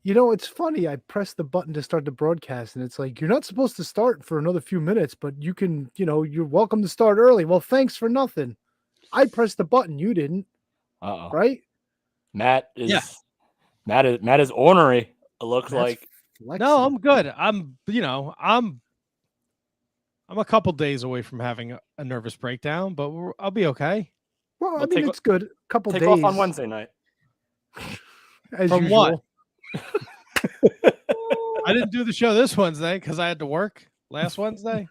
You know, it's funny. I pressed the button to start the broadcast, and it's like, you're not supposed to start for another few minutes, but you can, you're welcome to start early. Well, thanks for nothing. I pressed the button. You didn't, Uh-oh. right? Matt is ornery. It looks Matt's like. flexing. No, I'm good. I'm a couple days away from having a nervous breakdown, but I'll be okay. Well, I mean, it's good. A couple take days. off on Wednesday night. As From usual. what? I didn't do the show this Wednesday because I had to work last Wednesday.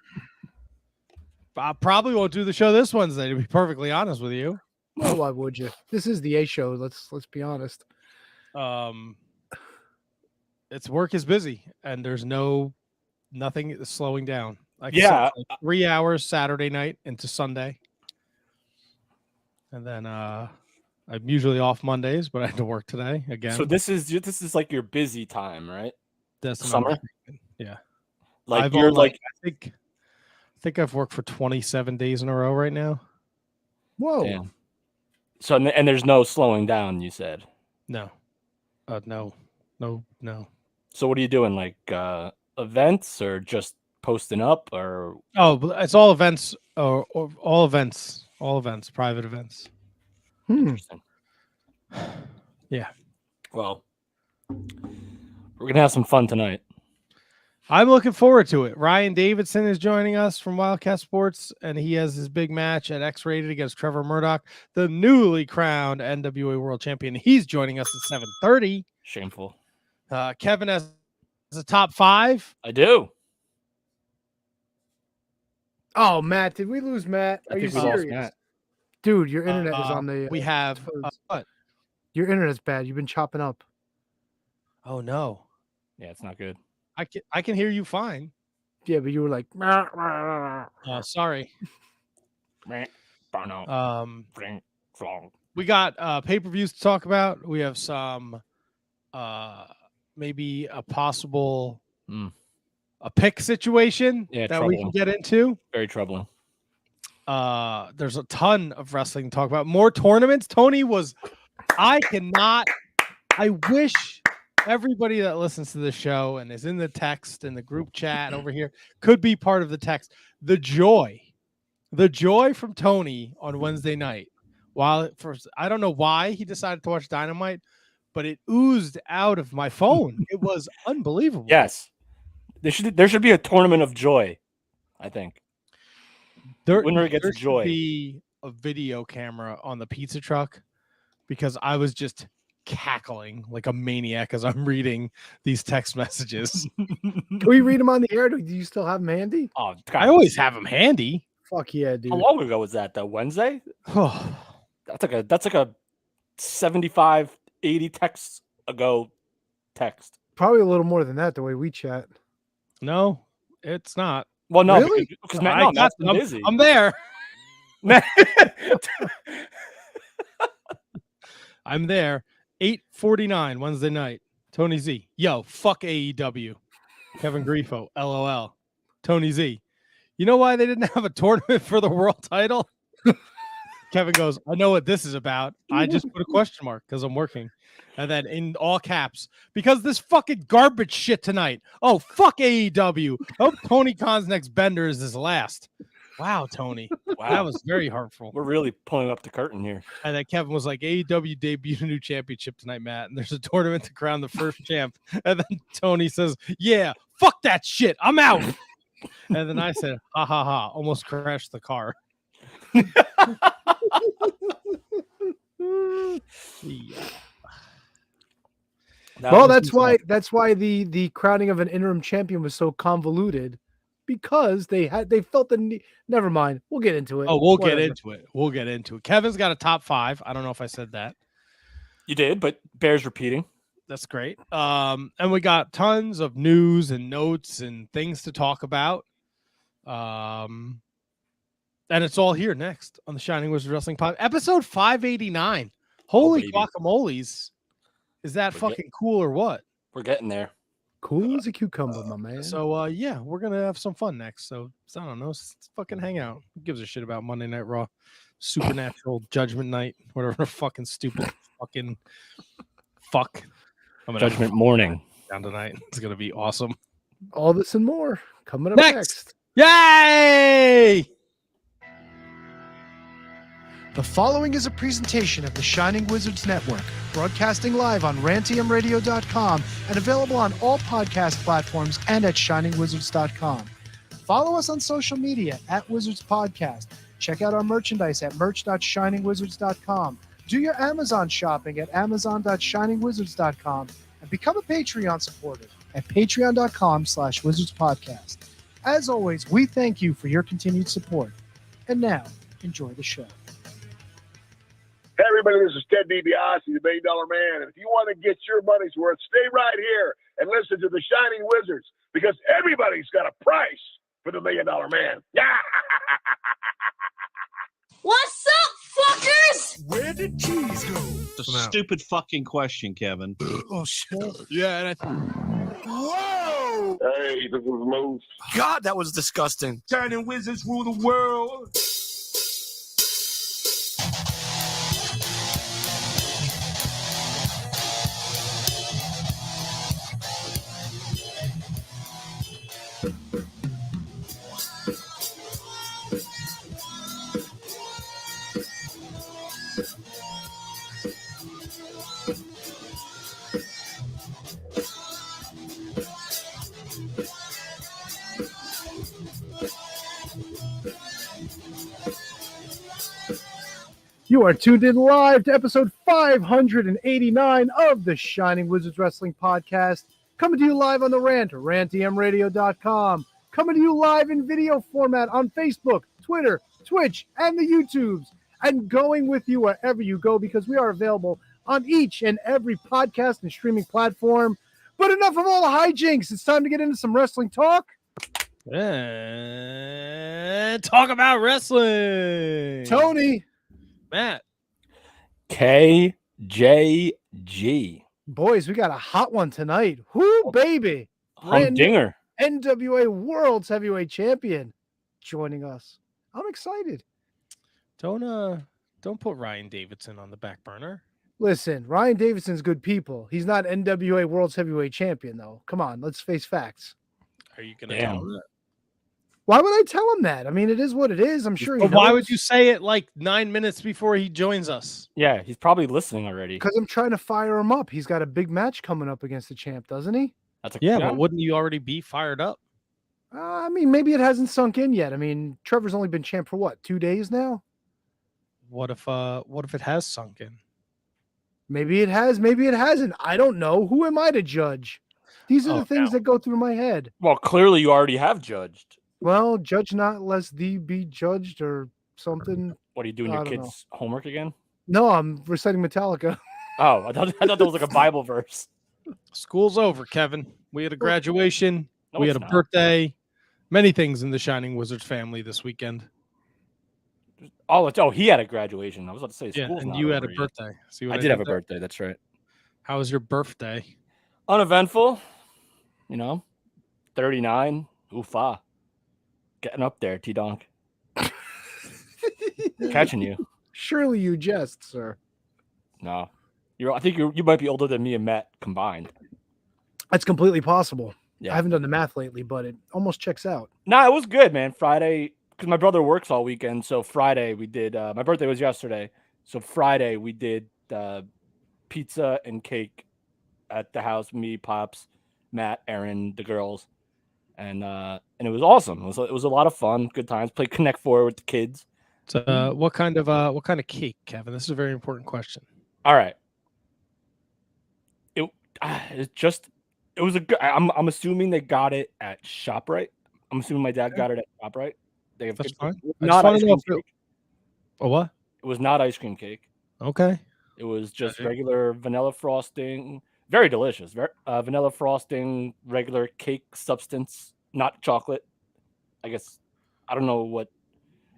I probably won't do the show this Wednesday, to be perfectly honest with you. Well, why would you? This is the A show. Let's be honest. It's work is busy, and there's nothing is slowing down. Like 3 hours Saturday night into Sunday, and then I'm usually off Mondays, but I had to work today again. So this is like your busy time, right? That's summer. Yeah, like you're like I think I've worked for 27 days in a row right now. Whoa. Damn. So and there's no slowing down. You said no. So what are you doing? Like events or just posting up or? Oh, it's all events or all events, private events. Interesting. Yeah. Well, we're gonna have some fun tonight. I'm looking forward to it. Ryan Davidson is joining us from Wildcat Sports, and he has his big match at X-Rated against Trevor Murdoch, the newly crowned NWA World Champion. He's joining us at 7:30. Shameful. Kevin has a top 5. I do. Oh, Matt, did we lose Matt? Are you serious? Matt. Dude, your internet is on the. We have what? Your internet's bad. You've been chopping up. Oh no. Yeah, it's not good. I can hear you fine. Yeah, but you were like. Sorry. We got pay-per-views to talk about. We have some maybe a possible a pick situation that we can get into. Very troubling. There's a ton of wrestling to talk about. More tournaments. Tony was I wish everybody that listens to the show and is in the text and the group chat over here could be part of the text. The joy from Tony on Wednesday night. I don't know why he decided to watch Dynamite, but it oozed out of my phone. It was unbelievable. Yes, there should be a tournament of joy. I think winner gets joy. Should be a video camera on the pizza truck because I was just cackling like a maniac as I'm reading these text messages. Can we read them on the air? Do you still have them handy? Oh, God. I always have them handy. Fuck yeah, dude. How long ago was that? That Wednesday? That's like a 75, 80 texts ago text. Probably a little more than that, the way we chat. No, it's not. Well, no, really? because Matt's been busy. I'm there. I'm there. 8:49 Wednesday night. Tony Z. Yo, fuck AEW. Kevin Grifo. LOL. Tony Z. You know why they didn't have a tournament for the world title? Kevin goes, I know what this is about. I just put a question mark because I'm working. And then in all caps, because this fucking garbage shit tonight. Oh, fuck AEW. Oh, Tony Khan's next bender is his last. Wow, Tony. Wow. That was very hurtful. We're really pulling up the curtain here. And then Kevin was like, AEW debuted a new championship tonight, Matt. And there's a tournament to crown the first champ. And then Tony says, yeah, fuck that shit. I'm out. And then I said, ha, ha, ha. Almost crashed the car. Yeah. Well, that's why the crowning of an interim champion was so convoluted. Because they felt the need. Never mind. We'll get into it. Oh, we'll get into it. Kevin's got a top 5. I don't know if I said that. You did, but bears repeating. That's great. And we got tons of news and notes and things to talk about. And it's all here next on the Shining Wizard Wrestling Pod, episode 589. Holy guacamoles! Is that fucking cool or what? We're getting there. Cool as a cucumber, my man. So, yeah, we're going to have some fun next. So, I don't know. Let's fucking hang out. Who gives a shit about Monday Night Raw? Supernatural Judgment Night? Whatever fucking stupid fucking fuck. I'm gonna Judgment Morning. down tonight. It's gonna be awesome. All this and more coming up Next. next. Yay! The following is a presentation of the Shining Wizards Network, broadcasting live on rantiumradio.com and available on all podcast platforms and at shiningwizards.com. Follow us on social media at Wizards Podcast. Check out our merchandise at merch.shiningwizards.com. Do your Amazon shopping at amazon.shiningwizards.com and become a Patreon supporter at patreon.com/wizardspodcast. As always, we thank you for your continued support. And now, enjoy the show. Hey everybody, this is Ted DiBiase, the $1 Million Man. And if you want to get your money's worth, stay right here and listen to the Shining Wizards, because everybody's got a price for the $1 Million Man. Yeah. What's up, fuckers? Where did cheese go? It's a stupid fucking question, Kevin. Oh, shit. Yeah, and Whoa! Hey, this is Moose. God, that was disgusting. Shining Wizards rule the world. You are tuned in live to episode 589 of the Shining Wizards Wrestling Podcast. Coming to you live on the Rant, rantiumradio.com. Coming to you live in video format on Facebook, Twitter, Twitch, and the YouTubes. And going with you wherever you go, because we are available on each and every podcast and streaming platform. But enough of all the hijinks. It's time to get into some wrestling talk. and talk about wrestling. Tony. Matt. KJG. Boys, we got a hot one tonight. Whoo, baby. Brand new Humdinger. NWA World's Heavyweight Champion joining us. I'm excited. Don't put Ryan Davidson on the back burner. Listen, Ryan Davidson's good people. He's not NWA World's Heavyweight Champion, though. Come on, let's face facts. Are you gonna Damn. tell him that? Why would I tell him that? I mean, it is what it is. I'm sure he But why knows. would you say it like 9 minutes before he joins us? Yeah, he's probably listening already. Because I'm trying to fire him up. He's got a big match coming up against the champ, doesn't he? That's a But wouldn't you already be fired up? I mean, maybe it hasn't sunk in yet. I mean, Trevor's only been champ for what, 2 days now? What if it has sunk in? Maybe it has, maybe it hasn't. I don't know. Who am I to judge? These are the things that go through my head. Well, clearly you already have judged. Well, judge not lest thee be judged or something. What are you doing? I Your don't kids' homework again? No, I'm reciting Metallica. Oh, I thought that was like a Bible verse. School's over, Kevin. We had a graduation. No, We had it's a not. birthday. Many things in the Shining Wizards family this weekend. Oh, he had a graduation. I was about to say Yeah, school's and not you had a over yet. birthday. See what I did have a there? birthday. That's right. How was your birthday? Uneventful. 39. Oofa. Getting up there, T-Donk. Catching you. Surely you jest, sir. No. I think you might be older than me and Matt combined. That's completely possible. Yeah. I haven't done the math lately, but it almost checks out. Nah, it was good, man. Friday, because my brother works all weekend. So Friday we did, my birthday was yesterday. So Friday we did pizza and cake at the house. Me, Pops, Matt, Aaron, the girls. And it was awesome. It was a lot of fun. Good times. Played Connect Four with the kids. So, what kind of cake, Kevin? This is a very important question. All right. It was a good. I'm assuming they got it at ShopRite. I'm assuming my dad got it at ShopRite. That's fine. I just Not wanna ice know cream if cake. Oh, what? It was not ice cream cake. Okay. It was just Okay. regular vanilla frosting. Very delicious. Vanilla frosting, regular cake substance, not chocolate. I guess I don't know what.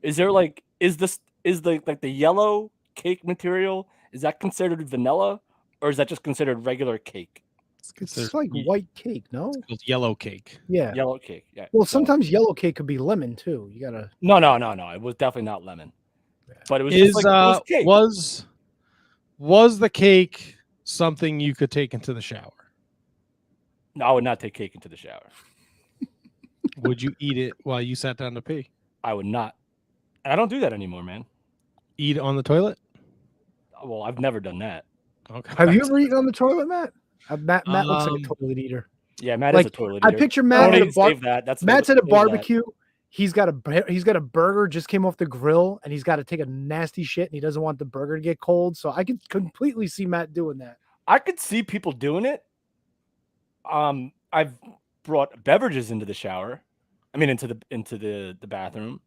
Is there like is the yellow cake material? Is that considered vanilla, or is that just considered regular cake? It's like white cake, no? It's yellow cake. Yeah. Yellow cake. Yeah. Well, so- sometimes yellow cake could be lemon too. You gotta. No. It was definitely not lemon. But it was just like, it was cake. Was the cake something you could take into the shower? No, I would not take cake into the shower. Would you eat it while you sat down to pee? I would not. And I don't do that anymore, man. Eat it on the toilet? Well, I've never done that. Okay. Have you ever eaten on the toilet, Matt? Matt looks like a toilet eater. Yeah, Matt Like, is a toilet eater. I picture Matt at a bar. That's Matt's at a barbecue. He's got a burger just came off the grill, and he's got to take a nasty shit, and he doesn't want the burger to get cold. So I could completely see Matt doing that. I could see people doing it. I've brought beverages into the shower. I mean, into the bathroom.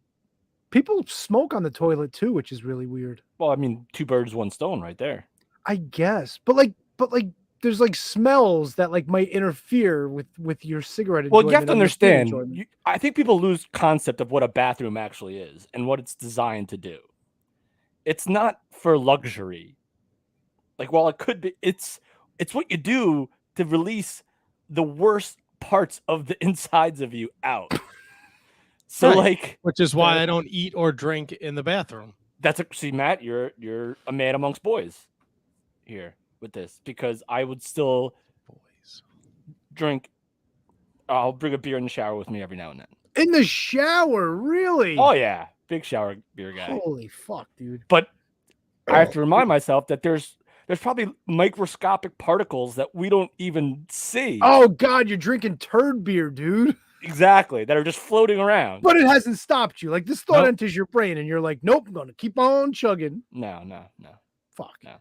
People smoke on the toilet too, which is really weird. Well, I mean, 2 birds, 1 stone, right there. I guess, but there's like smells that like might interfere with your cigarette. Well, you have to and your food understand. enjoyment. I think people lose concept of what a bathroom actually is and what it's designed to do. It's not for luxury. Like, while it could be, it's what you do to release the worst parts of the insides of you out. So, Right. like, Which is why I don't eat or drink in the bathroom. see, Matt, you're a man amongst boys here with this, because I would still drink. I'll bring a beer in the shower with me every now and then. In the shower, really? Oh yeah, big shower beer guy. Holy fuck, dude! But I have to remind myself that there's probably microscopic particles that we don't even see. Oh god, you're drinking turd beer, dude. Exactly, that are just floating around. But it hasn't stopped you. Like, this thought Nope. enters your brain, and you're like, nope, I'm gonna keep on chugging. No. Fuck. No.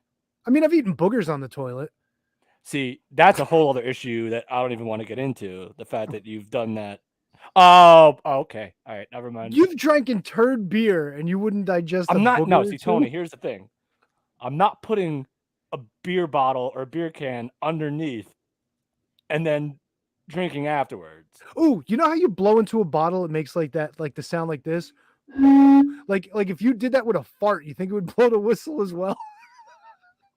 I mean, I've eaten boogers on the toilet. See, that's a whole other issue that I don't even want to get into. The fact that you've done that. Oh, okay. All right, never mind. You've drank in turd beer, and you wouldn't digest. I'm a not. No, booger see, too? Tony. Here's the thing. I'm not putting a beer bottle or a beer can underneath, and then drinking afterwards. Ooh, you know how you blow into a bottle? It makes like that, like the sound like this. Like if you did that with a fart, you think it would blow the whistle as well?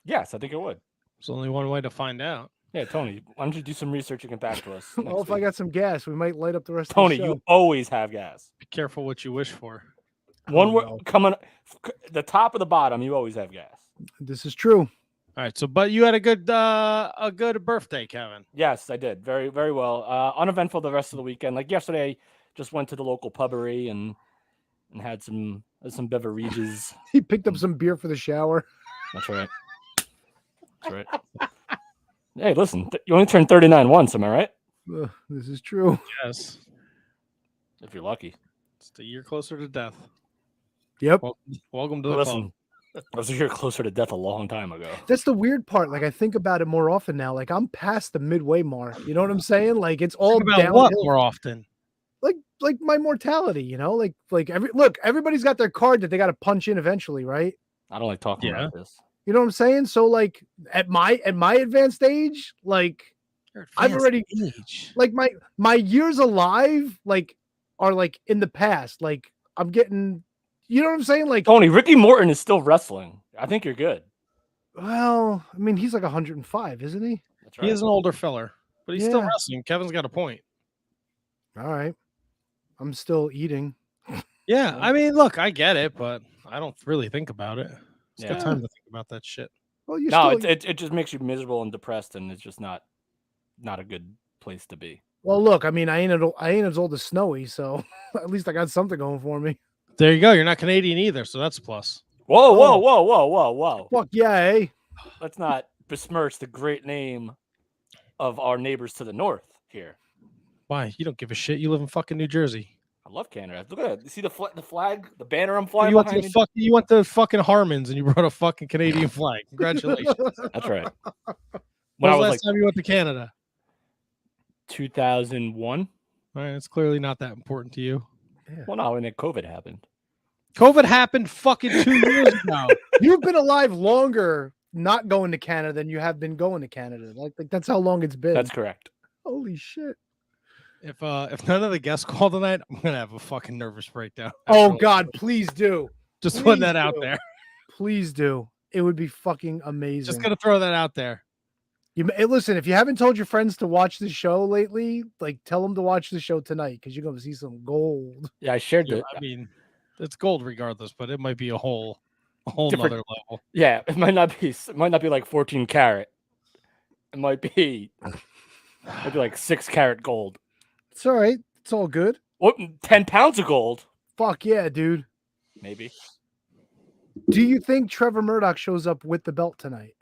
Yes, I think it would. There's only one way to find out. Yeah, Tony, why don't you do some research and get back to us? Well, if I got some gas, we might light up the rest Tony, of the show. you always have gas. Be careful what you wish for. One Oh, word no. coming, the top or the bottom, you always have gas. This is true. All right, so but you had a good birthday, Kevin. Yes, I did. Very, very well. Uneventful the rest of the weekend. Like yesterday, just went to the local pubbery and had some beverages. He picked up some beer for the shower. That's right. That's right. Hey, listen, you only turned 39 once, am I right? This is true. Yes, If you're lucky. it's a year closer to death. Yep. Welcome to the Listen, I was a year closer to death a long time ago. That's the weird part. Like, I think about it more often now. Like, I'm past the midway mark. You know what I'm saying? Like, it's all Think about downhill. what more often? Like my mortality, you know? Like everybody's got their card that they got to punch in eventually, right? I don't like talking Yeah. about this. You know what I'm saying? So like at my advanced age, like I've already age. like my years alive like are like in the past. Like I'm getting, you know what I'm saying? Like, Tony, Ricky Morton is still wrestling. I think you're good. well, I mean, he's like 105, isn't he? That's right. He is an older filler, but he's still Yeah. wrestling. Kevin's got a point. All right. I'm still eating. Yeah, I mean, look, I get it, but I don't really think about it. It's Yeah. got time to think about that shit. Well, you No, still, it just makes you miserable and depressed, and it's just not a good place to be. well, look, I mean, I ain't as old as Snowy, so at least I got something going for me. There you go. You're not Canadian either, so that's a plus. Whoa, whoa, Oh. whoa, whoa, whoa, whoa. Fuck yeah, eh? Let's not besmirch the great name of our neighbors to the north here. Why? You don't give a shit. You live in fucking New Jersey. I love Canada. Look at that. You see the flag, the banner I'm flying You went, behind me? you went to fucking Harmon's and you brought a fucking Canadian flag. Congratulations. That's right. When When I was the was last like time you went to Canada? 2001. All right, it's clearly not that important to you. Well, no, and then COVID happened. COVID happened fucking 2 years ago. You've been alive longer not going to Canada than you have been going to Canada. Like that's how long it's been. That's correct. Holy shit. If none of the guests call tonight, I'm gonna have a fucking nervous breakdown. Oh God, please do. Just putting please that out do. there. Please do. It would be fucking amazing. Just gonna throw that out there. Hey, listen, if you haven't told your friends to watch the show lately, like tell them to watch the show tonight because you're gonna see some gold. Yeah, I shared Yeah, it. I mean, it's gold regardless, but it might be a whole Different- nother level. Yeah, it might not be like 14 karat. It might be like 6 karat gold. It's all right. It's all good. What? 10 pounds of gold? Fuck yeah, dude. Maybe. Do you think Trevor Murdoch shows up with the belt tonight?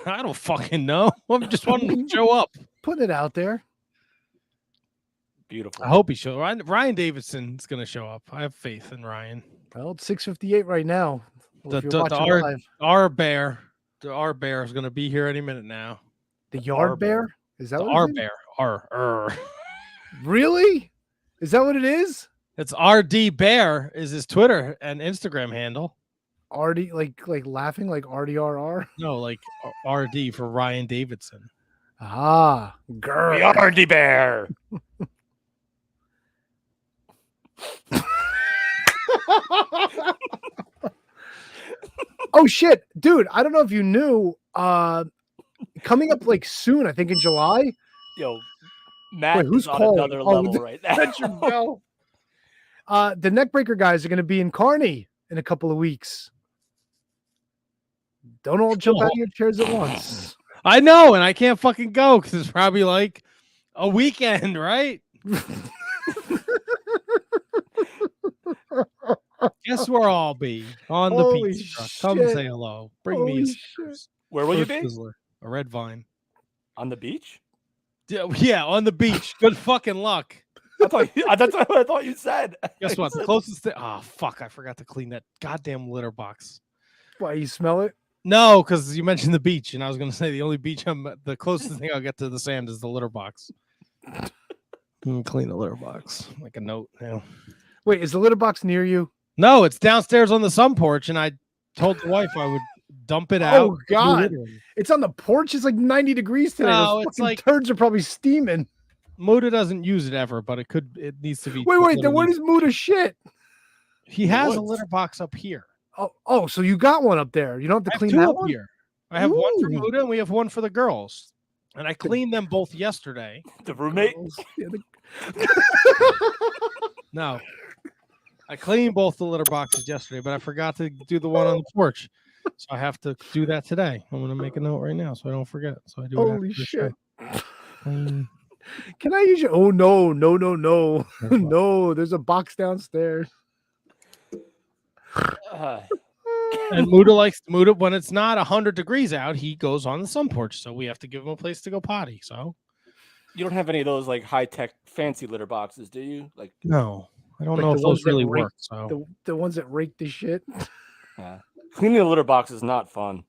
I don't fucking know. I just want him to show up. Put it out there. Beautiful. I hope he shows. Ryan Davidson's going to show up. I have faith in Ryan. Well, it's 6:58 right now. Well, Our bear is going to be here any minute now. The yard bear? Is that the what our it is? bear? Our. Really? Is that what it is? It's RD Bear is his Twitter and Instagram handle. RD, like laughing, like RDRR? No, like RD for Ryan Davidson. Ah, girl. The Hardy Bear. Oh shit, dude! I don't know if you knew. Coming up like soon, I think in July. Yo, Matt Wait, who's is on calling? another level right now. That's your bell. The Neckbreaker guys are going to be in Kearney in a couple of weeks. Don't all jump out of your chairs at once. I know, and I can't fucking go because it's probably like a weekend, right? Guess where I'll be on the Holy pizza truck. Come shit. say hello. Bring Holy me a shit. Snickers. Where will you Or a be? Twizzler, a red vine. On the beach? Yeah, on the beach. Good fucking luck. That's what I thought you said. Guess what? The closest thing. Oh fuck! I forgot to clean that goddamn litter box. Why, you smell it? No, because you mentioned the beach, and I was going to say the only beach the closest thing I'll get to the sand is the litter box. Clean the litter box, like a note. Yeah. Wait, is the litter box near you? No, it's downstairs on the sun porch, and I told the wife I would dump it out. Oh God! It's on the porch. It's like 90 degrees today. No, Those it's fucking like- turds are probably steaming. Muda doesn't use it ever, but it needs to be. Wait, then where does Muda shit? He has a litter box up here. Oh, so you got one up there. You don't have to I have clean two that up one? here. I have one for Ooh. Muda, and we have one for the girls. And I cleaned them both yesterday. The roommate? Yeah, No, I cleaned both the litter boxes yesterday, but I forgot to do the one on the porch. So I have to do that today. I'm going to make a note right now so I don't forget. So I do it Holy after the shit. show. Clean. Can I use your? Oh no. No, there's a box downstairs. And Muda likes when it's not 100 degrees out, he goes on the sun porch. So we have to give him a place to go potty. So You don't have any of those like high-tech fancy litter boxes, do you? Like no, I don't Like know the if ones those that really rake- work. So The ones that rake the shit. cleaning a litter box is not fun.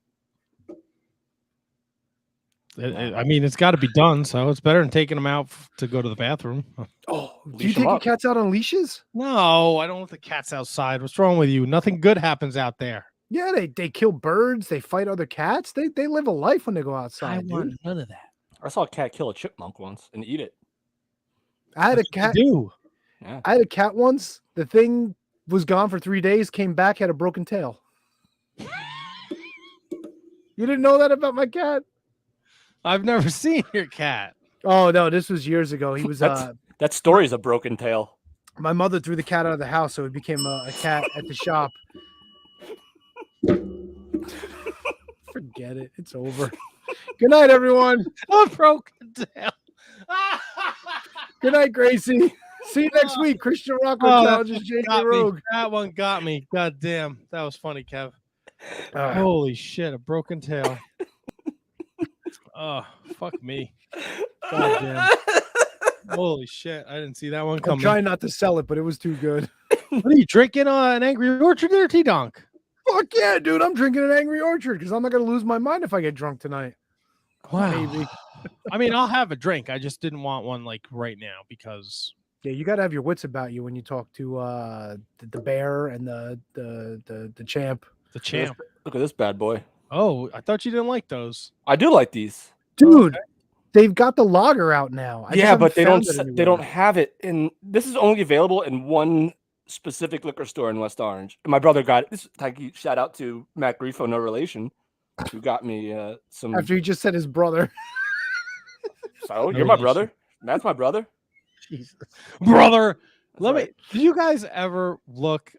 I mean, it's got to be done. So it's better than taking them out to go to the bathroom. Oh, do you Leash 'em take your up. cats out on leashes? No, I don't want the cats outside. What's wrong with you? Nothing good happens out there. Yeah, they kill birds. They fight other cats. They live a life when they go outside, dude. none of that. I saw a cat kill a chipmunk once and eat it. I had a cat. Do Yeah. I had a cat once. The thing was gone for 3 days. Came back, had a broken tail. You didn't know that about my cat? I've never seen your cat. Oh no, this was years ago. He was That story's a broken tale. my mother threw the cat out of the house, so it became a cat at the shop. Forget it. It's over. Good night, everyone. A broken tail. Good night, Gracie. See you next week. Christian Rocco challenges JJ Rogue. That one got me. God damn. That was funny, Kev. Uh, Holy shit, a broken tail. Oh, fuck me. God damn. Holy shit. I didn't see that one I'm coming. trying not to sell it, but it was too good. What are you drinking an Angry Orchard there, T-Donk? Fuck yeah, dude. I'm drinking an Angry Orchard because I'm not going to lose my mind if I get drunk tonight. Wow. Maybe. I mean, I'll have a drink. I just didn't want one like right now because Yeah, you got to have your wits about you when you talk to the bear and the champ. the champ. Look at this bad boy. Oh, I thought you didn't like those. I do like these. Dude, they've got the lager out now. I just Yeah, haven't but they found don't. it They don't anywhere. have it in. This is only available in one specific liquor store in West Orange. And my brother got it. This. Thank you. Shout out to Matt Grifo, no relation, who got me some. After he just said his brother. So No you're my relation. brother. Matt's my brother. Jesus. Brother. That's Let me. right. Did you guys ever look?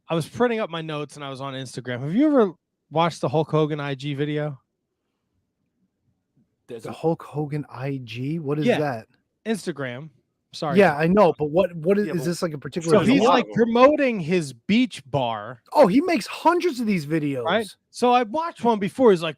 I was printing up my notes and I was on Instagram. Have you ever watched the Hulk Hogan IG video? The Hulk Hogan IG? What is Yeah. that? Instagram. Sorry. Yeah, I know, but what is, Yeah, is but- this like a particular? So he's lot like of 'em. promoting his beach bar, oh, he makes hundreds of these videos. right? So I watched one before. He's like,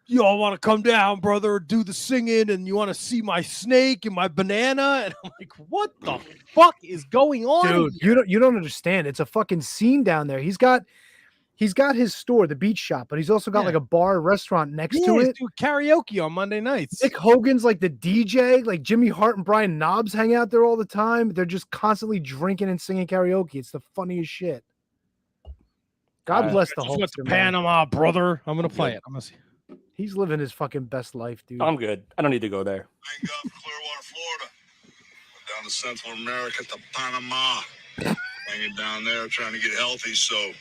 "Y'all want to come down, brother? Do the singing, and you want to see my snake and my banana?" And I'm like, "What the fuck is going on, Dude, here?" you don't understand. It's a fucking scene down there. He's got his store, the beach shop, but he's also got Yeah. like a bar restaurant next Yeah, to he's it. doing karaoke on Monday nights. Nick Hogan's like the DJ, like Jimmy Hart and Brian Knobs hang out there all the time. They're just constantly drinking and singing karaoke. It's the funniest shit. God bless the Just went to Hulkster, man. Panama, brother. I'm gonna play it. I'm gonna see. He's living his fucking best life, dude. I'm good. I don't need to go there. Hang up Clearwater, Florida. Went down to Central America to Panama. Hanging down there trying to get healthy, so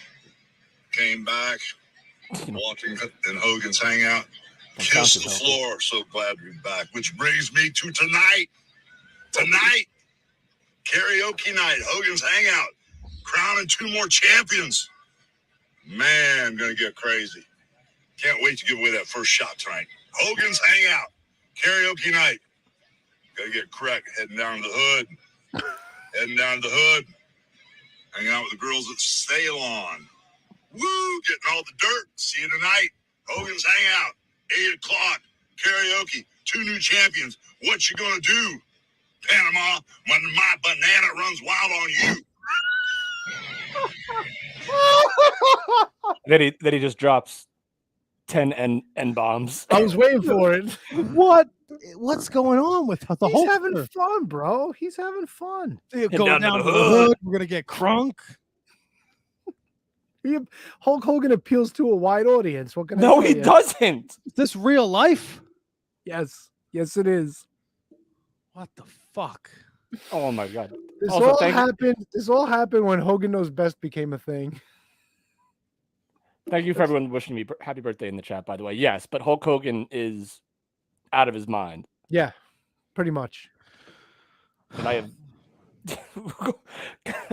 came back, walking in Hogan's hangout. Kiss the floor. So glad to be back. Which brings me to tonight. Tonight, karaoke night, Hogan's hangout. Crowning 2 more champions. Man, gonna get crazy. Can't wait to give away that first shot tonight. Hogan's hangout, karaoke night. Gotta get correct. Heading down to the hood. Hanging out with the girls at Ceylon. Woo! Getting all the dirt. See you tonight. Hogan's hangout. 8 o'clock. Karaoke. 2 new champions. What you gonna do, Panama, when my banana runs wild on you? Then he just drops 10 N bombs. I was waiting for it. What's going on with the He's whole? having fun, bro. He's having fun. Go down down, to to the the hood. hood. We're gonna get crunk. Hulk Hogan appeals to a wide audience. What can I No, tell he ya? doesn't. Is this real life? Yes, it is. What the fuck? Oh my god. This Also, all thank you- happened. This all happened when Hogan Knows Best became a thing. Thank you for everyone wishing me happy birthday in the chat, by the way. Yes, but Hulk Hogan is out of his mind. Yeah, pretty much. And I have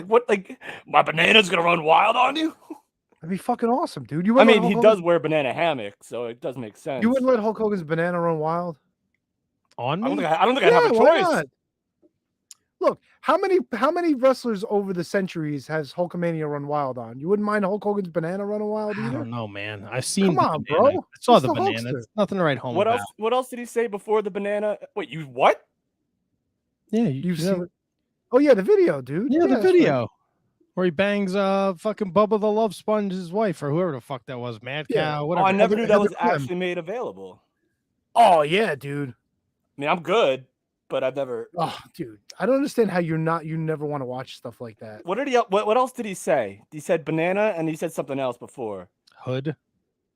what, like, my banana's gonna run wild on you? That'd be fucking awesome, dude. You I wouldn't let mean, he Hulk does Hogan- wear a banana hammock, so it does make sense. You wouldn't let Hulk Hogan's banana run wild? On I don't me? think I'd have a why choice. not? Look, how many wrestlers over the centuries has Hulkamania run wild on? You wouldn't mind Hulk Hogan's banana running wild I either? don't know, man. I've seen. Come the on, banana. bro. I saw He's the the banana. Hulkster. It's nothing to write home What about. else? What else did he say before the banana? Wait, you what? Yeah, You've seen? Oh yeah, the video, dude. Yeah, the that's right. video where he bangs fucking Bubba the Love Sponge's wife or whoever the fuck that was, Mad Yeah. Cow, Oh, whatever. I never knew that Heather was Clem. actually made available. Oh yeah, dude. I mean, I'm good, but I've never. Oh, dude. I don't understand how you never want to watch stuff like that. What did he? What else did he say? He said banana, and he said something else before. Hood.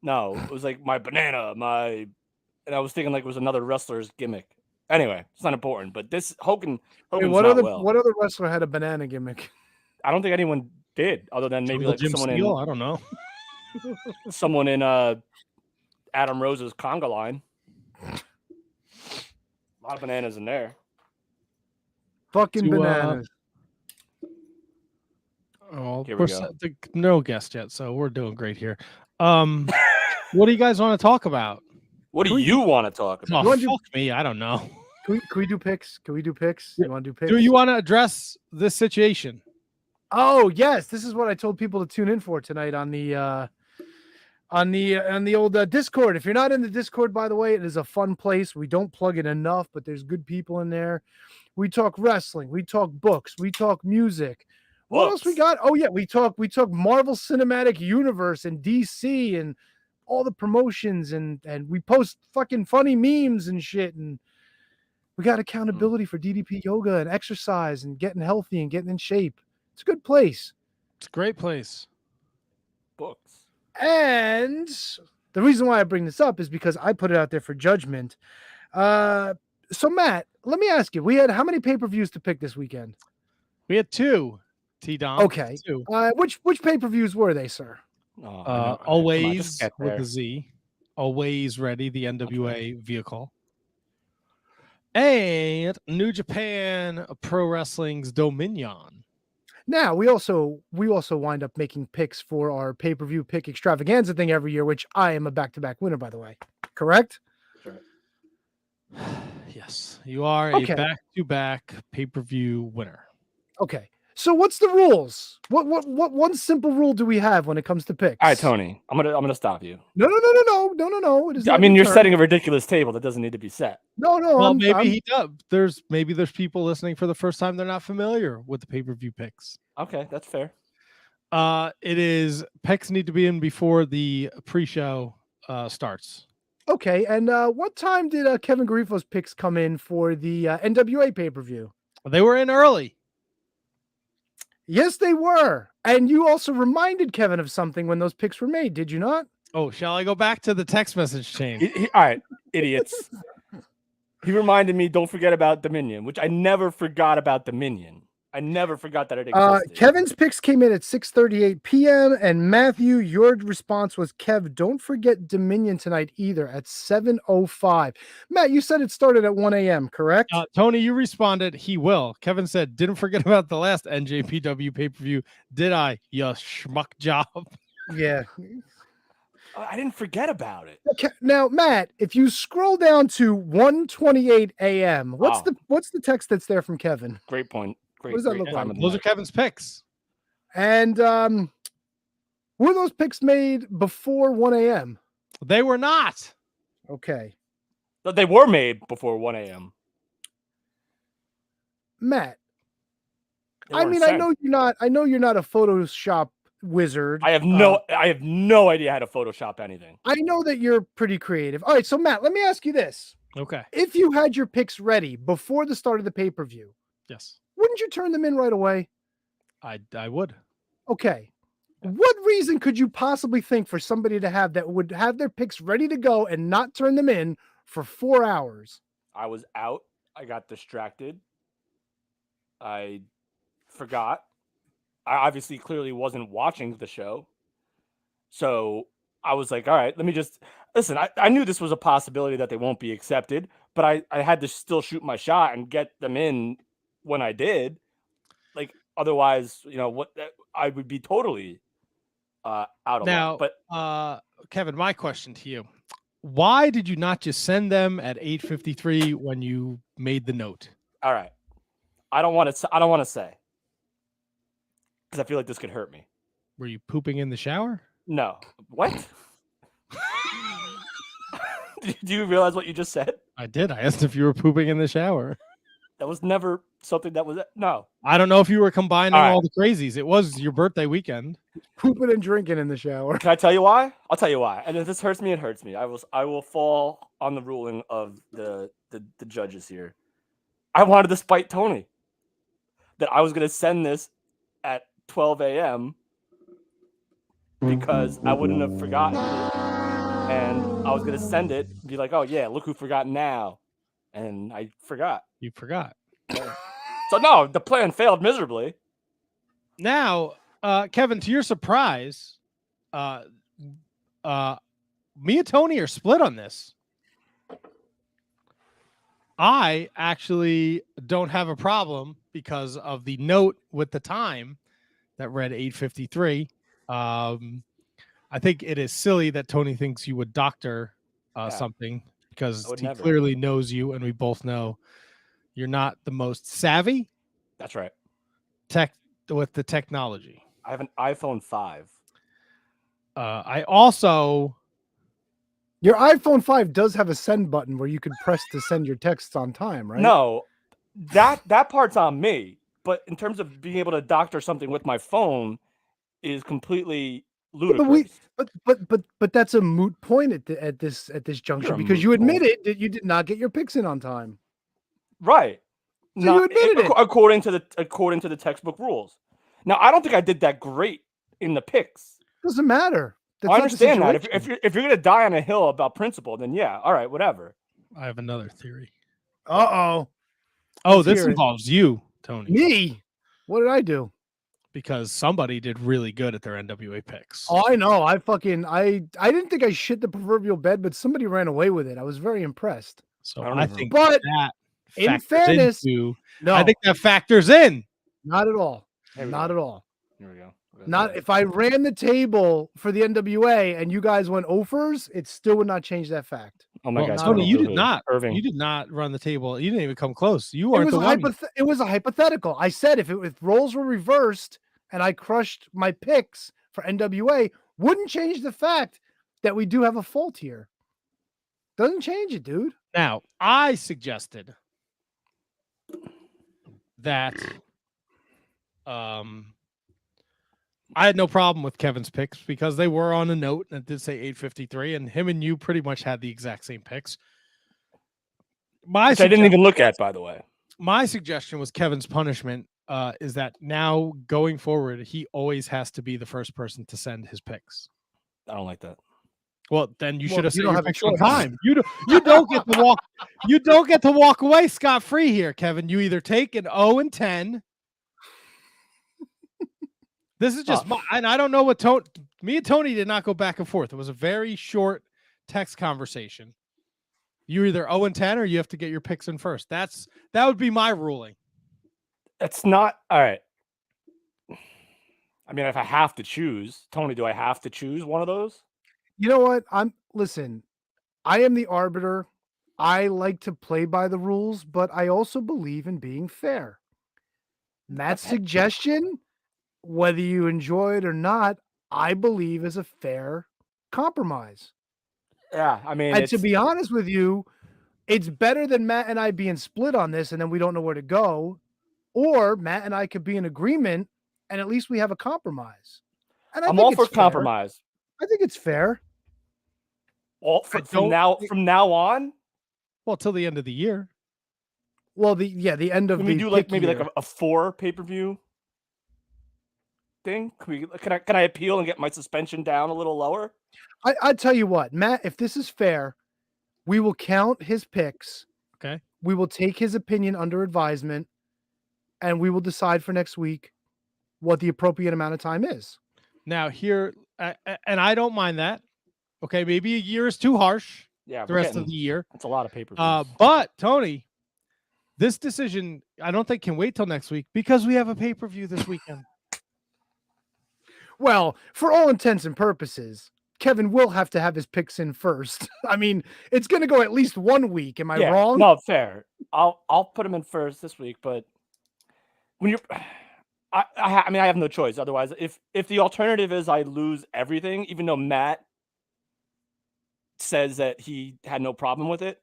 No, it was like my banana, and I was thinking like it was another wrestler's gimmick. Anyway, it's not important. But this Hogan's Hey, not well. what other wrestler had a banana gimmick? I don't think anyone did, other than maybe Jungle like Jim someone Steele? I don't know. someone in Adam Rose's conga line. A lot of bananas in there. Fucking To, bananas. Oh, Here we go. no guest yet, so we're doing great here. What do you guys want to talk about? What do you want to talk about? Oh, You wanna do- fuck me, I don't know. Can we do picks? Can we do picks? You want to do picks? Do you want to address this situation? Oh yes, this is what I told people to tune in for tonight on the old Discord. If you're not in the Discord, by the way, it is a fun place. We don't plug it enough, but there's good people in there. We talk wrestling, we talk books, we talk music. What else we Books. got? Oh yeah, we talk Marvel Cinematic Universe and DC and all the promotions and we post fucking funny memes and shit, and we got accountability for DDP yoga and exercise and getting healthy and getting in shape. It's a good place. It's a great place. Books. And the reason why I bring this up is because I put it out there for judgment. So Matt, let me ask you, we had how many pay-per-views to pick this weekend? We had 2. T-Dom. Okay. 2. Which pay-per-views were they, sir? Oh, I know. Come on, just Alwayz get with there. the Z. Always ready, the NWA vehicle. And New Japan Pro Wrestling's Dominion. Now we also wind up making picks for our pay-per-view pick extravaganza thing every year, which I am a back-to-back winner, by the way. Correct? Sure. Yes, you are Okay. a back-to-back pay-per-view winner. Okay. So what's the rules? What one simple rule do we have when it comes to picks? All right, Tony, I'm gonna stop you. No. It is I not mean, your you're turn. setting a ridiculous table that doesn't need to be set. No. Well, I'm, maybe I'm- he does. There's people listening for the first time. They're not familiar with the pay-per-view picks. Okay, that's fair. It is picks need to be in before the pre-show starts. Okay. And what time did Kevin Garifo's picks come in for the NWA pay-per-view? They were in early. Yes, they were. And you also reminded Kevin of something when those picks were made, did you not? Oh, shall I go back to the text message chain? All right, idiots. He reminded me, don't forget about Dominion, which I never forgot about Dominion. I never forgot that it existed. Kevin's picks came in at 6:38 p.m. and Matthew, your response was, Kev, don't forget Dominion tonight either at 7:05. Matt, you said it started at 1 a.m., correct? Tony, you responded, he will. Kevin said, didn't forget about the last NJPW pay-per-view. Did I? You schmuck job. Yeah. I didn't forget about it. Okay. Now, Matt, if you scroll down to 1:28 a.m., what's the text that's there from Kevin? Great point. Great. What does that great look time like? of the Those are night. Kevin's picks. And were those picks made before 1 a.m.? They were not. Okay. They were made before 1 a.m. Matt, They I weren't mean, sent. I know you're not a Photoshop wizard. I have no idea how to Photoshop anything. I know that you're pretty creative. All right, so Matt, let me ask you this. Okay. If you had your picks ready before the start of the pay-per-view, Yes. wouldn't you turn them in right away? I would. Okay. What reason could you possibly think for somebody to have that would have their picks ready to go and not turn them in for 4 hours? I was out. I got distracted. I forgot. I obviously clearly wasn't watching the show. So I was like, all right, let me just listen. I knew this was a possibility that they won't be accepted, but I had to still shoot my shot and get them in when I did. Like, otherwise, I would be totally out of Now, luck. But Kevin, my question to you. Why did you not just send them at 8:53 when you made the note? all right. I don't want to say. Because I feel like this could hurt me. Were you pooping in the shower? No. What? Do you realize what you just said? I did. I asked if you were pooping in the shower. That was never something that was no. I don't know if you were combining All right. all the crazies. It was your birthday weekend. Pooping and drinking in the shower. Can I tell you why? I'll tell you why. And if this hurts me, it hurts me. I will fall on the ruling of the judges here. I wanted to spite Tony. That I was going to send this at 12 a.m. because I wouldn't have forgotten it. And I was going to send it and be like, oh, yeah, look who forgot now. And I forgot. You forgot. So, no, the plan failed miserably. Now, Kevin, to your surprise, me and Tony are split on this. I actually don't have a problem because of the note with the time that read 8:53. I think it is silly that Tony thinks you would doctor something because he clearly knows you, and we both know you're not the most savvy. That's right. With the technology. I have an iPhone 5. I also. Your iPhone 5 does have a send button where you can press to send your texts on time, right? No, that part's on me. But in terms of being able to doctor something with my phone is completely ludicrous. But that's a moot point at this juncture because you admitted that you did not get your picks in on time. Right. So you admitted it. According to the textbook rules. Now, I don't think I did that great in the picks. Doesn't matter. I understand that. If you're gonna die on a hill about principle, then yeah, all right, whatever. I have another theory. Oh, this involves you, Tony. Me? What did I do? Because somebody did really good at their NWA picks. Oh, I know. I didn't think I shit the proverbial bed, but somebody ran away with it. I was very impressed. So I think but that in fairness, I think that factors in. Not at all. Here we Not go. at all. Here we go. Not if I ran the table for the NWA and you guys went offers, it still would not change that fact. Oh my God, Tony, you did boo-hoo. not. Irving. You did not run the table. You didn't even come close. You It weren't was the one. it was a hypothetical. I said if roles were reversed and I crushed my picks for NWA, wouldn't change the fact that we do have a fault here. Doesn't change it, dude. Now, I suggested that I had no problem with Kevin's picks because they were on a note and it did say 853, and him and you pretty much had the exact same picks. Which I didn't even look at, by the way. My suggestion was Kevin's punishment is that now going forward, he always has to be the first person to send his picks. I don't like that. Well, then you should have said don't your have a picks on choice. time. You don't get to walk. You don't get to walk away scot-free here, Kevin. You either take an 0-10. This is just and I don't know what me and Tony did not go back and forth. It was a very short text conversation. You're either 0-10 or you have to get your picks in first. That would be my ruling. It's not all right. I mean, if I have to choose, Tony, do I have to choose one of those? You know what? Listen, I am the arbiter. I like to play by the rules, but I also believe in being fair. Matt's suggestion, whether you enjoy it or not, I believe is a fair compromise. Yeah, I mean, And to be honest with you, it's better than Matt and I being split on this and then we don't know where to go. Or Matt and I could be in agreement and at least we have a compromise. And I'm all for compromise. I think it's fair. From now on? Well, till the end of the year. Well, the end of Can we do maybe like a 4 pay-per-view thing? Can I appeal and get my suspension down a little lower? I tell you what, Matt, if this is fair, we will count his picks. Okay. We will take his opinion under advisement, and we will decide for next week what the appropriate amount of time is. Now here, and I don't mind that. Okay, maybe a year is too harsh. Yeah, the rest of the year. It's a lot of pay-per-views. But Tony, this decision I don't think can wait till next week because we have a pay-per-view this weekend. Well, for all intents and purposes, Kevin will have to have his picks in first. I mean, it's going to go at least 1 week. Am I wrong? No, fair. I'll put him in first this week, but when you're, I mean, I have no choice. Otherwise, if the alternative is I lose everything, even though Matt says that he had no problem with it,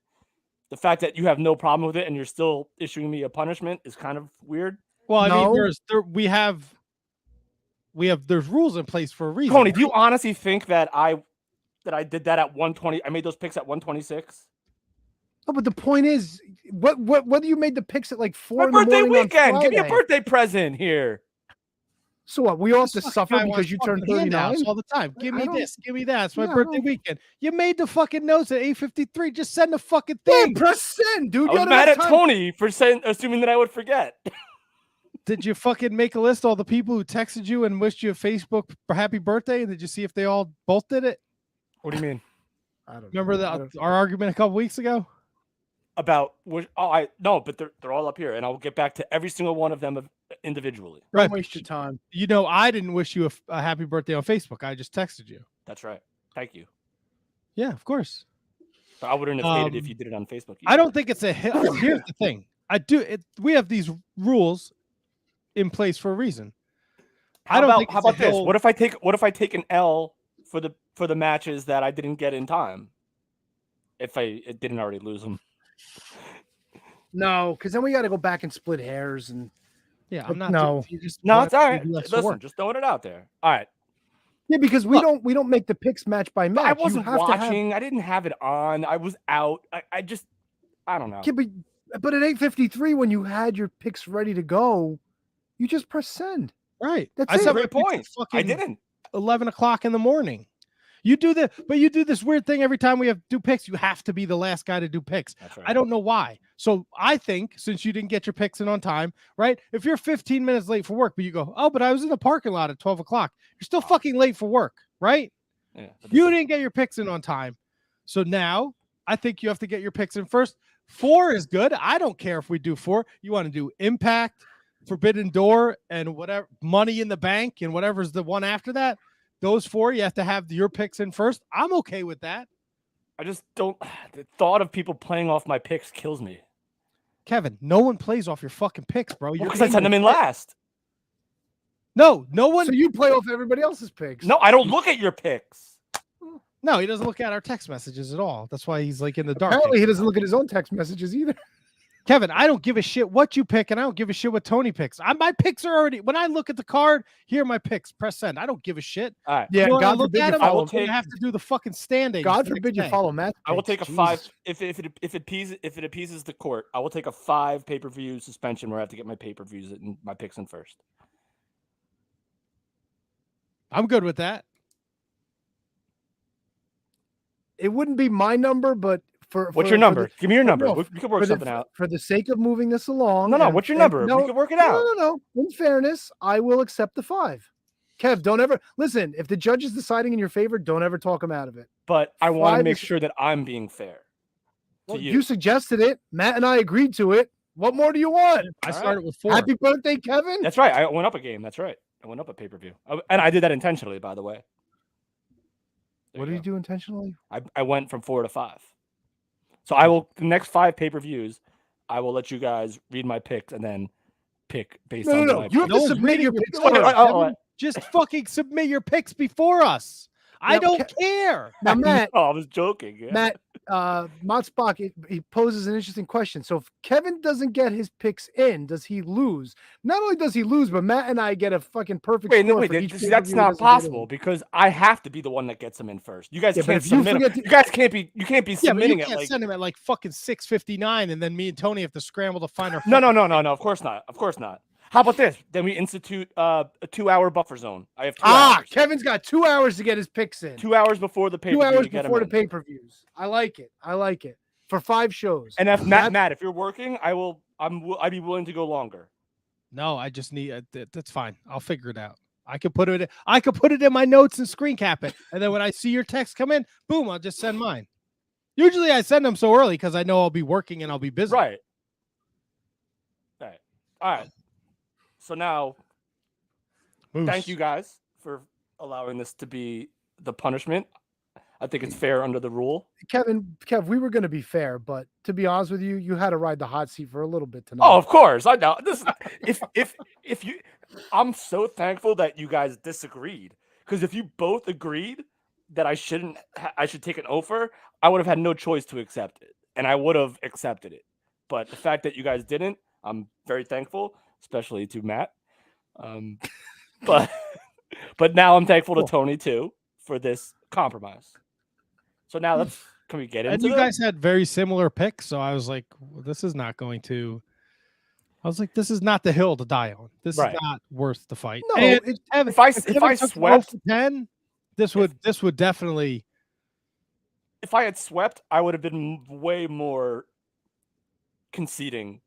the fact that you have no problem with it and you're still issuing me a punishment is kind of weird. Well, I mean, there's rules in place for a reason. Tony, do you honestly think that I did that at 120? I made those picks at 126. No, but the point is, whether you made the picks at like 4 in the birthday morning weekend, on give me a Friday. birthday present here. So what? We all have to This suffer fucking guy because you wants turned fucking handouts 39 all the time. Give I me don't- this, give me that. It's my Yeah, I birthday don't- weekend. You made the fucking notes at 8:53. Just send the fucking thing. 10%, dude. I You was had mad enough at time. Tony for assuming that I would forget. Did you fucking make a list of all the people who texted you and wished you a Facebook happy birthday? And did you see if they all both did it? What do you mean? I don't Remember our argument a couple weeks ago? About which? Oh, no, but they're all up here, and I'll get back to every single one of them individually. Don't waste your time. You know, I didn't wish you a happy birthday on Facebook. I just texted you. That's right. Thank you. Yeah, of course. But I wouldn't have hated if you did it on Facebook. I don't think it's a hit. Here's the thing. We have these rules in place for a reason. How about this? What if I take an L for the matches that I didn't get in time? If it didn't already lose them. No, because then we got to go back and split hairs and. Yeah, I'm not. No. It's all right. Listen, just throwing it out there. All right. Yeah, because we don't make the picks match by match. I wasn't watching. I didn't have it on. I was out. I don't know. Yeah, but at 8:53, when you had your picks ready to go, you just press send. Right. That's a great point. I didn't. 11 o'clock in the morning. You do this weird thing every time we do picks. You have to be the last guy to do picks. That's right. I don't know why. So I think since you didn't get your picks in on time, right? If you're 15 minutes late for work, but you go, oh, but I was in the parking lot at 12 o'clock. You're still fucking late for work, right? Yeah. You didn't get your picks in on time. So now I think you have to get your picks in first. 4 is good. I don't care if we do 4. You want to do Impact, Forbidden Door and whatever Money in the Bank and whatever's the one after that, those 4 you have to have your picks in first. I'm okay with that. I just don't. The thought of people playing off my picks kills me. Kevin, no one plays off your fucking picks, bro. Because I send them in last. No one. So you play off everybody else's picks. No, I don't look at your picks. No, he doesn't look at our text messages at all. That's why he's like in the dark. Apparently, he doesn't look at his own text messages either. Kevin, I don't give a shit what you pick, and I don't give a shit what Tony picks. My picks are already. When I look at the card, here are my picks. Press send. I don't give a shit. All right. Yeah, You know, God I look forbid at you him. follow. I have to do the fucking standings. God the next forbid you day. follow Matt. I will take a Jesus. 5 if it appeases the court. I will take a 5 pay-per-view suspension where I have to get my pay-per-views and my picks in first. I'm good with that. It wouldn't be my number, but What's your number? Give me your number. no, We could work something out. For the sake of moving this along. No, what's your number? We could work it out. No. In fairness, I will accept the 5. Kev, don't ever listen. If the judge is deciding in your favor, don't ever talk him out of it. But I want to 5 make is- sure that I'm being fair to Well, you. you suggested it. Matt and I agreed to it. What more do you want? I All started with 4. Happy birthday, Kevin. That's right. I went up a game. That's right. I went up a pay-per-view. And I did that intentionally, by the way. There What did you go. do intentionally? I went from 4 to 5. So I will the next 5 pay-per-views, I will let you guys read my picks and then pick based on No. my You have No to one's submit reading your your picks picks. first. Kevin. Just fucking submit your picks before us. I Yeah, don't care. Now, Matt, Oh, I was joking. Yeah. Matt, Motsbach, he poses an interesting question. So if Kevin doesn't get his picks in, does he lose? Not only does he lose, but Matt and I get a fucking perfect Wait, no, score wait. for each That's pay-per-view he not doesn't get possible in. because I have to be the one that gets them in first. You guys Yeah, but can't if you submit them. forget to- You guys can't be. You can't be Yeah, but you submitting it can't like. send him at like fucking 6:59, and then me and Tony have to scramble to find our. No. Of course not. Of course not. How about this? Then we institute a 2-hour buffer zone. I have 2 hours. Kevin's got 2 hours to get his picks in. 2 hours before the pay 2 per view hours to get before the them in. pay-per-views. I like it. For 5 shows. And if Matt, if you're working, I'd be willing to go longer. No, I just need. That's fine. I'll figure it out. I could put it. I could put it in my notes and screen cap it, and then when I see your text come in, boom, I'll just send mine. Usually, I send them so early because I know I'll be working and I'll be busy. Right. All right. So now, thank you guys for allowing this to be the punishment. I think it's fair under the rule. Kev, we were going to be fair, but to be honest with you, you had to ride the hot seat for a little bit tonight. Oh, of course. I know. This if you I'm so thankful that you guys disagreed. Because if you both agreed that I should take an offer, I would have had no choice to accept it. And I would have accepted it. But the fact that you guys didn't, I'm very thankful, especially to Matt. But now I'm thankful to Tony too for this compromise. So now can we get into And you it? guys had very similar picks, so I was like, well, this is not going to. I was like, this is not the hill to die on. This Right. is not worth the fight. No, And if I Kevin took swept 10, this would definitely. if I had swept, I would have been way more conceding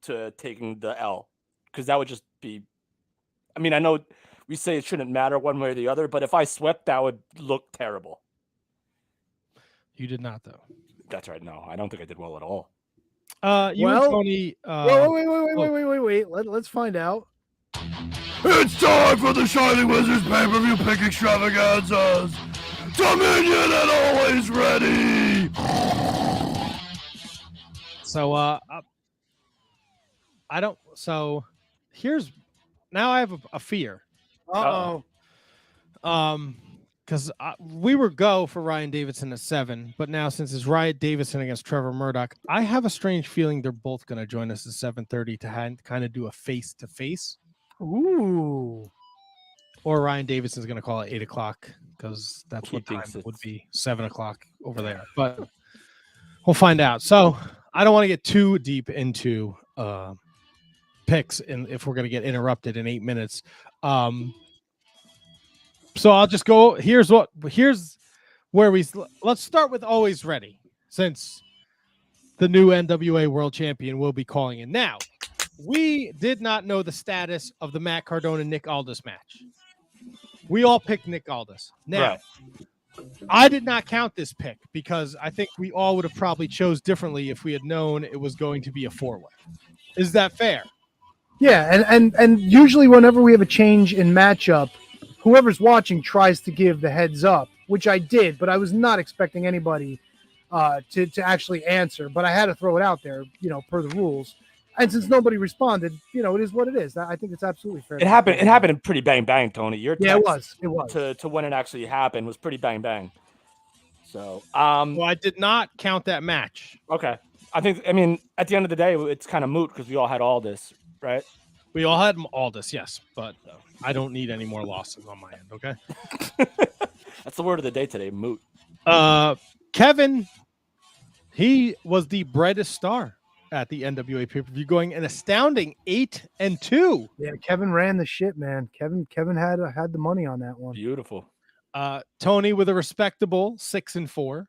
to taking the L because that would just be. I mean, I know we say it shouldn't matter one way or the other, but if I swept, that would look terrible. You did not though. That's right. No, I don't think I did well at all. You Well, and Tony. Wait. Let's find out. It's time for the Shining Wizards pay-per-view pick extravaganzas. Dominion and always ready. So I don't. So here's now I have a fear. Uh-oh. Because we were go for Ryan Davidson at 7, but now since it's Ryan Davidson against Trevor Murdoch, I have a strange feeling they're both going to join us at 7:30 to kind of do a face-to-face. Ooh. Or Ryan Davidson's going to call it 8 o'clock because that's He what time thinks it would it's- be 7 o'clock over there. But we'll find out. So I don't want to get too deep into picks and if we're going to get interrupted in 8 minutes. So I'll just go. Here's where let's start with always ready, since the new NWA World Champion will be calling in. Now, we did not know the status of the Matt Cardona Nick Aldis match. We all picked Nick Aldis. Now, Right. I did not count this pick because I think we all would have probably chose differently if we had known it was going to be a 4-way. Is that fair? Yeah, and usually whenever we have a change in matchup, whoever's watching tries to give the heads up, which I did, but I was not expecting anybody to actually answer. But I had to throw it out there, per the rules. And since nobody responded, it is what it is. I think it's absolutely fair. It happened. It happened in pretty bang bang, Tony. Your text it was to when it actually happened was pretty bang bang. So, well, I did not count that match. Okay. I mean, at the end of the day, it's kind of moot because we all had all this, right? We all had all this, yes, but I don't need any more losses on my end, okay? That's the word of the day today, moot. Kevin, he was the brightest star at the NWA pay-per-view, going an astounding 8-2. Yeah, Kevin ran the shit, man. Kevin had the money on that one. Beautiful. Tony with a respectable 6-4.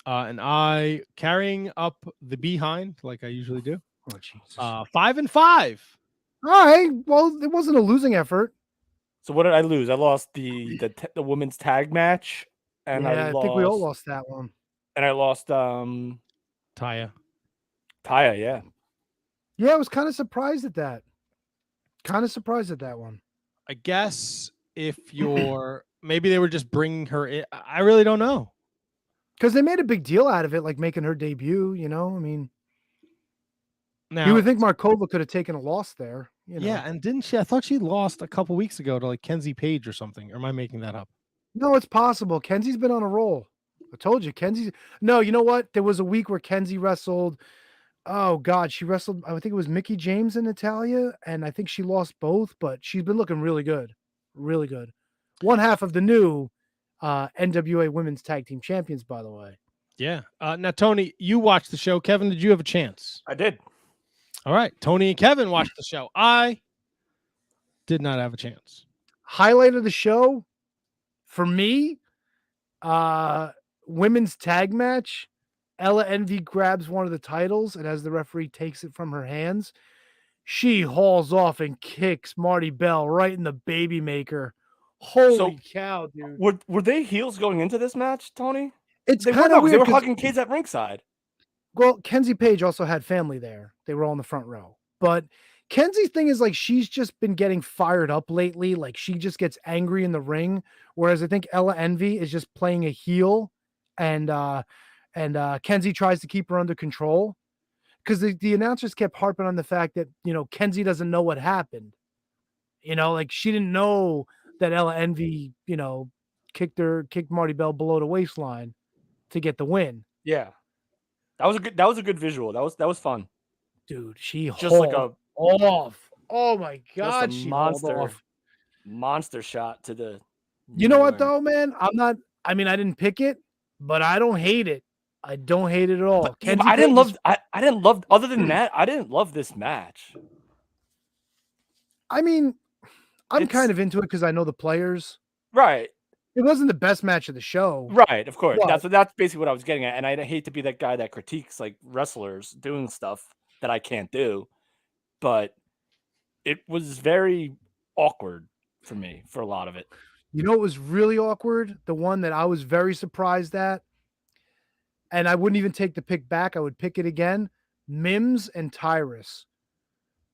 And I carrying up the behind like I usually do. Oh, Jesus. 5-5. All right. Well, it wasn't a losing effort. So what did I lose? I lost the women's tag match, and I think we all lost that one. And I lost Taya, yeah. Yeah, I was kind of surprised at that. One. I guess if you're maybe they were just bringing her in. I really don't know. Because they made a big deal out of it, like making her debut, I mean, now, you would think Markova could have taken a loss there. Yeah, and didn't she? I thought she lost a couple weeks ago to like Kenzie Page or something. Or am I making that up? No, it's possible. Kenzie's been on a roll. I told you, No, you know what? There was a week where Kenzie wrestled. Oh God, she wrestled. I think it was Mickie James and Natalya, and I think she lost both. But she's been looking really good, really good. One half of the new NWA Women's Tag Team Champions, by the way. Yeah. Now, Tony, you watched the show. Kevin, did you have a chance? I did. All right. Tony and Kevin watched the show. I did not have a chance. Highlight of the show for me, women's tag match. Ella Envy grabs one of the titles, and as the referee takes it from her hands, she hauls off and kicks Marty Bell right in the baby maker. Holy cow, dude. Were they heels going into this match, Tony? It's kind of weird. They were hugging kids at ringside. Well, Kenzie Page also had family there. They were all in the front row. But Kenzie's thing is like she's just been getting fired up lately. Like she just gets angry in the ring. Whereas I think Ella Envy is just playing a heel, and Kenzie tries to keep her under control. Because the announcers kept harping on the fact that, Kenzie doesn't know what happened. Like she didn't know that Ella Envy, kicked Marty Bell below the waistline to get the win. Yeah. That was a good visual. That was fun. Dude, she just like a off. Oh my God, she monster shot to the. You know what though, man? I didn't pick it, but I don't hate it. I don't hate it at all. I didn't love. Other than that, I didn't love this match. I mean, I'm kind of into it because I know the players. Right. It wasn't the best match of the show. Right, of course. That's basically what I was getting at. And I hate to be that guy that critiques like wrestlers doing stuff that I can't do. But it was very awkward for me for a lot of it. You know, it was really awkward. The one that I was very surprised at, and I wouldn't even take the pick back. I would pick it again. Mims and Tyrus.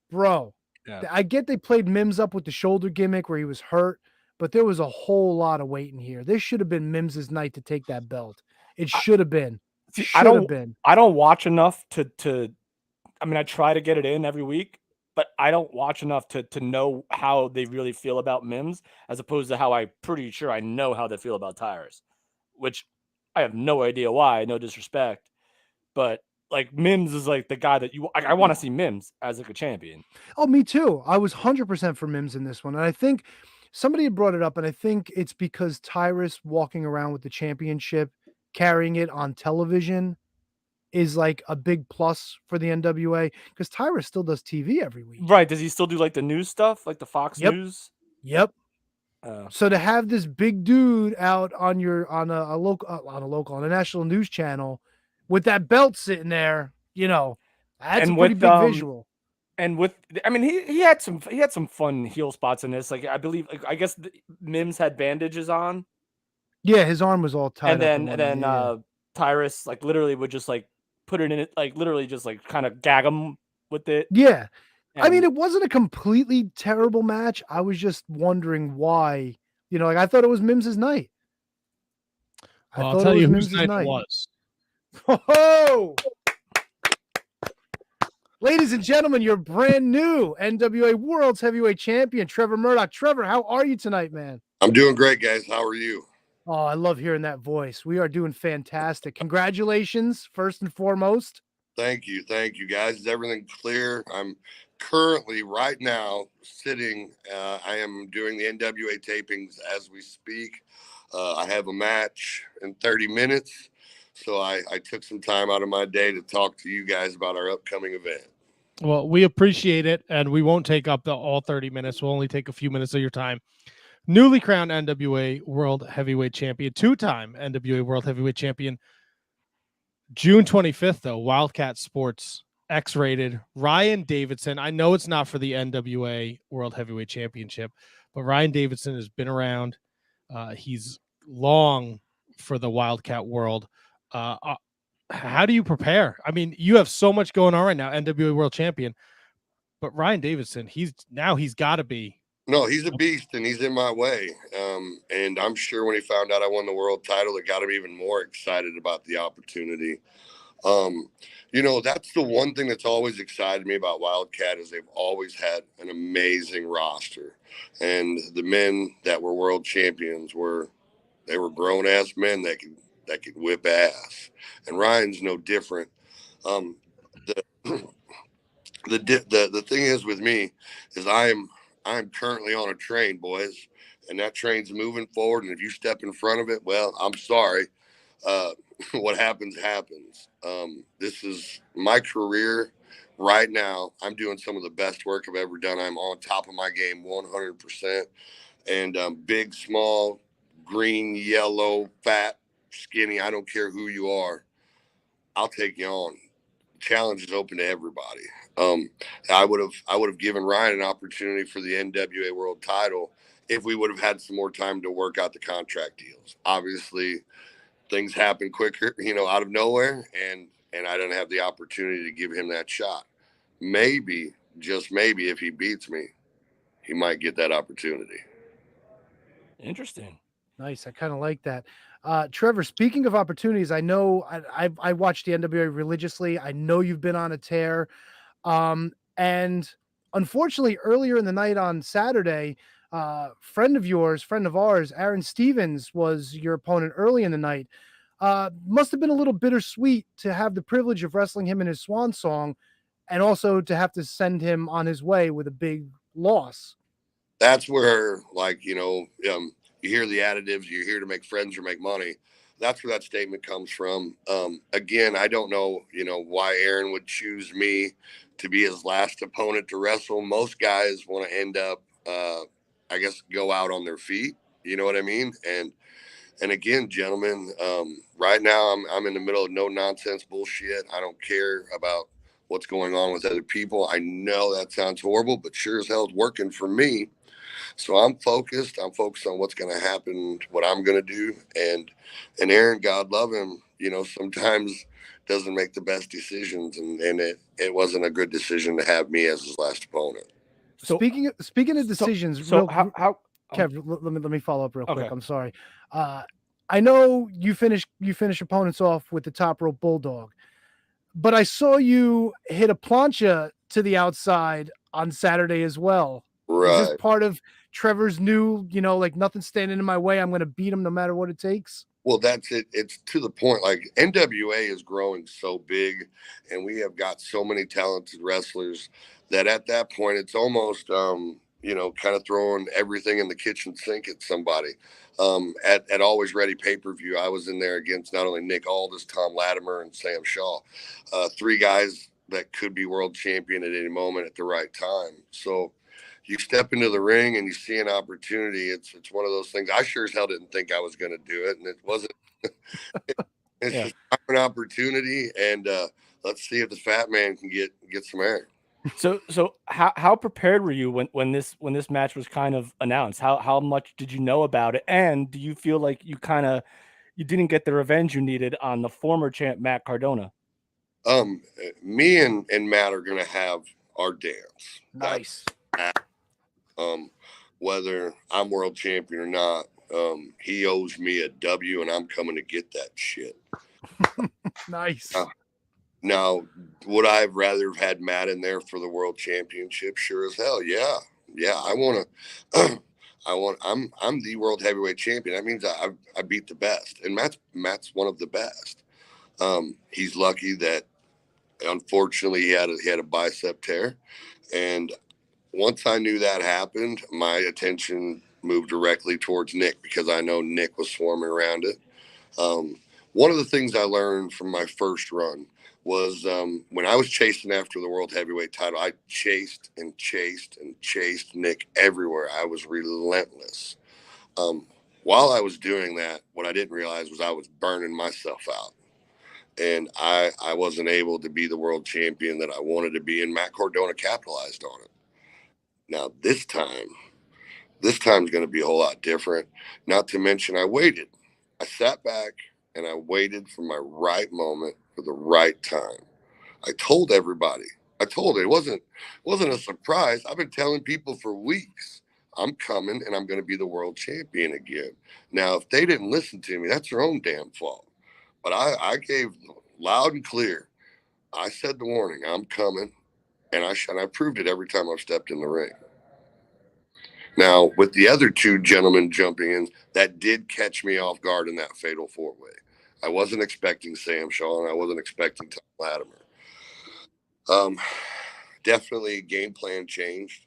Bro, yeah. I get they played Mims up with the shoulder gimmick where he was hurt, but there was a whole lot of waiting here. This should have been Mims's night to take that belt. It should have been. I don't watch enough to I mean, I try to get it in every week, but I don't watch enough to know how they really feel about Mims, as opposed to how I'm pretty sure I know how they feel about Tyrus, which I have no idea why, no disrespect, but like Mims is like the guy that I want to see Mims as like a champion. Oh, me too. I was 100% for Mims in this one. And I think somebody had brought it up, and I think it's because Tyrus walking around with the championship, carrying it on television is like a big plus for the NWA, because Tyrus still does TV every week. Right. Does he still do like the news stuff, like the Fox News? Yep. So to have this big dude out on a national news channel with that belt sitting there, that's a pretty big visual. And he had some fun heel spots in this. Like I believe, I guess Mims had bandages on. Yeah, his arm was all tied. And then Tyrus like literally would just like put it in it, like literally just like kind of gag him with it. Yeah. I mean, And it wasn't a completely terrible match. I was just wondering why, like I thought it was Mims's night. Well, I I'll thought tell it was you whose Mims's night it night. was. Oh, ladies and gentlemen, your brand new NWA World's Heavyweight Champion, Trevor Murdoch. Trevor, how are you tonight, man? I'm doing great, guys. How are you? Oh, I love hearing that voice. We are doing fantastic. Congratulations, first and foremost. Thank you, guys. Is everything clear? I'm currently right now sitting. I am doing the NWA tapings as we speak. I have a match in 30 minutes, so I took some time out of my day to talk to you guys about our upcoming event. Well, we appreciate it, and we won't take up all 30 minutes. We'll only take a few minutes of your time. Newly crowned NWA World Heavyweight Champion, two-time NWA World Heavyweight Champion. June 25th, though, Wildcat Sports, X-rated. Ryan Davidson. I know it's not for the NWA World Heavyweight Championship, but Ryan Davidson has been around. He's long for the Wildcat world. How do you prepare? I mean, you have so much going on right now, NWA World Champion, but Ryan Davidson, he's got to be. No, he's a beast, and he's in my way. And I'm sure when he found out I won the world title, it got him even more excited about the opportunity. That's the one thing that's always excited me about Wildcat is they've always had an amazing roster. And the men that were world champions were grown-ass men that could whip ass. And Ryan's no different. The thing is with me is I'm currently on a train, boys, and that train's moving forward. And if you step in front of it, well, I'm sorry. What happens. This is my career right now. I'm doing some of the best work I've ever done. I'm on top of my game 100%. And big, small, green, yellow, fat, skinny, I don't care who you are. I'll take you on. Challenge is open to everybody. I would have given Ryan an opportunity for the NWA World title if we would have had some more time to work out the contract deals. Obviously, things happen quicker, out of nowhere, and I don't have the opportunity to give him that shot. Maybe, just maybe, if he beats me, he might get that opportunity. interesting. Nice. I kind of like that. Trevor, speaking of opportunities, I know I watched the NWA religiously. I know you've been on a tear. And unfortunately, earlier in the night on Saturday, friend of ours, Aaron Stevens, was your opponent early in the night. Must have been a little bittersweet to have the privilege of wrestling him in his swan song and also to have to send him on his way with a big loss. That's where, you hear the additives, you're here to make friends or make money. That's where that statement comes from. Again, I don't know, why Aaron would choose me to be his last opponent to wrestle. Most guys want to end up, go out on their feet. You know what I mean? And again, gentlemen, right now I'm in the middle of no nonsense bullshit. I don't care about what's going on with other people. I know that sounds horrible, but sure as hell it's working for me. So I'm focused. I'm focused on what's going to happen, what I'm going to do. And Aaron, God love him, sometimes doesn't make the best decisions. And it wasn't a good decision to have me as his last opponent. So speaking of decisions, Kev, let me follow up real quick. I'm sorry. I know you finish opponents off with the top rope bulldog, but I saw you hit a plancha to the outside on Saturday as well. Right. Is this part of Trevor's new, nothing standing in my way, I'm going to beat him no matter what it takes? Well, that's it. It's to the point, like NWA is growing so big and we have got so many talented wrestlers that at that point, it's almost, kind of throwing everything in the kitchen sink at somebody. At Always Ready pay-per-view, I was in there against not only Nick Aldis, Tom Latimer, and Sam Shaw, three guys that could be world champion at any moment at the right time. So you step into the ring and you see an opportunity. It's one of those things. I sure as hell didn't think I was going to do it, and it wasn't. It's just an opportunity, and let's see if the fat man can get some air. So how prepared were you when this match was kind of announced? How much did you know about it? And do you feel like you didn't get the revenge you needed on the former champ Matt Cardona? Me and Matt are gonna have our dance. Nice. Whether I'm world champion or not, he owes me a W, and I'm coming to get that shit. Nice. Now, would I have rather have had Matt in there for the world championship? Sure as hell, yeah. I want to. I'm the world heavyweight champion. That means I beat the best, and Matt's one of the best. He's lucky that, unfortunately, he had a bicep tear, and once I knew that happened, my attention moved directly towards Nick, because I know Nick was swarming around it. One of the things I learned from my first run was when I was chasing after the world heavyweight title, I chased and chased and chased Nick everywhere. I was relentless. While I was doing that, what I didn't realize was I was burning myself out. And I wasn't able to be the world champion that I wanted to be, and Matt Cardona capitalized on it. Now, this time's going to be a whole lot different. Not to mention, I waited. I sat back and I waited for my right moment for the right time. I told everybody. It wasn't a surprise. I've been telling people for weeks, I'm coming and I'm going to be the world champion again. Now, if they didn't listen to me, that's their own damn fault. But I gave loud and clear. I said the warning, I'm coming, and I proved it every time I've stepped in the ring. Now, with the other two gentlemen jumping in, that did catch me off guard in that fatal four-way. I wasn't expecting Sam Shaw, and I wasn't expecting Tom Latimer. Definitely game plan changed.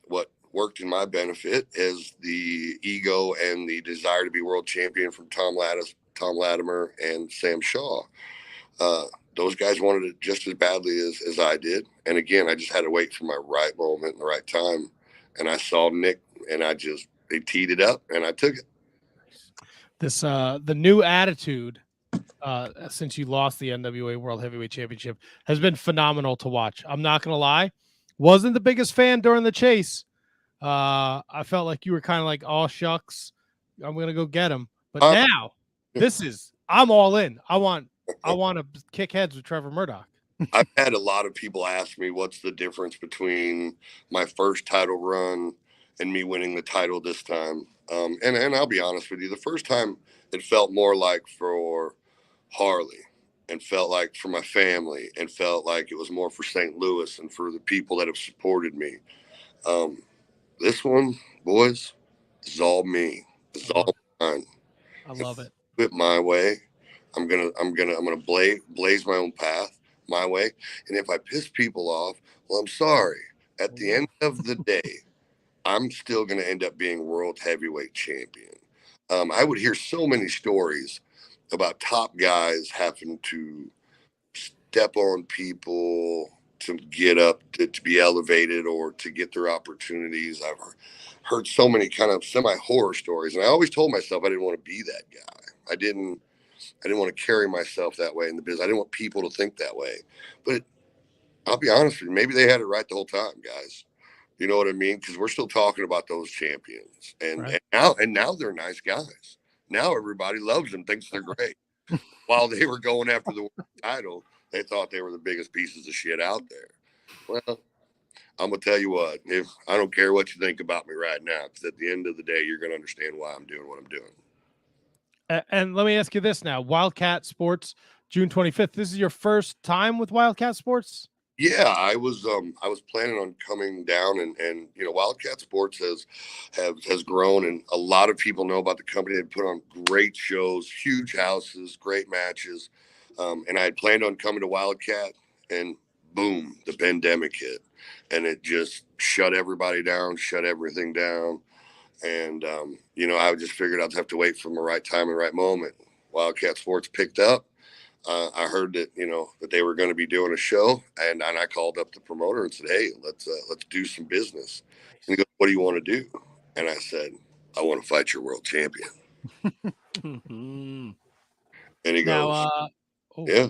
What worked in my benefit is the ego and the desire to be world champion from Tom Latimer and Sam Shaw. Those guys wanted it just as badly as I did. And again, I just had to wait for my right moment and the right time. And I saw Nick, and they teed it up, and I took it. This the new attitude since you lost the NWA World Heavyweight Championship has been phenomenal to watch. I'm not gonna lie, wasn't the biggest fan during the chase. I felt like you were kind of like, oh shucks, I'm gonna go get him. But now I'm all in. I want to kick heads with Trevor Murdoch. I've had a lot of people ask me what's the difference between my first title run and me winning the title this time. And I'll be honest with you, the first time it felt more like for Harley, and felt like for my family, and felt like it was more for St. Louis and for the people that have supported me. This one, boys, is all me. It's all mine. I love it. Do it my way. I'm gonna blaze my own path my way. And if I piss people off, well, I'm sorry. At the end of the day, I'm still going to end up being world heavyweight champion. I would hear so many stories about top guys having to step on people to get up, to be elevated, or to get their opportunities. I've heard so many kind of semi-horror stories, and I always told myself I didn't want to be that guy. I didn't want to carry myself that way in the business. I didn't want people to think that way. But I'll be honest with you, maybe they had it right the whole time, guys. You know what I mean? Because we're still talking about those champions. And now they're nice guys. Now everybody loves them, thinks they're great. While they were going after the title, they thought they were the biggest pieces of shit out there. Well, I'm going to tell you what, if I don't care what you think about me right now, because at the end of the day, you're going to understand why I'm doing what I'm doing. And let me ask you this now. Wildcat Sports, June 25th. This is your first time with Wildcat Sports? Yeah, I was planning on coming down, and you know, Wildcat Sports has grown, and a lot of people know about the company. They put on great shows, huge houses, great matches. And I had planned on coming to Wildcat, and boom, the pandemic hit, and it just shut everybody down, shut everything down. And, you know, I just figured I'd have to wait for the right time and right moment. Wildcat Sports picked up. I heard that, you know, that they were going to be doing a show, and I called up the promoter and said, hey, let's do some business. And he goes, what do you want to do? And I said, I want to fight your world champion. And he goes, yeah,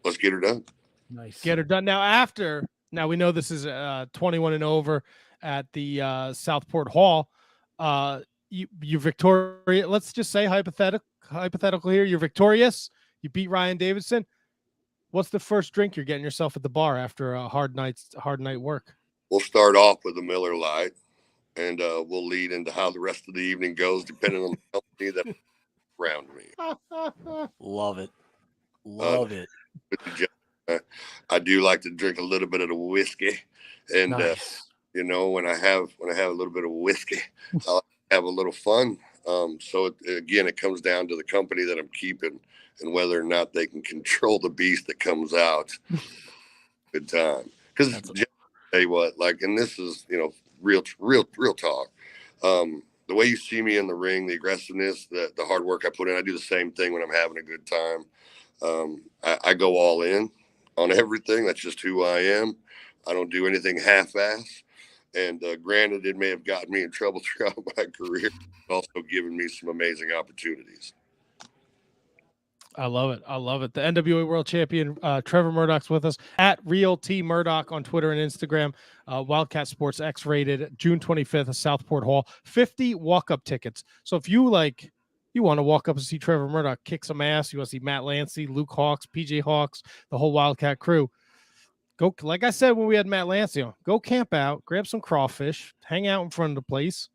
let's get her done. Nice. Get her done. Now we know this is 21 and over at the Southport Hall. You're victorious. Let's just say hypothetical here. You're victorious. You beat Ryan Davidson. What's the first drink you're getting yourself at the bar after a hard night work? We'll start off with a Miller Lite, and we'll lead into how the rest of the evening goes, depending on the company that's around me. Love it. Love it. I do like to drink a little bit of the whiskey, and Nice. when I have a little bit of whiskey, I like to have a little fun. So it comes down to the company that I'm keeping and whether or not they can control the beast that comes out. Good time. Because tell you what, like, and this is, real talk. The way you see me in the ring, the aggressiveness, the hard work I put in, I do the same thing when I'm having a good time. I go all in on everything. That's just who I am. I don't do anything half-ass. And granted, it may have gotten me in trouble throughout my career, it's also given me some amazing opportunities. I love it. I love it. The NWA World Champion, Trevor Murdoch's with us at Real T Murdoch on Twitter and Instagram. Wildcat Sports X-rated, June 25th at Southport Hall. 50 walk-up tickets. So if you want to walk up and see Trevor Murdoch kick some ass, you want to see Matt Lancey, Luke Hawks, PJ Hawks, the whole Wildcat crew, go, like I said when we had Matt Lancey on, go camp out, grab some crawfish, hang out in front of the place,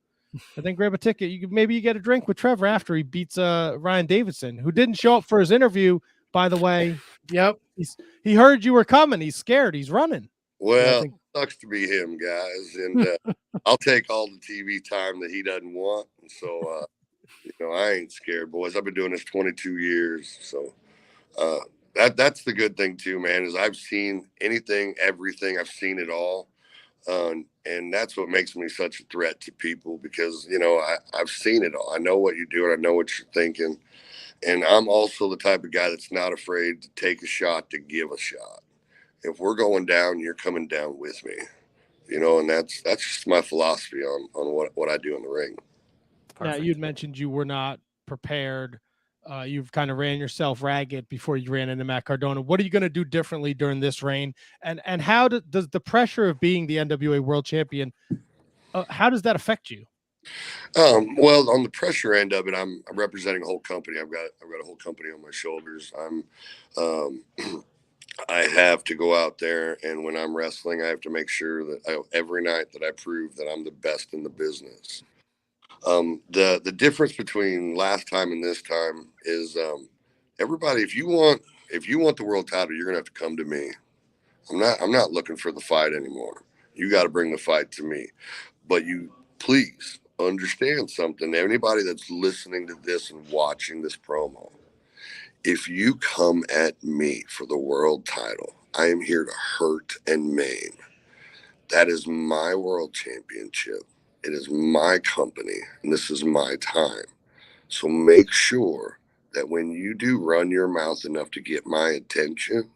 and then grab a ticket. Maybe you get a drink with Trevor after he beats Ryan Davidson, who didn't show up for his interview, by the way. Yep. He heard you were coming. He's scared. He's running. Well, it sucks to be him, guys. And I'll take all the TV time that he doesn't want. So, I ain't scared, boys. I've been doing this 22 years. So that's the good thing, too, man, is I've seen anything, everything. I've seen it all. And that's what makes me such a threat to people because, I've seen it all. I know what you're doing. I know what you're thinking. And I'm also the type of guy that's not afraid to take a shot, to give a shot. If we're going down, you're coming down with me, and that's just my philosophy on what I do in the ring. Perfect. Now, you'd mentioned you were not prepared. You've kind of ran yourself ragged before you ran into Matt Cardona. What are you going to do differently during this reign? And how does the pressure of being the NWA World Champion, how does that affect you? Well, on the pressure end of it, I'm representing a whole company. I've got a whole company on my shoulders. I have to go out there, and when I'm wrestling, I have to make sure that every night that I prove that I'm the best in the business. The difference between last time and this time is everybody, if you want the world title, you're gonna have to come to me. I'm not looking for the fight anymore. You got to bring the fight to me. But you please understand something. Anybody that's listening to this and watching this promo, if you come at me for the world title, I am here to hurt and maim. That is my world championship. It is my company, and this is my time. So make sure that when you do run your mouth enough to get my attention,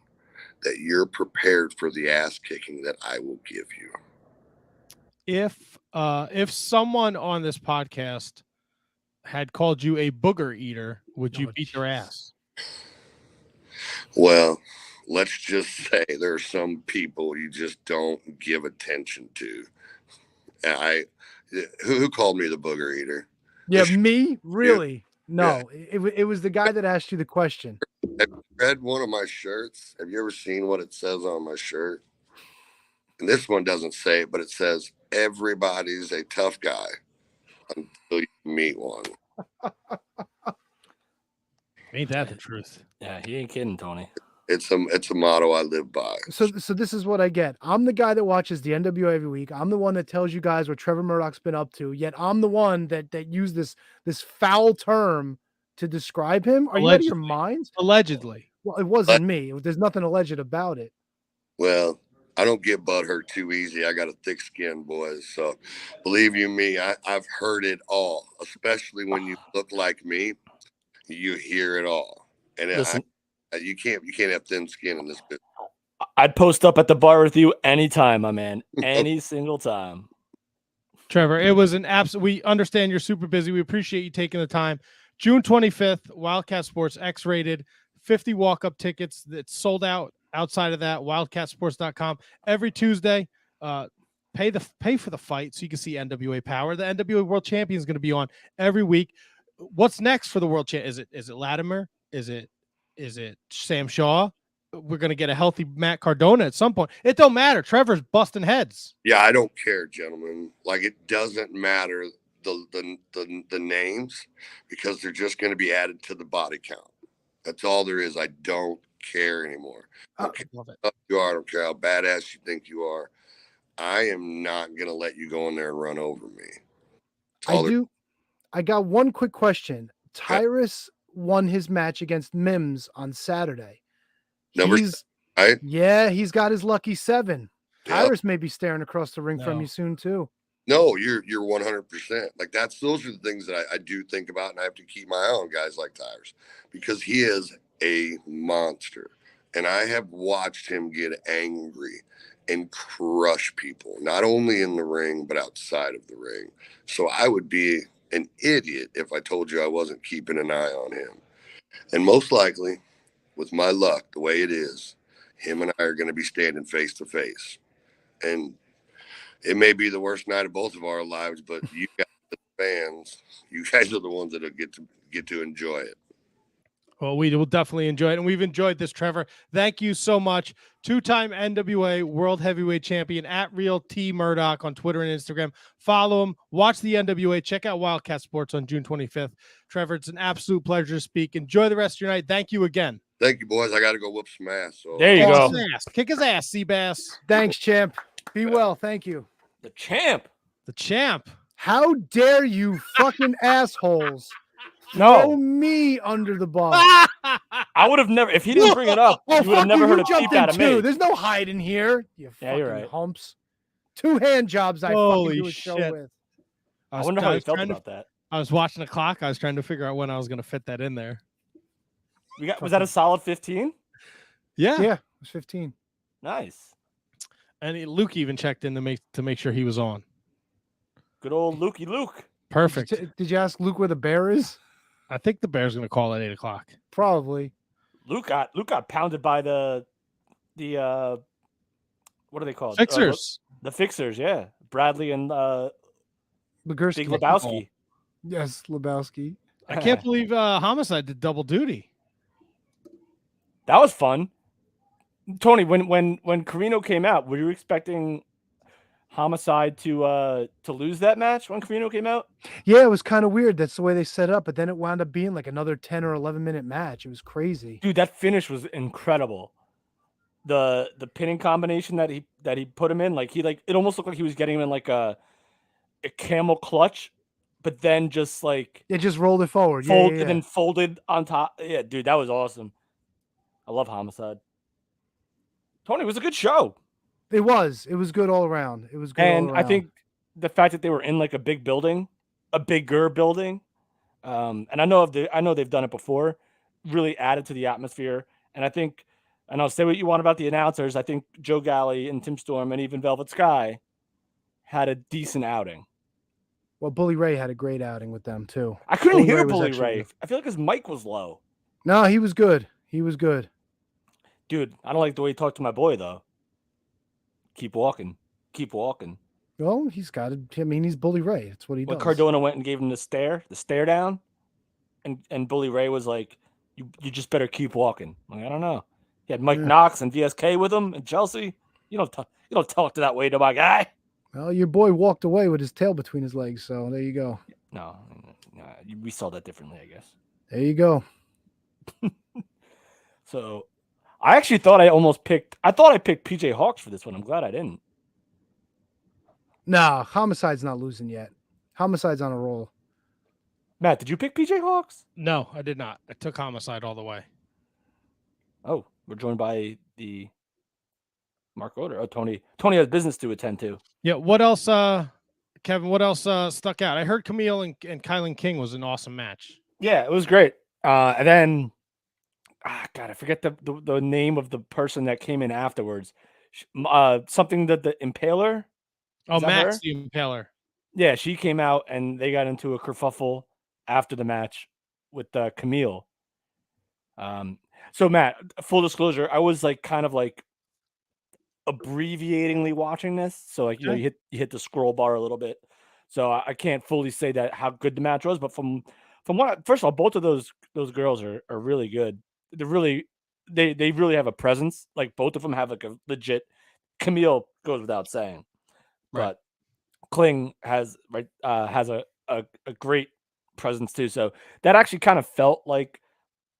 that you're prepared for the ass kicking that I will give you. If someone on this podcast had called you a booger eater, would you beat their ass? Well, let's just say there are some people you just don't give attention to. Who called me the booger eater? Yeah, me? Really? No, yeah. It was the guy that asked you the question. Have you read one of my shirts? Have you ever seen what it says on my shirt? And this one doesn't say it, but it says, everybody's a tough guy until you meet one. Ain't that the truth? Yeah, he ain't kidding, Tony. It's a motto I live by. So this is what I get. I'm the guy that watches the NWA every week. I'm the one that tells you guys what Trevor Murdoch's been up to. Yet I'm the one that used this foul term to describe him. Are you out of your minds? Allegedly. Well, it wasn't me. There's nothing alleged about it. Well, I don't get butthurt too easy. I got a thick skin, boys. So believe you me, I've heard it all. Especially when you look like me, you hear it all. And listen, you can't have thin skin in this business. I'd post up at the bar with you anytime, my man. Any single time. Trevor, it was an absolute. We understand you're super busy. We appreciate you taking the time. June 25th, Wildcat Sports X-rated, 50 walk-up tickets that sold out. Outside of that, wildcatsports.com every Tuesday. Pay for the fight so you can see NWA Power. The NWA World Champion is going to be on every week. What's next for the World Champ? Is it Latimer? Is it Sam Shaw? we're going to get a healthy Matt Cardona at some point. It don't matter. Trevor's busting heads. Yeah, I don't care, gentlemen. Like, it doesn't matter the names, because they're just going to be added to the body count. That's all there is. I don't care anymore. I don't care Love it. how you are. I don't care how badass you think you are. I am not going to let you go in there and run over me. I got one quick question. Tyrus won his match against Mims on Saturday. Right? Yeah, he's got his lucky 7. Yep. Tyrus may be staring across the ring from you soon too. No, you're 100%. Like, those are the things that I do think about, and I have to keep my eye on guys like Tyrus, because he is a monster. And I have watched him get angry and crush people, not only in the ring, but outside of the ring. So I would be an idiot if I told you I wasn't keeping an eye on him. And most likely, with my luck, the way it is, him and I are going to be standing face to face. And it may be the worst night of both of our lives, but you guys, the fans, you guys are the ones that get to enjoy it. Well, we will definitely enjoy it, and we've enjoyed this, Trevor. Thank you so much. 2-time NWA World Heavyweight Champion at Real T Murdoch on Twitter and Instagram. Follow him. Watch the NWA. Check out Wildcat Sports on June 25th. Trevor, it's an absolute pleasure to speak. Enjoy the rest of your night. Thank you again. Thank you, boys. I got to go whoop some ass. So. There you go. Kick his ass, Seabass. Thanks, champ. Be well. Thank you. The champ. The champ. How dare you fucking assholes No. throw me under the bus? I would have never, if he didn't bring it up, you would have never heard a peep out of me. There's no hiding here. You Yeah, you're fucking right. humps. 2 hand jobs I Holy fucking do a show shit. with. I wonder how he felt about that. I was watching the clock. I was trying to figure out when I was going to fit that in there. Was that a solid 15? Yeah. Yeah, it was 15. Nice. And Luke even checked in to make sure he was on. Good old Lukey Luke. Perfect. Did you ask Luke where the bear is? I think the Bear's going to call at 8 o'clock. Probably. Luke got pounded by the what are they called? Fixers. The Fixers, yeah. Bradley and Big Legursky. Lebowski. Yes, Lebowski. I can't believe Homicide did double duty. That was fun. Tony, when Carino came out, were you expecting Homicide to lose that match when Carino came out? Yeah, it was kind of weird. That's the way they set it up, but then it wound up being like another 10 or 11 minute match. It was crazy. Dude, that finish was incredible. The pinning combination that he put him in, it almost looked like he was getting him in like a camel clutch, but then just like it just rolled it forward. And then folded on top. Yeah, dude, that was awesome. I love Homicide. Tony, it was a good show. It was good all around. It was good. And I think the fact that they were in like a big building, a bigger building, and I know they've done it before, really added to the atmosphere. And I think, and I'll say what you want about the announcers, I think Joe Galley and Tim Storm and even Velvet Sky had a decent outing. Well, Bully Ray had a great outing with them too. I couldn't hear Bully Ray. I feel like his mic was low. No, he was good. He was good. Dude, I don't like the way he talked to my boy though. Keep walking. Keep walking. Well, he's got it. I mean, he's Bully Ray. That's what he does. When Cardona went and gave him the stare down, and Bully Ray was like, you just better keep walking. Like, I don't know. He had Mike Knox and VSK with him and Chelsea. You don't talk to that way to my guy. Well, your boy walked away with his tail between his legs, so there you go. No, we saw that differently, I guess. There you go. So, I actually thought I picked PJ Hawks for this one. I'm glad I didn't. Nah, Homicide's not losing yet. Homicide's on a roll. Matt, did you pick PJ Hawks? No, I did not. I took Homicide all the way. Oh, we're joined by the Mark Roder. Oh, Tony has business to attend to. Yeah. What else, Kevin? What else stuck out? I heard Camille and Kylan King was an awesome match. Yeah, it was great. And then, God, I forget the name of the person that came in afterwards. Something that the Impaler. Oh, Max the Impaler. Yeah, she came out and they got into a kerfuffle after the match with Camille. So Matt, full disclosure, I was like kind of like abbreviatingly watching this. So like, you hit the scroll bar a little bit. So I can't fully say that how good the match was, but from what, first of all, both of those girls are really good. They're really they really have a presence. Like both of them have like a legit. Camille goes without saying, Right. but Kling has a great presence too. So that actually kind of felt like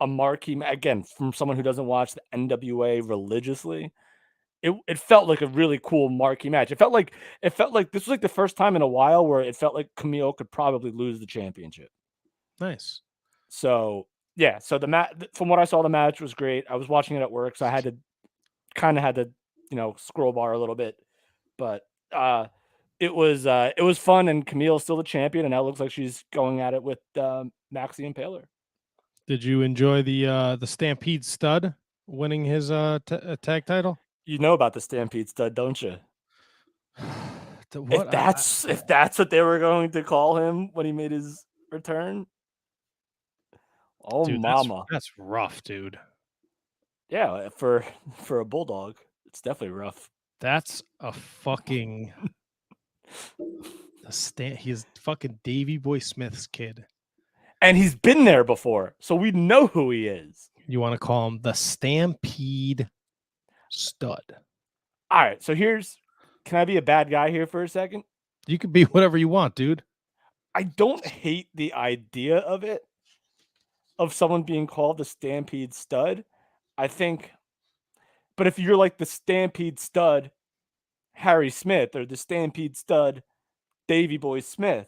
a marquee again from someone who doesn't watch the NWA religiously. It felt like a really cool marquee match. It felt like this was like the first time in a while where it felt like Camille could probably lose the championship. Nice. So yeah, so the match from what I saw, the match was great. I was watching it at work, so I had to scroll bar a little bit, but it was fun, and Camille's still the champion, and now it looks like she's going at it with Maxie Impaler. Did you enjoy the Stampede Stud winning his tag title? You know about the Stampede Stud, don't you? What? If that's what they were going to call him when he made his return. Oh, dude, mama. That's rough, dude. Yeah, for a bulldog, it's definitely rough. That's a fucking he's fucking Davey Boy Smith's kid. And he's been there before, so we know who he is. You want to call him the Stampede Stud. All right, so can I be a bad guy here for a second? You could be whatever you want, dude. I don't hate the idea of it, of someone being called the Stampede Stud. I think, but if you're like the Stampede Stud Harry Smith or the Stampede Stud Davey Boy Smith,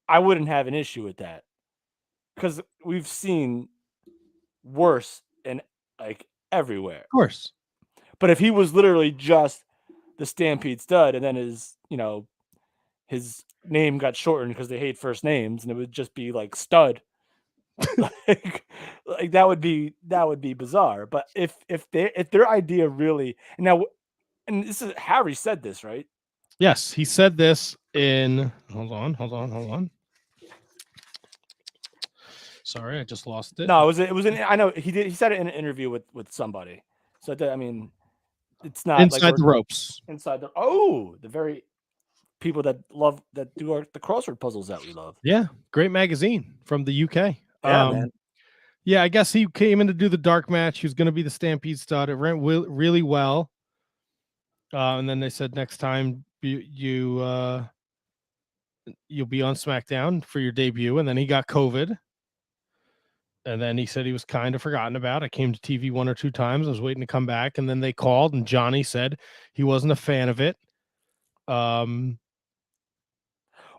I wouldn't have an issue with that, because we've seen worse in like everywhere. Of course. But if he was literally just the Stampede Stud, and then his name got shortened because they hate first names, and it would just be like Stud, like that would be bizarre. But if their idea really, and this is Harry said this, right? Yes, he said this in. Hold on. Sorry, I just lost it. No, it was in. I know he said it in an interview with somebody. So I mean, it's not inside like the ropes. Inside the the very people that do the crossword puzzles that we love. Yeah, great magazine from the UK. Yeah, man. Yeah, I guess he came in to do the dark match. He was going to be the Stampede Stud. It went really well. And then they said next time you'll be on SmackDown for your debut. And then he got COVID. And then he said he was kind of forgotten about. I came to TV 1 or 2 times. I was waiting to come back. And then they called, and Johnny said he wasn't a fan of it.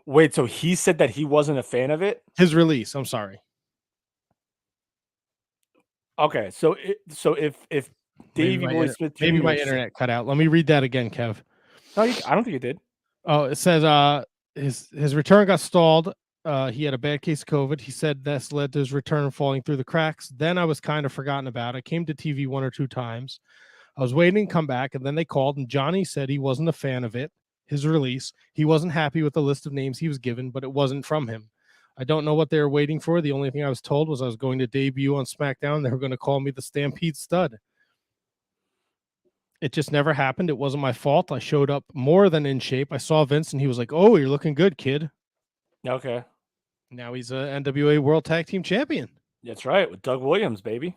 Wait, so he said that he wasn't a fan of it? His release. I'm sorry. Okay, so if Davey Boy Smith Jr. Maybe my internet cut out. Let me read that again, Kev. No, I don't think it did. Oh, it says his return got stalled. He had a bad case of COVID. He said this led to his return falling through the cracks. Then I was kind of forgotten about. I came to TV 1 or 2 times. I was waiting to come back, and then they called, and Johnny said he wasn't a fan of it, his release. He wasn't happy with the list of names he was given, but it wasn't from him. I don't know what they were waiting for. The only thing I was told was I was going to debut on SmackDown. They were going to call me the Stampede Stud. It just never happened. It wasn't my fault. I showed up more than in shape. I saw Vince, and he was like, "Oh, you're looking good, kid." Okay. Now he's a NWA World Tag Team Champion. That's right, with Doug Williams, baby.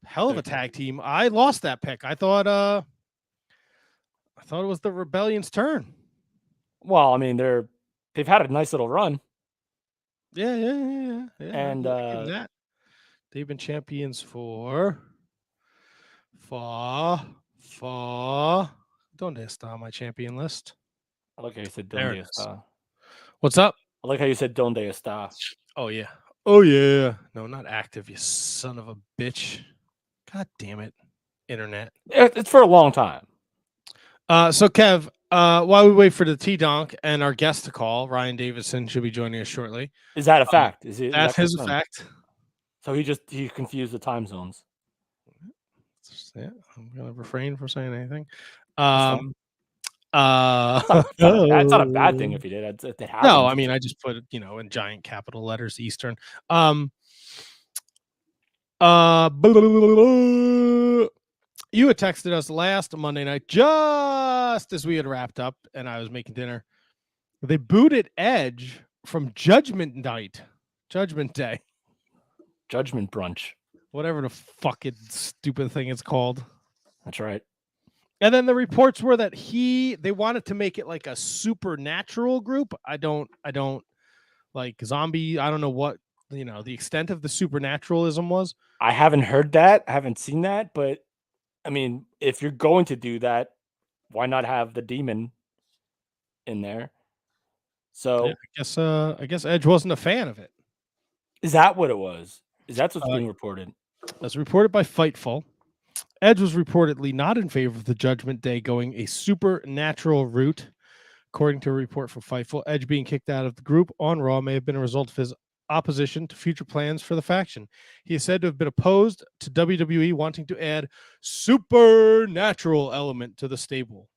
Hell of a tag team. I lost that pick. I thought it was the Rebellion's turn. Well, I mean, they've had a nice little run. Yeah. And they've been champions for Donde está my champion list? I like how you said There Donde it is. está. What's up? I like how you said Donde está. Oh yeah. No, not active, you son of a bitch. God damn it. Internet. It's for a long time. So Kev, while we wait for the T-Donk and our guest to call, Ryan Davidson should be joining us shortly. Is that a fact? That's his fact. So he confused the time zones. Yeah, I'm gonna refrain from saying anything. It's not a bad thing if he did. It happens. No, I mean I just put it, in giant capital letters Eastern. You had texted us last Monday night, just as we had wrapped up and I was making dinner. They booted Edge from Judgment Day. Judgment brunch. whatever the fucking stupid thing it's called. That's right. And then the reports were that they wanted to make it like a supernatural group. I don't like zombie. I don't know what, the extent of the supernaturalism was. I haven't heard that. I haven't seen that. But I mean, if you're going to do that, why not have the demon in there? So Yeah, I guess Edge wasn't a fan of it. is that what it was? Is that what's being reported? As reported by Fightful, Edge was reportedly not in favor of the Judgment Day going a supernatural route. According to a report from Fightful, Edge being kicked out of the group on Raw may have been a result of his opposition to future plans for the faction. He is said to have been opposed to WWE wanting to add supernatural element to the stable.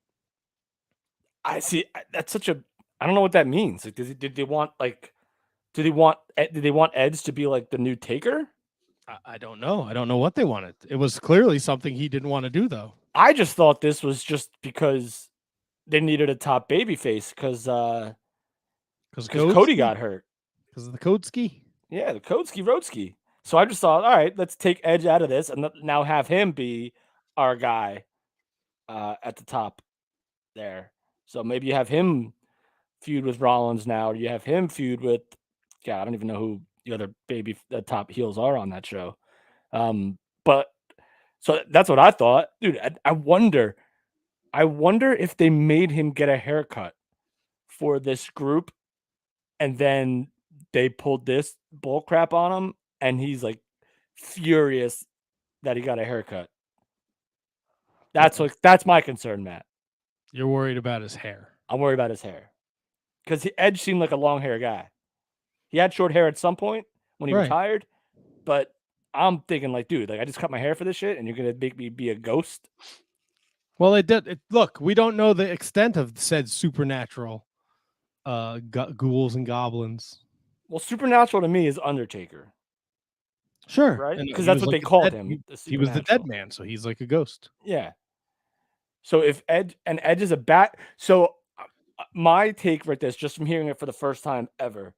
I see. That's such a. I don't know what that means. Like, did they want Did they want Edge to be like the new Taker? I don't know. I don't know what they wanted. It was clearly something he didn't want to do, though. I just thought this was just because they needed a top babyface because Cody got hurt. Because of the Kodeski? Yeah, the Kodeski Roadski. So I just thought, all right, let's take Edge out of this and now have him be our guy at the top there. So maybe you have him feud with Rollins now, or you have him feud with, I don't even know who the other top heels are on that show. But so that's what I thought. Dude, I wonder if they made him get a haircut for this group and then they pulled this bull crap on him and he's like furious that he got a haircut. That's my concern, Matt. You're worried about his hair. I'm worried about his hair. Because Edge seemed like a long hair guy. He had short hair at some point when he retired, but I'm thinking like, dude, I just cut my hair for this shit and you're going to make me be a ghost? Well, it did. Look, we don't know the extent of said supernatural ghouls and goblins. Well, supernatural to me is Undertaker. Sure. Right? Because that's what they called him. He was the dead man, so he's like a ghost. Yeah. So if Edge is a bat, so my take with this, just from hearing it for the first time ever,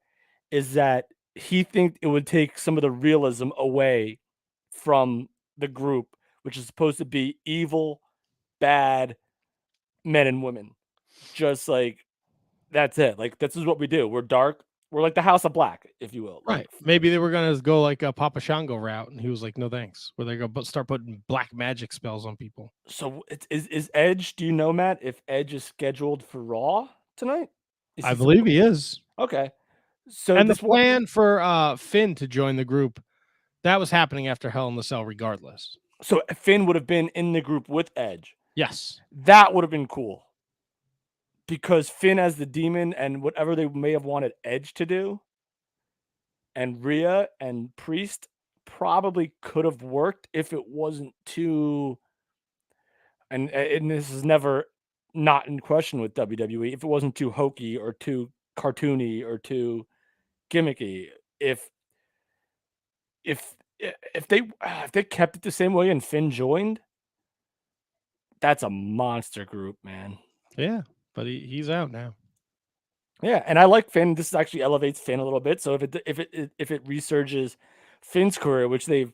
is that he thinks it would take some of the realism away from the group, which is supposed to be evil, bad men and women. Just like, that's it. Like, this is what we do. We're dark. We're like the House of Black, if you will. Right. Maybe they were going to go like a Papa Shango route, and he was like, no thanks. Where they go start putting black magic spells on people. So is Edge, do you know, Matt, if Edge is scheduled for Raw tonight? I believe he is. Okay. So and the plan for Finn to join the group, that was happening after Hell in the Cell regardless. So Finn would have been in the group with Edge. Yes. That would have been cool. Because Finn as the demon and whatever they may have wanted Edge to do, and Rhea and Priest probably could have worked if it wasn't too, and this is never not in question with WWE, if it wasn't too hokey or too cartoony or too gimmicky. If they kept it the same way and Finn joined, that's a monster group, man. Yeah. But he's out now. Yeah, and I like Finn. This actually elevates Finn a little bit. So if it resurges Finn's career, which they've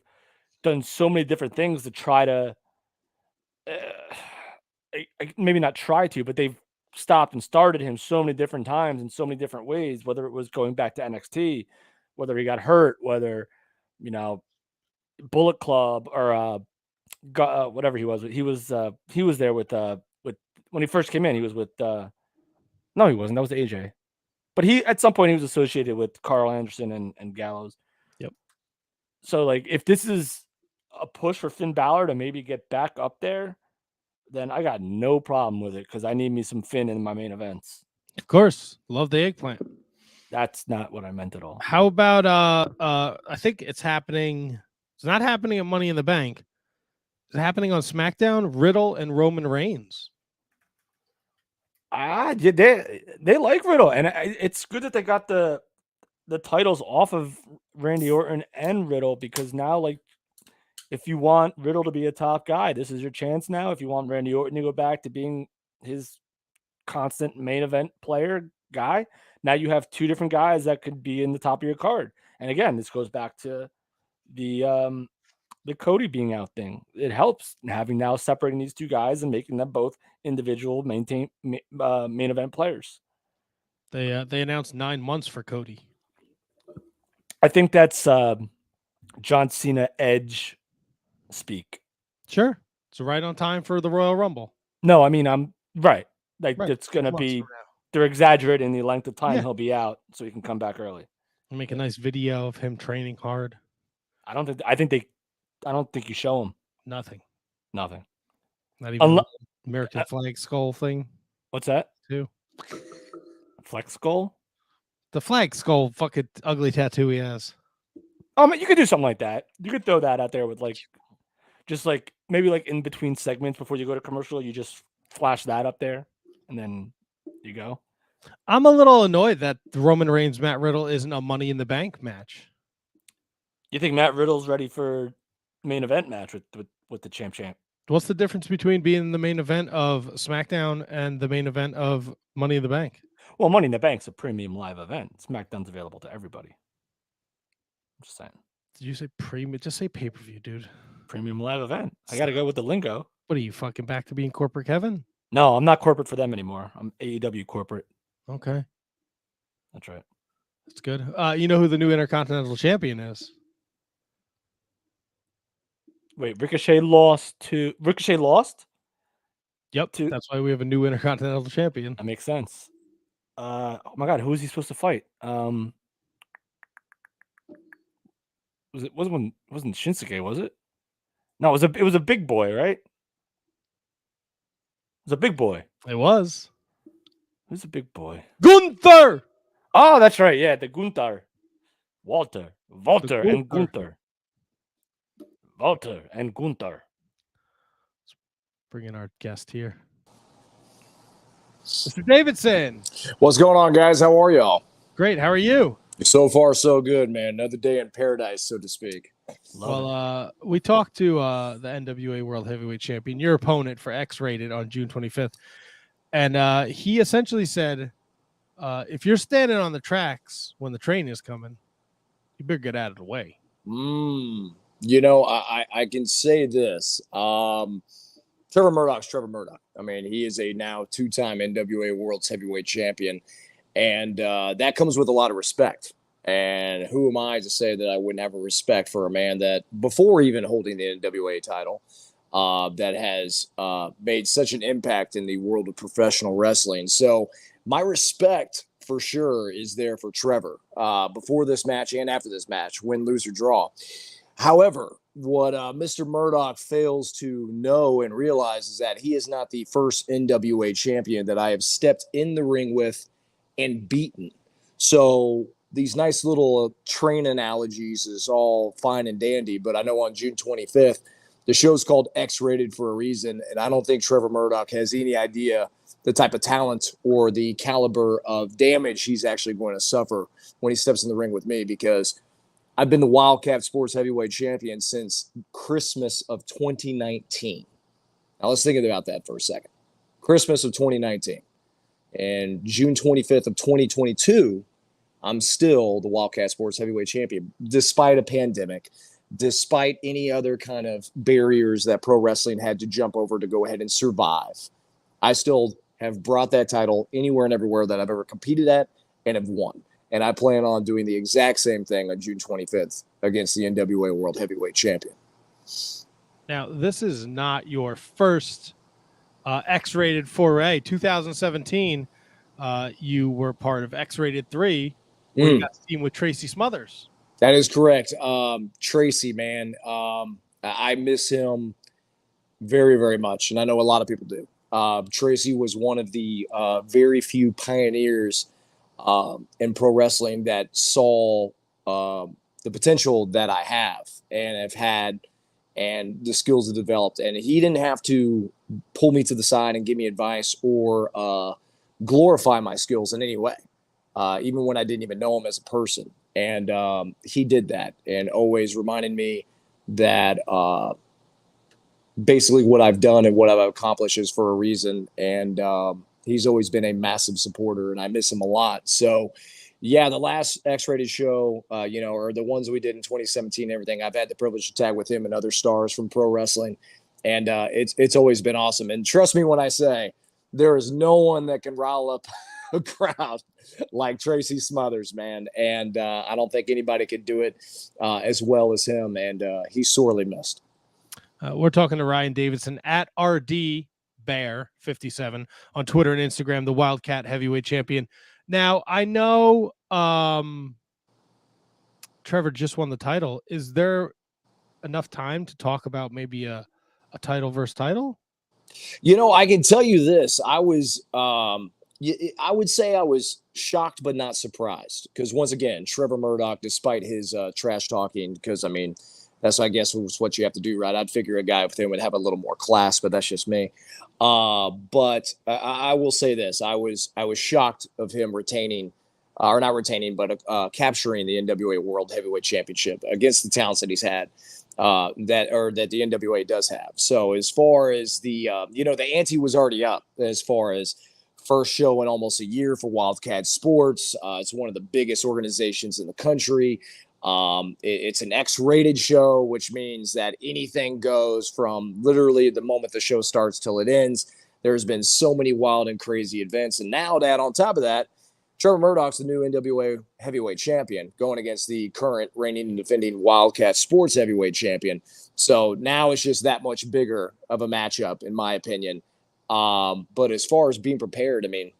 done so many different things to try to, maybe not try to, but they've stopped and started him so many different times in so many different ways. Whether it was going back to NXT, whether he got hurt, whether Bullet Club or whatever he was there with when he first came in, he was with no, he wasn't. That was AJ. But at some point he was associated with Carl Anderson and Gallows. Yep. So like if this is a push for Finn Balor to maybe get back up there, then I got no problem with it because I need me some Finn in my main events. Of course. Love the eggplant. That's not what I meant at all. How about I think it's happening. It's not happening at Money in the Bank. It's happening on SmackDown, Riddle and Roman Reigns. They like Riddle, and it's good that they got the titles off of Randy Orton and Riddle, because now, like, if you want Riddle to be a top guy, this is your chance now. If you want Randy Orton to go back to being his constant main event player guy, now you have two different guys that could be in the top of your card. And again, this goes back to the the Cody being out thing. It helps having now separating these two guys and making them both individual main event players. They announced 9 months for Cody. I think that's John Cena Edge speak. Sure. It's right on time for the Royal Rumble. No, I mean, I'm right. Like, Right. it's going to 6 months be, from now. they're exaggerating the length of time Yeah. he'll be out so he can come back early. Make a nice video of him training hard. I don't think you show him. Nothing. Not even the American flag skull thing. What's that? Too. Flex skull? The flag skull fucking ugly tattoo he has. You could do something like that. You could throw that out there with just maybe in between segments before you go to commercial, you just flash that up there and then you go. I'm a little annoyed that the Roman Reigns Matt Riddle isn't a Money in the Bank match. You think Matt Riddle's ready for main event match with the champ? What's the difference between being in the main event of SmackDown and the main event of Money in the Bank? Well, Money in the Bank's a premium live event. SmackDown's available to everybody. I'm just saying. Did you say premium? Just say pay-per-view, dude. Premium live event. I got to go with the lingo. What are you, fucking back to being corporate Kevin? No, I'm not corporate for them anymore. I'm AEW corporate. Okay. That's right. That's good. You know who the new Intercontinental Champion is? Wait, Ricochet lost? Yep. That's why we have a new Intercontinental Champion. That makes sense. Oh my God, who is he supposed to fight? Wasn't Shinsuke, was it? No, it was a big boy, right? It was a big boy. It was. Who's the big boy? Gunther! Oh, that's right. Yeah, the Gunther. Walter and Gunther. Walter and Gunther. Let's bring in our guest here. Mr. Davidson. What's going on, guys? How are y'all? Great. How are you? So far, so good, man. Another day in paradise, so to speak. We talked to the NWA World Heavyweight Champion, your opponent for X-Rated on June 25th. And he essentially said, if you're standing on the tracks when the train is coming, you better get out of the way. You know, I can say this. Trevor Murdoch's Trevor Murdoch. I mean, he is a now 2-time NWA World's Heavyweight Champion. And that comes with a lot of respect. And who am I to say that I wouldn't have a respect for a man that, before even holding the NWA title, that has made such an impact in the world of professional wrestling. So my respect for sure is there for Trevor before this match and after this match, win, lose, or draw. However, what Mr. Murdoch fails to know and realize is that he is not the first NWA champion that I have stepped in the ring with and beaten. So these nice little train analogies is all fine and dandy, but I know on June 25th, the show's called X-Rated for a reason, and I don't think Trevor Murdoch has any idea the type of talent or the caliber of damage he's actually going to suffer when he steps in the ring with me, because I've been the Wildcat Sports Heavyweight Champion since Christmas of 2019. Now let's think about that for a second. Christmas of 2019. And June 25th of 2022, I'm still the Wildcat Sports Heavyweight Champion, despite a pandemic, despite any other kind of barriers that pro wrestling had to jump over to go ahead and survive. I still have brought that title anywhere and everywhere that I've ever competed at and have won. And I plan on doing the exact same thing on June 25th against the NWA World Heavyweight Champion. Now, this is not your first X-Rated foray. 2017, you were part of X-Rated 3, where you got to team with Tracy Smothers. That is correct. Tracy, man, I miss him very, very much, and I know a lot of people do. Tracy was one of the very few pioneers in pro wrestling that saw the potential that I have and have had and the skills that developed. And he didn't have to pull me to the side and give me advice or glorify my skills in any way, even when I didn't even know him as a person. And he did that and always reminded me that basically what I've done and what I've accomplished is for a reason. And he's always been a massive supporter, and I miss him a lot. So Yeah, the last X-rated show, or the ones we did in 2017 and everything, I've had the privilege to tag with him and other stars from pro wrestling, and it's always been awesome. And trust me when I say there is no one that can rile up a crowd like Tracy Smothers, man. And I don't think anybody could do it as well as him, and he's sorely missed. We're talking to Ryan Davidson at RD Bear 57 on Twitter and Instagram, the Wildcat heavyweight champion. Now, I know Trevor just won the title. Is there enough time to talk about maybe a title versus title? I can tell you this. I would say I was shocked but not surprised because, once again, Trevor Murdoch, despite his trash talking, because, I mean, that's, I guess, was what you have to do, right? I'd figure a guy with him would have a little more class, but that's just me. But I will say this. I was shocked of him retaining, or not retaining, but capturing the NWA World Heavyweight Championship against the talents that he's had, that the NWA does have. So as far as the ante was already up as far as first show in almost a year for Wildcat Sports. It's one of the biggest organizations in the country. It's an X-rated show, which means that anything goes from literally the moment the show starts till it ends. There's been so many wild and crazy events. And now that on top of that, Trevor Murdoch's the new NWA heavyweight champion going against the current reigning and defending Wildcat Sports heavyweight champion. So now it's just that much bigger of a matchup, in my opinion. But as far as being prepared, I mean,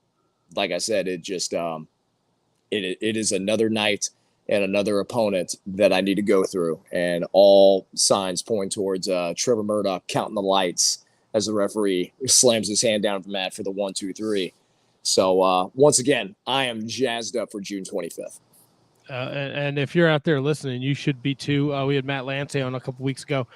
like I said, it just it is another night and another opponent that I need to go through. And all signs point towards Trevor Murdoch counting the lights as the referee slams his hand down the mat for the 1, 2, 3. So once again, I am jazzed up for June 25th. And if you're out there listening, you should be too. We had Matt Lance on a couple weeks ago.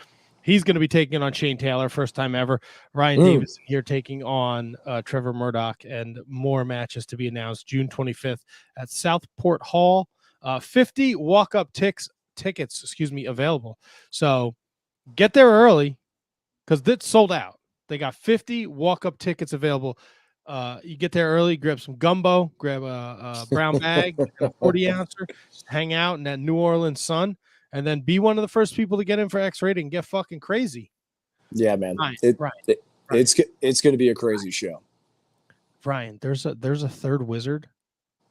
He's going to be taking on Shane Taylor, first time ever. Ryan Davidson here taking on Trevor Murdoch, and more matches to be announced June 25th at Southport Hall. 50 walk-up tickets, available. So get there early because it's sold out. They got 50 walk-up tickets available. You get there early, grab some gumbo, grab a brown bag, a 40-ouncer, hang out in that New Orleans sun, and then be one of the first people to get in for X-rated and get fucking crazy. Yeah, man. Right. It's going to be a crazy show. Brian, there's a third wizard,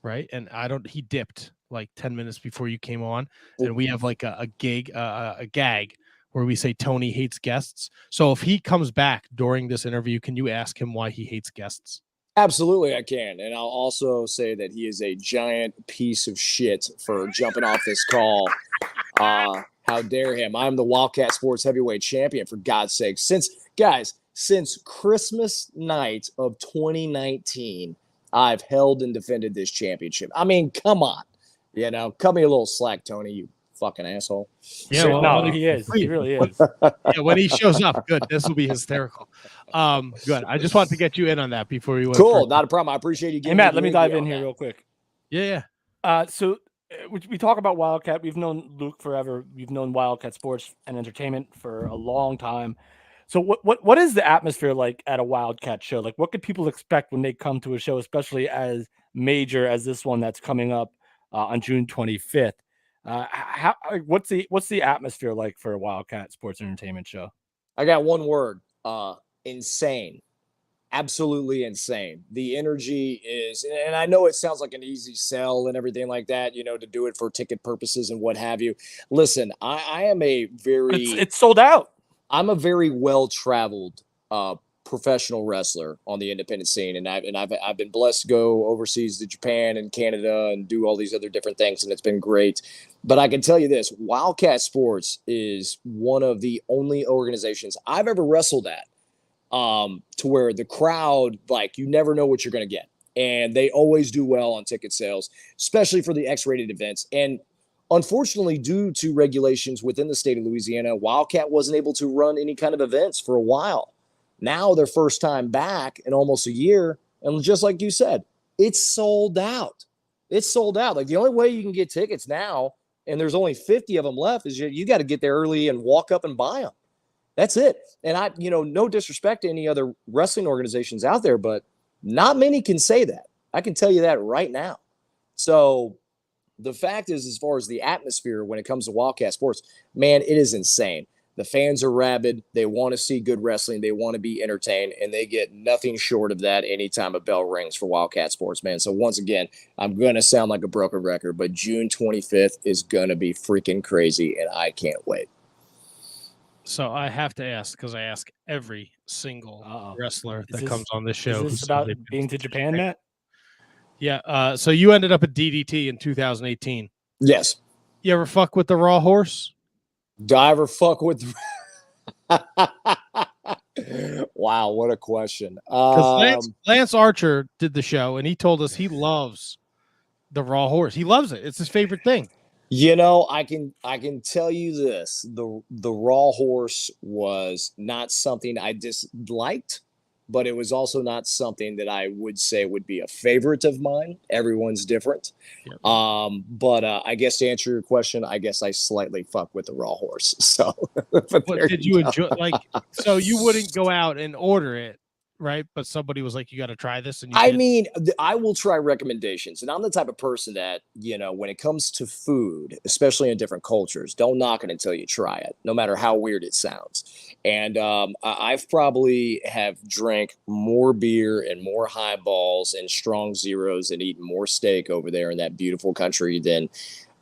right? And he dipped like 10 minutes before you came on, and we have like a gag where we say Tony hates guests. So if he comes back during this interview, can you ask him why he hates guests? Absolutely, I can. And I'll also say that he is a giant piece of shit for jumping off this call. How dare him? I'm the Wildcat Sports Heavyweight Champion, for God's sake. Since Christmas night of 2019, I've held and defended this championship. I mean, come on. Cut me a little slack, Tony, you fucking asshole. Yeah, he is. He really is. Yeah, when he shows up, good. This will be hysterical. Good. I just wanted to get you in on that before you went. Cool, not a problem. I appreciate you. Hey, Matt, let me dive in here real quick. Yeah. So we talk about Wildcat. We've known Luke forever. We've known Wildcat Sports and Entertainment for a long time. So what is the atmosphere like at a Wildcat show? Like, what could people expect when they come to a show, especially as major as this one that's coming up on June 25th? What's the atmosphere like for a Wildcat Sports Entertainment show? I got one word: insane. Absolutely insane. The energy is, and I know it sounds like an easy sell and everything like that, to do it for ticket purposes and what have you. Listen, I am a very it's sold out. I'm a very well-traveled professional wrestler on the independent scene, and I've been blessed to go overseas to Japan and Canada and do all these other different things, and it's been great. But I can tell you this: Wildcat Sports is one of the only organizations I've ever wrestled at to where the crowd, like, you never know what you're going to get, and they always do well on ticket sales, especially for the X-rated events. And unfortunately, due to regulations within the state of Louisiana, Wildcat wasn't able to run any kind of events for a while. Now, their first time back in almost a year, and just like you said, it's sold out. It's sold out. Like, the only way you can get tickets now, and there's only 50 of them left, is you got to get there early and walk up and buy them. That's it. And no disrespect to any other wrestling organizations out there, but not many can say that. I can tell you that right now. So The fact is, as far as the atmosphere when it comes to Wildcat sports, man, it is insane. The fans are rabid. They want to see good wrestling. They want to be entertained, and they get nothing short of that anytime a bell rings for Wildcat sports, man. So once again, I'm going to sound like a broken record, but June 25th is going to be freaking crazy, and I can't wait. So I have to ask, because I ask every single wrestler that comes on this show. Is this about being to Japan, Matt? Yeah. So you ended up at DDT in 2018. Yes. You ever fuck with the Raw Horse? Do I ever fuck with? Wow, what a question. Lance Archer did the show, and he told us he loves the Raw Horse. He loves it. It's his favorite thing. You know, I can tell you this: the Raw Horse was not something I disliked, but it was also not something that I would say would be a favorite of mine. Everyone's different. Yep. But I guess to answer your question, I guess I slightly fuck with the Raw Horse. So, what did you enjoy? Like, so you wouldn't go out and order it, right? But somebody was like, "You got to try this." And I mean, I will try recommendations, and I'm the type of person that, you know, when it comes to food, especially in different cultures, don't knock it until you try it, no matter how weird it sounds. And I've probably have drank more beer and more highballs and strong zeros and eaten more steak over there in that beautiful country than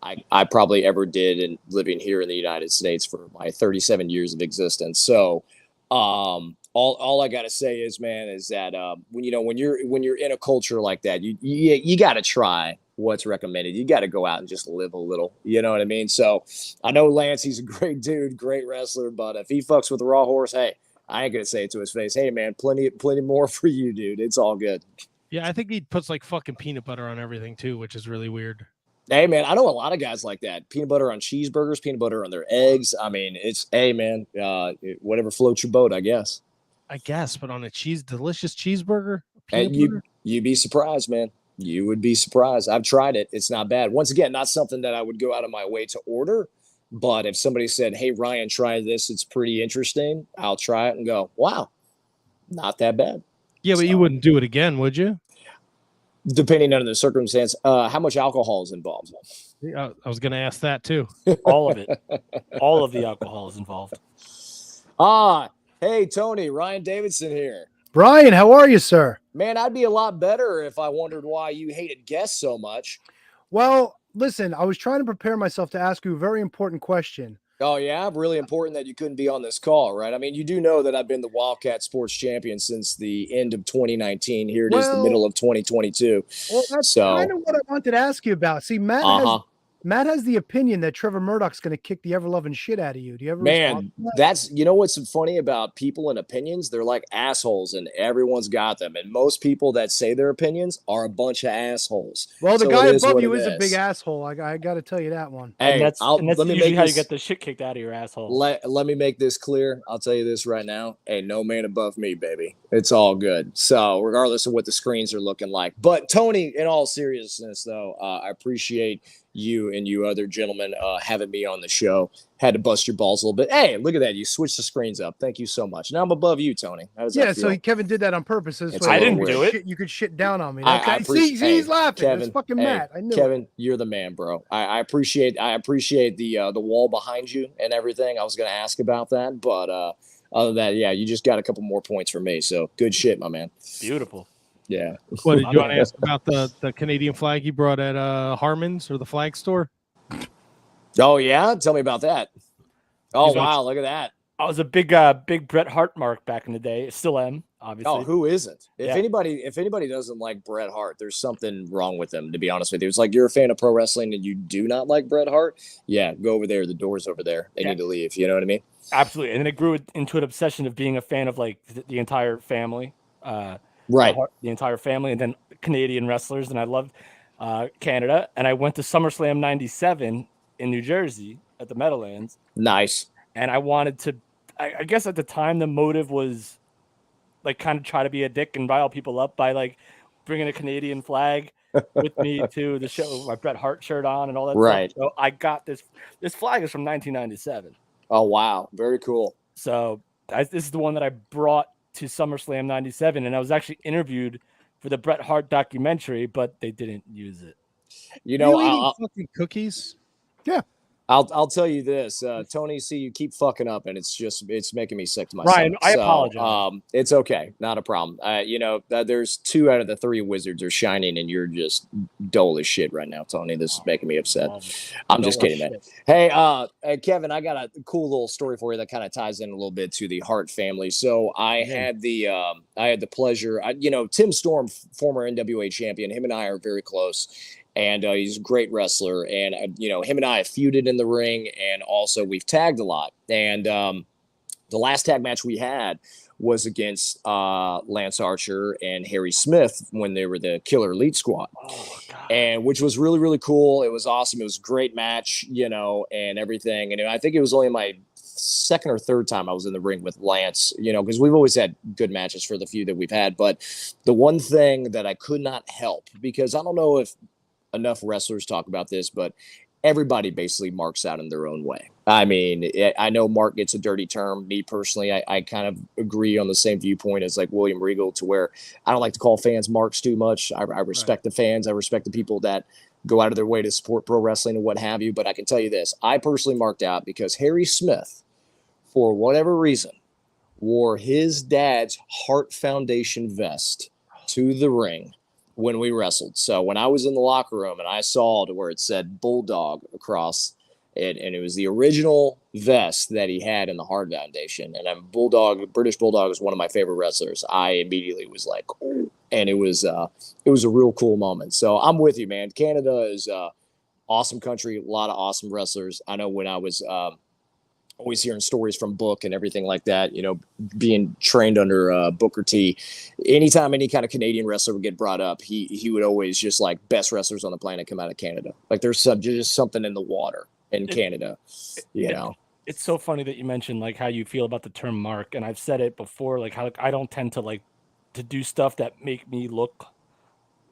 I probably ever did in living here in the United States for my 37 years of existence. So all I gotta say is, man, is that when you're in a culture like that, you gotta try what's recommended. You got to go out and just live a little. You know what I mean? So I know Lance, he's a great dude, great wrestler, but if he fucks with the Raw Horse, hey, I ain't gonna say it to his face. Hey, man, plenty more for you, dude. It's all good. Yeah, I think he puts like fucking peanut butter on everything too, which is really weird. Hey, man, I know a lot of guys like that. Peanut butter on cheeseburgers, peanut butter on their eggs. I mean, it's, hey, man, whatever floats your boat, I guess. But on a delicious cheeseburger, and you'd be surprised, man. You would be surprised. I've tried it. It's not bad. Once again, not something that I would go out of my way to order. But if somebody said, "Hey, Ryan, try this. It's pretty interesting," I'll try it and go, "Wow, not that bad." Yeah, but you wouldn't do it again, would you? Depending on the circumstance. How much alcohol is involved? I was going to ask that too. All of it. All of the alcohol is involved. Hey, Tony, Ryan Davidson here. Brian, how are you, sir? Man, I'd be a lot better if I wondered why you hated guests so much. Well, listen, I was trying to prepare myself to ask you a very important question. Oh, yeah? Really important that you couldn't be on this call, right? I mean, you do know that I've been the Wildcat Sports Champion since the end of 2019. Here it is, the middle of 2022. Well, that's kind of what I wanted to ask you about. See, Matt has the opinion that Trevor Murdoch's going to kick the ever-loving shit out of you. Do you ever Man, that's, you know what's funny about people and opinions? They're like assholes, and everyone's got them. And most people that say their opinions are a bunch of assholes. Well, the guy above you is a big asshole. I got to tell you that one. Hey, and that's usually how you get the shit kicked out of your asshole. Let me make this clear. I'll tell you this right now. Hey, no man above me, baby. It's all good. So regardless of what the screens are looking like. But Tony, in all seriousness, though, I appreciate you and you other gentlemen having me on the show. Had to bust your balls a little bit. Hey, look at that. You switched the screens up. Thank you so much. Now I'm above you, Tony. How does that feel? So Kevin did that on purpose. I didn't do it. You could shit down on me. See, he's laughing. Kevin, That's fucking Matt. I knew Kevin, you're the man, bro. I appreciate the wall behind you and everything. I was going to ask about that, but other than that, yeah, you just got a couple more points for me. So good shit, my man. Beautiful. Yeah. What did you want to ask about the Canadian flag you brought at Harmon's or the flag store? Oh yeah, tell me about that. Oh wow, look at that. I was a big Bret Hart mark back in the day. Still am, obviously. Oh, who isn't? If anybody doesn't like Bret Hart, there's something wrong with them. To be honest with you, it's like you're a fan of pro wrestling and you do not like Bret Hart. Yeah, go over there. The door's over there. They need to leave. You know what I mean? Absolutely. And then it grew into an obsession of being a fan of like the entire family. Right. The entire family, and then Canadian wrestlers, and I loved Canada. And I went to SummerSlam '97 in New Jersey at the Meadowlands. Nice. And I wanted to, I guess at the time the motive was like kind of try to be a dick and rile people up by like bringing a Canadian flag with me to the show with my Bret Hart shirt on and all that right. stuff. So I got this flag is from 1997. Oh, wow. Very cool. So this is the one that I brought to SummerSlam '97, and I was actually interviewed for the Bret Hart documentary, but they didn't use it. You know, you eating I'll, fucking cookies? I'll tell you this, Tony C, you keep fucking up, and it's making me sick to my Ryan, stomach. I So, apologize. it's okay, not a problem. You know, there's 2 out of the 3 wizards are shining, and you're just dull as shit right now, Tony. This is making me upset. I'm just kidding, man. Hey, Kevin, I got a cool little story for you that kind of ties in a little bit to the Hart family. So I had the pleasure, you know, Tim Storm, former NWA champion, him and I are very close. And he's a great wrestler. And, you know, him and I have feuded in the ring. And also we've tagged a lot. And the last tag match we had was against Lance Archer and Harry Smith when they were the Killer Elite Squad. Oh, God. And which was really, really cool. It was awesome. It was a great match, you know, and everything. And I think it was only my second or third time I was in the ring with Lance, you know, because we've always had good matches for the few that we've had. But the one thing that I could not help, because I don't know if enough wrestlers talk about this, but everybody basically marks out in their own way. I mean, I know mark gets a dirty term. Me personally, I kind of agree on the same viewpoint as like William Regal, to where I don't like to call fans marks too much. I respect the fans. I respect the people that go out of their way to support pro wrestling and what have you. But I can tell you this, I personally marked out because Harry Smith, for whatever reason, wore his dad's Hart Foundation vest to the ring when we wrestled. So when I was in the locker room and I saw to where it said Bulldog across it, and it was the original vest that he had in the Hart Foundation, and British Bulldog is one of my favorite wrestlers, I immediately was like, oh, and it was a real cool moment. So I'm with you, man. Canada is awesome country, a lot of awesome wrestlers. I know when I was always hearing stories from Book and everything like that, you know, being trained under Booker T. Anytime any kind of Canadian wrestler would get brought up, he would always just like best wrestlers on the planet come out of Canada. Like there's just something in the water in Canada, you know. It's so funny that you mentioned like how you feel about the term mark, and I've said it before, like how I don't tend to to do stuff that make me look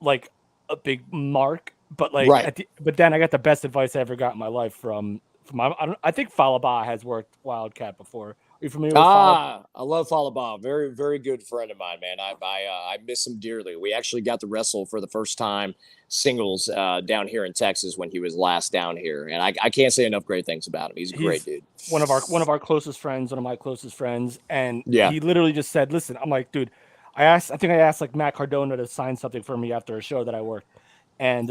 like a big mark, but like right. But then I got the best advice I ever got in my life from I think Falaba has worked Wildcat before. Are you familiar with Falaba? I love Falaba. Very, very good friend of mine, man. I miss him dearly. We actually got to wrestle for the first time singles down here in Texas when he was last down here, and I can't say enough great things about him. He's a great dude. One of our closest friends, one of my closest friends, and yeah, he literally just said, "Listen," I'm like, dude, I think I asked like Matt Cardona to sign something for me after a show that I worked, and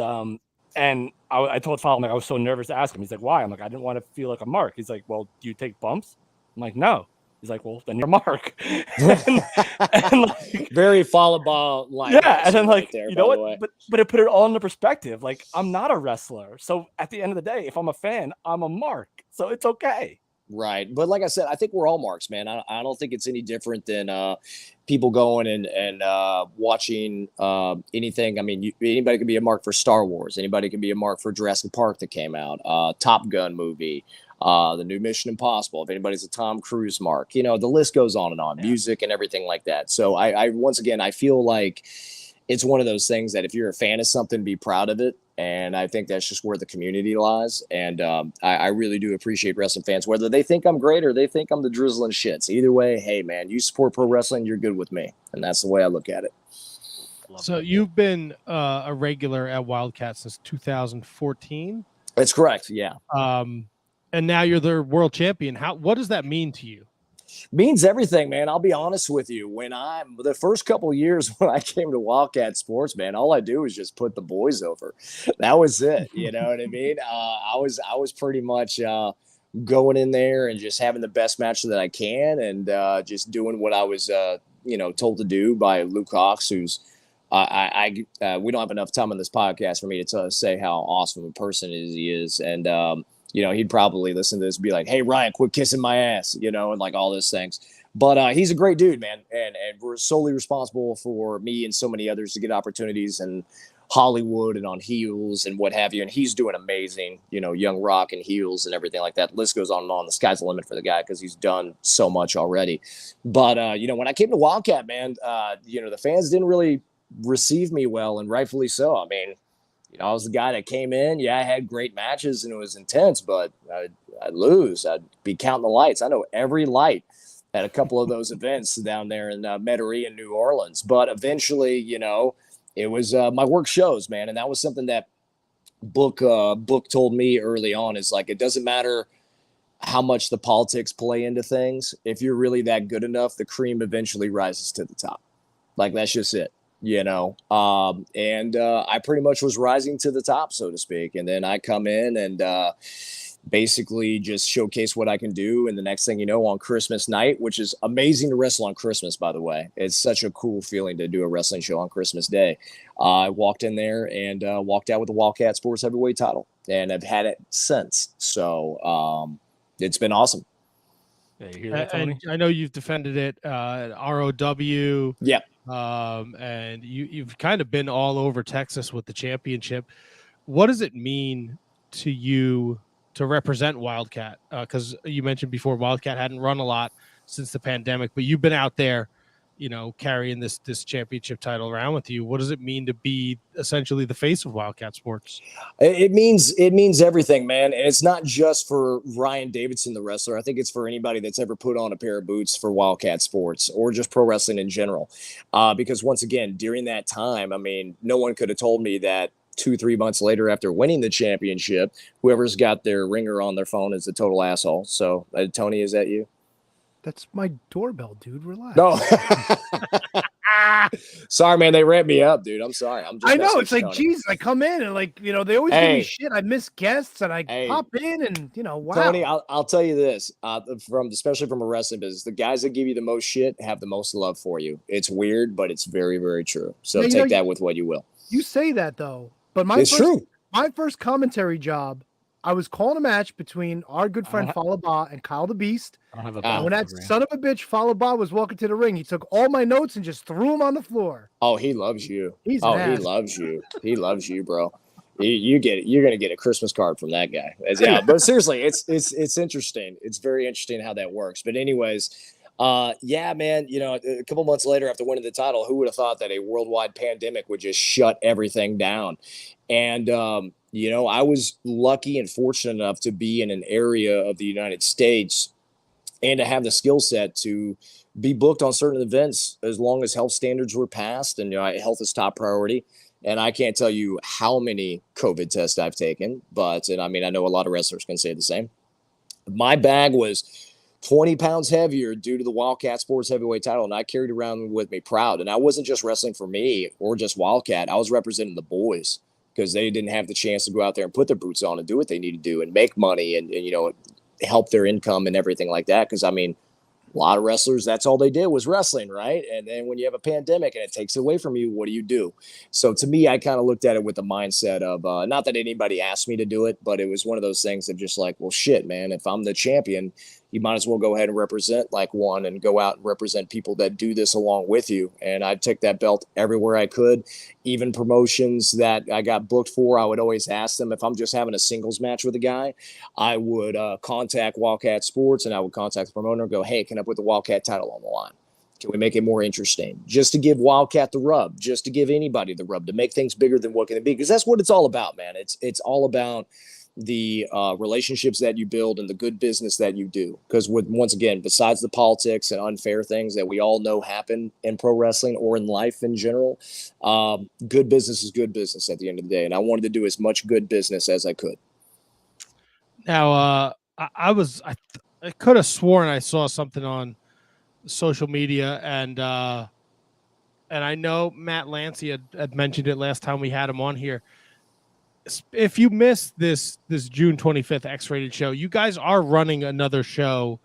I told Falaba, like, I was so nervous to ask him. He's like, "Why?" I'm like, "I didn't want to feel like a mark." He's like, "Well, do you take bumps?" I'm like, "No." He's like, "Well, then you're a mark." and like, very Falaba like. Yeah, and then like, right there, you know what? But it put it all into perspective. Like, I'm not a wrestler, so at the end of the day, if I'm a fan, I'm a mark, so it's okay. Right. But like I said, I think we're all marks, man. I don't think it's any different than people going and watching anything. I mean, anybody can be a mark for Star Wars. Anybody can be a mark for Jurassic Park that came out, Top Gun movie, the new Mission Impossible. If anybody's a Tom Cruise mark, you know, the list goes on and on, music and everything like that. So I once again, I feel like it's one of those things that if you're a fan of something, be proud of it. And I think that's just where the community lies. And I really do appreciate wrestling fans, whether they think I'm great or they think I'm the drizzling shits. Either way, hey, man, you support pro wrestling, you're good with me. And that's the way I look at it. So you've been a regular at Wildcat since 2014? That's correct, yeah. And now you're the world champion. What does that mean to you? Means everything, man. I'll be honest with you. The first couple of years when I came to Wildcat Sports, man, all I do is just put the boys over. That was it. You know what I mean? I was pretty much going in there and just having the best match that I can, and just doing what I was told to do by Luke Hawks, who's we don't have enough time on this podcast for me to say how awesome a person he is, and you know, he'd probably listen to this and be like, "Hey, Ryan, quit kissing my ass," you know, and like all those things. But he's a great dude, man. And we're solely responsible for me and so many others to get opportunities in Hollywood and on Heels and what have you. And he's doing amazing, you know, Young Rock and Heels and everything like that. The list goes on and on. The sky's the limit for the guy because he's done so much already. But, you know, when I came to Wildcat, man, you know, the fans didn't really receive me well, and rightfully so. I mean, you know, I was the guy that came in. Yeah, I had great matches and it was intense, but I'd lose. I'd be counting the lights. I know every light at a couple of those events down there in Metairie in New Orleans. But eventually, you know, it was my work shows, man. And that was something that Book told me early on is like, it doesn't matter how much the politics play into things. If you're really that good enough, the cream eventually rises to the top. Like, that's just it, you know? I pretty much was rising to the top, so to speak. And then I come in and basically just showcase what I can do. And the next thing you know, on Christmas night, which is amazing to wrestle on Christmas, by the way, it's such a cool feeling to do a wrestling show on Christmas Day. I walked in there and walked out with the Wildcat Sports Heavyweight title, and I've had it since. So it's been awesome. Yeah, you hear that, Tony? And I know you've defended it at ROW. Yeah. And you've kind of been all over Texas with the championship. What does it mean to you to represent Wildcat? Because you mentioned before Wildcat hadn't run a lot since the pandemic, but you've been out there, you know, carrying this championship title around with you. What does it mean to be essentially the face of Wildcat Sports? It means everything, man. And it's not just for Ryan Davidson, the wrestler. I think it's for anybody that's ever put on a pair of boots for Wildcat Sports or just pro wrestling in general. Because once again, during that time, I mean, no one could have told me that 2-3 months later after winning the championship, whoever's got their ringer on their phone is a total asshole. So, Tony, is that you? That's my doorbell, dude. Relax. No. Sorry, man. They ramped me up, dude. I'm sorry. I know. It's like, geez, I come in and like, you know, they always give me shit. I miss guests and I pop in and, you know, wow. Tony, I'll tell you this, especially from a wrestling business, the guys that give you the most shit have the most love for you. It's weird, but it's very, very true. So take that with what you will. You say that though, but true. My first commentary job, I was calling a match between our good friend Falaba and Kyle the Beast. And when that son of a bitch Falaba was walking to the ring, he took all my notes and just threw them on the floor. Oh, he loves you. He loves you. He loves you, bro. You get it. You're gonna get a Christmas card from that guy. Yeah, but seriously, it's interesting. It's very interesting how that works. But anyways, yeah, man. You know, a couple months later after winning the title, who would have thought that a worldwide pandemic would just shut everything down? And you know, I was lucky and fortunate enough to be in an area of the United States and to have the skill set to be booked on certain events as long as health standards were passed. And, you know, health is top priority. And I can't tell you how many COVID tests I've taken, and I mean, I know a lot of wrestlers can say the same. My bag was 20 pounds heavier due to the Wildcat Sports Heavyweight title, and I carried around with me proud. And I wasn't just wrestling for me or just Wildcat. I was representing the boys, because they didn't have the chance to go out there and put their boots on and do what they need to do and make money and you know, help their income and everything like that. Because, I mean, a lot of wrestlers, that's all they did was wrestling, right? And then when you have a pandemic and it takes it away from you, what do you do? So to me, I kind of looked at it with the mindset of not that anybody asked me to do it, but it was one of those things of just like, well, shit, man, if I'm the champion, you might as well go ahead and represent like one and go out and represent people that do this along with you. And I'd take that belt everywhere I could. Even promotions that I got booked for, I would always ask them if I'm just having a singles match with a guy, I would contact Wildcat Sports and I would contact the promoter and go, hey, can I put the Wildcat title on the line? Can we make it more interesting? Just to give Wildcat the rub, just to give anybody the rub, to make things bigger than what can it be? Because that's what it's all about, man. It's all about the relationships that you build and the good business that you do. Because once again, besides the politics and unfair things that we all know happen in pro wrestling or in life in general, good business is good business at the end of the day. And I wanted to do as much good business as I could. Now, I could have sworn I saw something on social media, and I know Matt Lancey had mentioned it last time we had him on here. If you missed this June 25th X-Rated show, you guys are running another show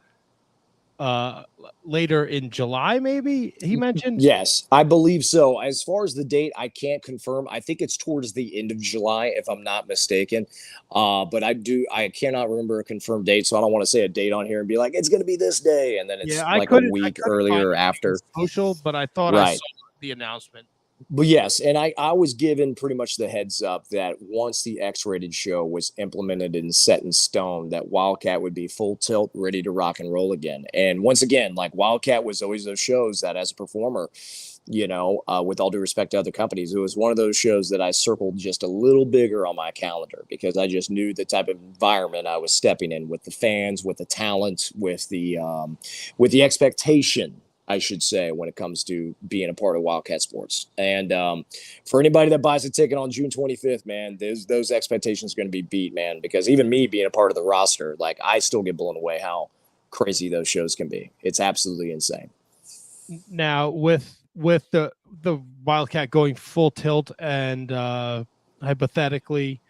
later in July, maybe he mentioned? Yes, I believe so. As far as the date, I can't confirm. I think it's towards the end of July, if I'm not mistaken. But I cannot remember a confirmed date, so I don't want to say a date on here and be like, it's going to be this day, and then it's like a week earlier or after. Social, but I thought I saw the announcement. But yes, and I was given pretty much the heads up that once the X-Rated show was implemented and set in stone, that Wildcat would be full tilt, ready to rock and roll again. And once again, like Wildcat was always those shows that as a performer, you know, with all due respect to other companies, it was one of those shows that I circled just a little bigger on my calendar because I just knew the type of environment I was stepping in with the fans, with the talent, with the expectation I should say, when it comes to being a part of Wildcat Sports. And for anybody that buys a ticket on June 25th, man, those expectations are going to be beat, man, because even me being a part of the roster, like, I still get blown away how crazy those shows can be. It's absolutely insane. Now, with the Wildcat going full tilt and hypothetically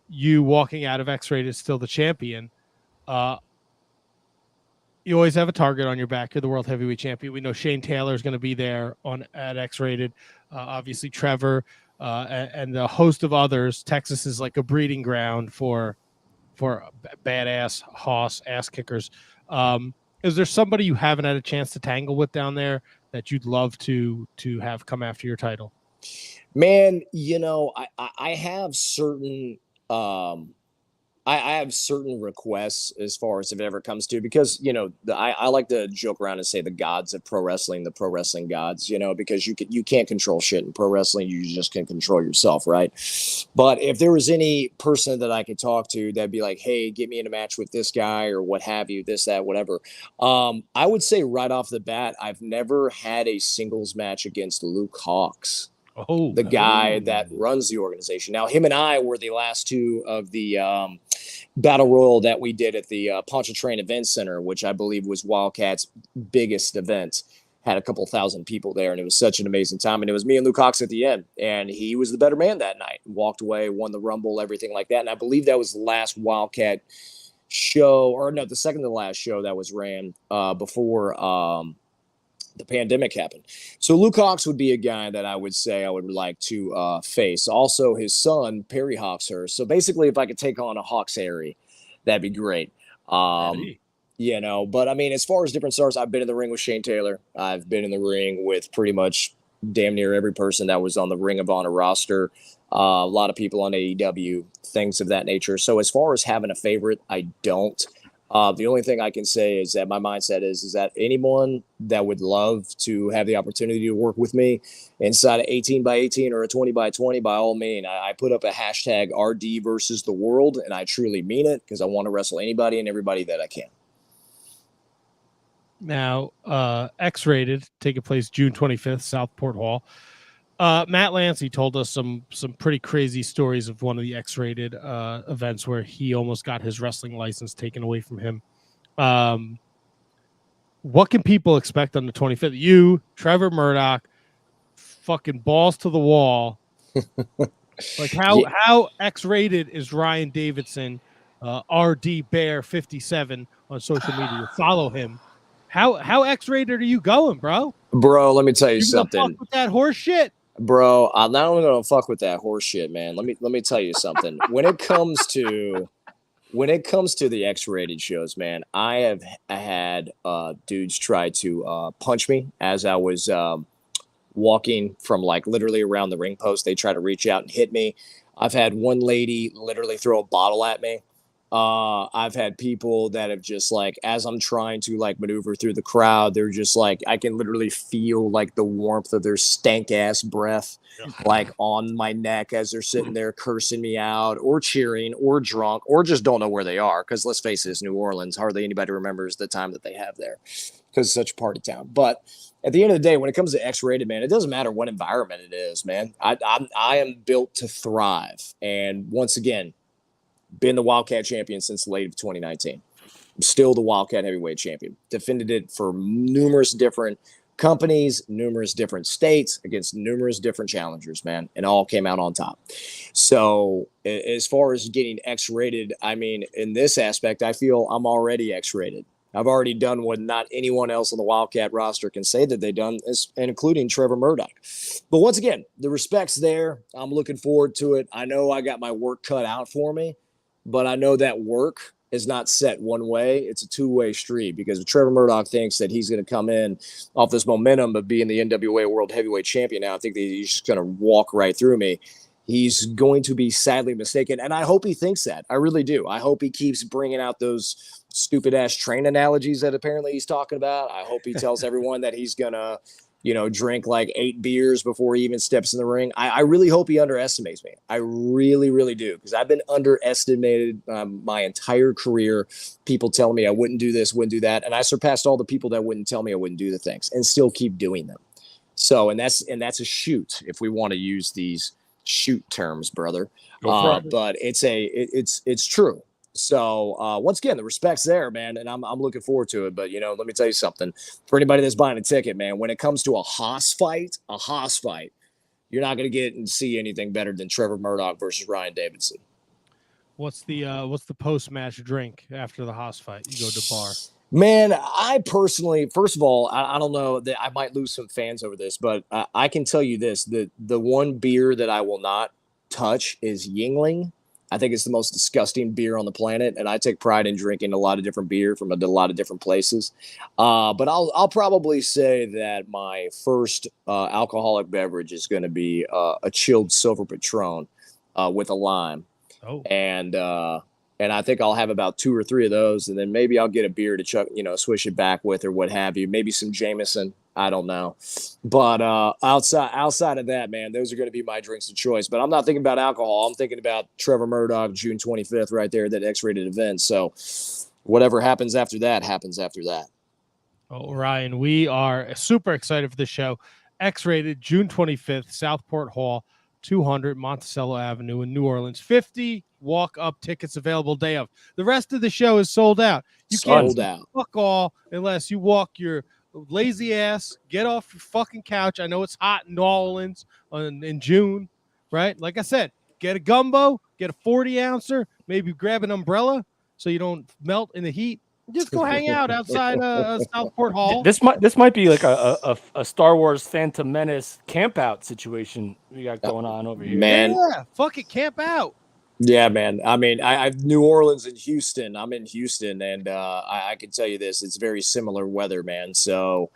you walking out of X-Rated still the champion, you always have a target on your back. You're the world heavyweight champion. We know Shane Taylor is going to be there at X-Rated. Obviously, Trevor and a host of others. Texas is like a breeding ground for badass hoss ass kickers. Is there somebody you haven't had a chance to tangle with down there that you'd love to have come after your title? Man, I have certain I have certain requests as far as if it ever comes to, because, I like to joke around and say the gods of pro wrestling, the pro wrestling gods, because you can't control shit in pro wrestling. You just can control yourself. Right. But if there was any person that I could talk to, that'd be like, hey, get me in a match with this guy or what have you, this, that, whatever. I would say right off the bat, I've never had a singles match against Luke Hawx. The guy that runs the organization. Now, him and I were the last two of the Battle Royal that we did at the Pontchartrain Event Center, which I believe was Wildcat's biggest event. Had a couple thousand people there, and it was such an amazing time. And it was me and Luke Hawx at the end, and he was the better man that night. Walked away, won the Rumble, everything like that. And I believe that was the last Wildcat show, or no, the second to last show that was ran before the pandemic happened. So Luke Hawx would be a guy that I would say I would like to face. Also, his son, Perry Hawkshurst. So basically, if I could take on a Hawks Harry, that'd be great. But I mean, as far as different stars, I've been in the ring with Shane Taylor. I've been in the ring with pretty much damn near every person that was on the Ring of Honor roster. A lot of people on AEW, things of that nature. So as far as having a favorite, I don't. The only thing I can say is that my mindset is that anyone that would love to have the opportunity to work with me inside of 18 by 18 or a 20 by 20, by all means, I put up a hashtag RD versus the world, and I truly mean it because I want to wrestle anybody and everybody that I can. Now, X-Rated, taking place June 25th, Southport Hall. Matt Lancey told us some pretty crazy stories of one of the X-Rated events where he almost got his wrestling license taken away from him. What can people expect on the 25th? You, Trevor Murdoch, fucking balls to the wall. Like how X-Rated is Ryan Davidson, RD Bear 57 on social media. Follow him. How X-Rated are you going, bro? Bro, let me tell you something. Fuck with that horse shit. Bro, I'm not only gonna fuck with that horse shit, man. Let me tell you something. When it comes to the X-Rated shows, man, I have had dudes try to punch me as I was walking from like literally around the ring post. They try to reach out and hit me. I've had one lady literally throw a bottle at me. I've had people that have just like, as I'm trying to like maneuver through the crowd, they're just like, I can literally feel like the warmth of their stank ass breath, like on my neck as they're sitting there cursing me out or cheering or drunk or just don't know where they are. Cause let's face it, it's New Orleans. Hardly anybody remembers the time that they have there because it's such a party town. But at the end of the day, when it comes to X-Rated, man, it doesn't matter what environment it is, man. I am built to thrive. And once again, been the Wildcat champion since late of 2019. I'm still the Wildcat heavyweight champion. Defended it for numerous different companies, numerous different states, against numerous different challengers, man, and all came out on top. So as far as getting X-rated, I mean, in this aspect, I feel I'm already X-rated. I've already done what not anyone else on the Wildcat roster can say that they've done, and including Trevor Murdoch. But once again, the respect's there. I'm looking forward to it. I know I got my work cut out for me. But I know that work is not set one way. It's a two-way street because if Trevor Murdoch thinks that he's going to come in off this momentum of being the NWA World Heavyweight Champion now, I think that he's just going to walk right through me. He's going to be sadly mistaken, and I hope he thinks that. I really do. I hope he keeps bringing out those stupid-ass train analogies that apparently he's talking about. I hope he tells everyone that he's going to drink like 8 beers before he even steps in the ring. I really hope he underestimates me. I really, really do, because I've been underestimated my entire career. People telling me I wouldn't do this, wouldn't do that, and I surpassed all the people that wouldn't tell me I wouldn't do the things, and still keep doing them. So, and that's a shoot, if we want to use these shoot terms, brother. But it's true. So once again, the respect's there, man, and I'm looking forward to it. But let me tell you something. For anybody that's buying a ticket, man, when it comes to a Haas fight, you're not going to get and see anything better than Trevor Murdoch versus Ryan Davidson. What's the post match drink after the Haas fight? You go to bar. Man, I personally, first of all, I don't know that I might lose some fans over this, but I can tell you this: the one beer that I will not touch is Yingling. I think it's the most disgusting beer on the planet, and I take pride in drinking a lot of different beer from a lot of different places. But I'll probably say that my first alcoholic beverage is going to be a chilled Silver Patron with a lime. Oh. And I think I'll have about 2 or 3 of those, and then maybe I'll get a beer to swish it back with or what have you. Maybe some Jameson. I don't know. But outside of that, man, those are going to be my drinks of choice. But I'm not thinking about alcohol. I'm thinking about Trevor Murdoch, June 25th, right there, that X-rated event. So whatever happens after that, happens after that. Oh, Ryan, we are super excited for the show. X-rated, June 25th, Southport Hall, 200 Monticello Avenue in New Orleans. 50 walk-up tickets available day of. The rest of the show is sold out. You can't fuck all unless you walk your lazy ass, get off your fucking couch. I know it's hot in New Orleans in June, right? Like I said, get a gumbo, get a 40-ouncer, maybe grab an umbrella so you don't melt in the heat. Just go hang out outside Southport Hall. This might be like a Star Wars Phantom Menace camp out situation we got going on over here. Man, yeah, fuck it, camp out. Yeah, man. I mean, I've New Orleans and Houston. I'm in Houston, and I can tell you this: it's very similar weather, man. So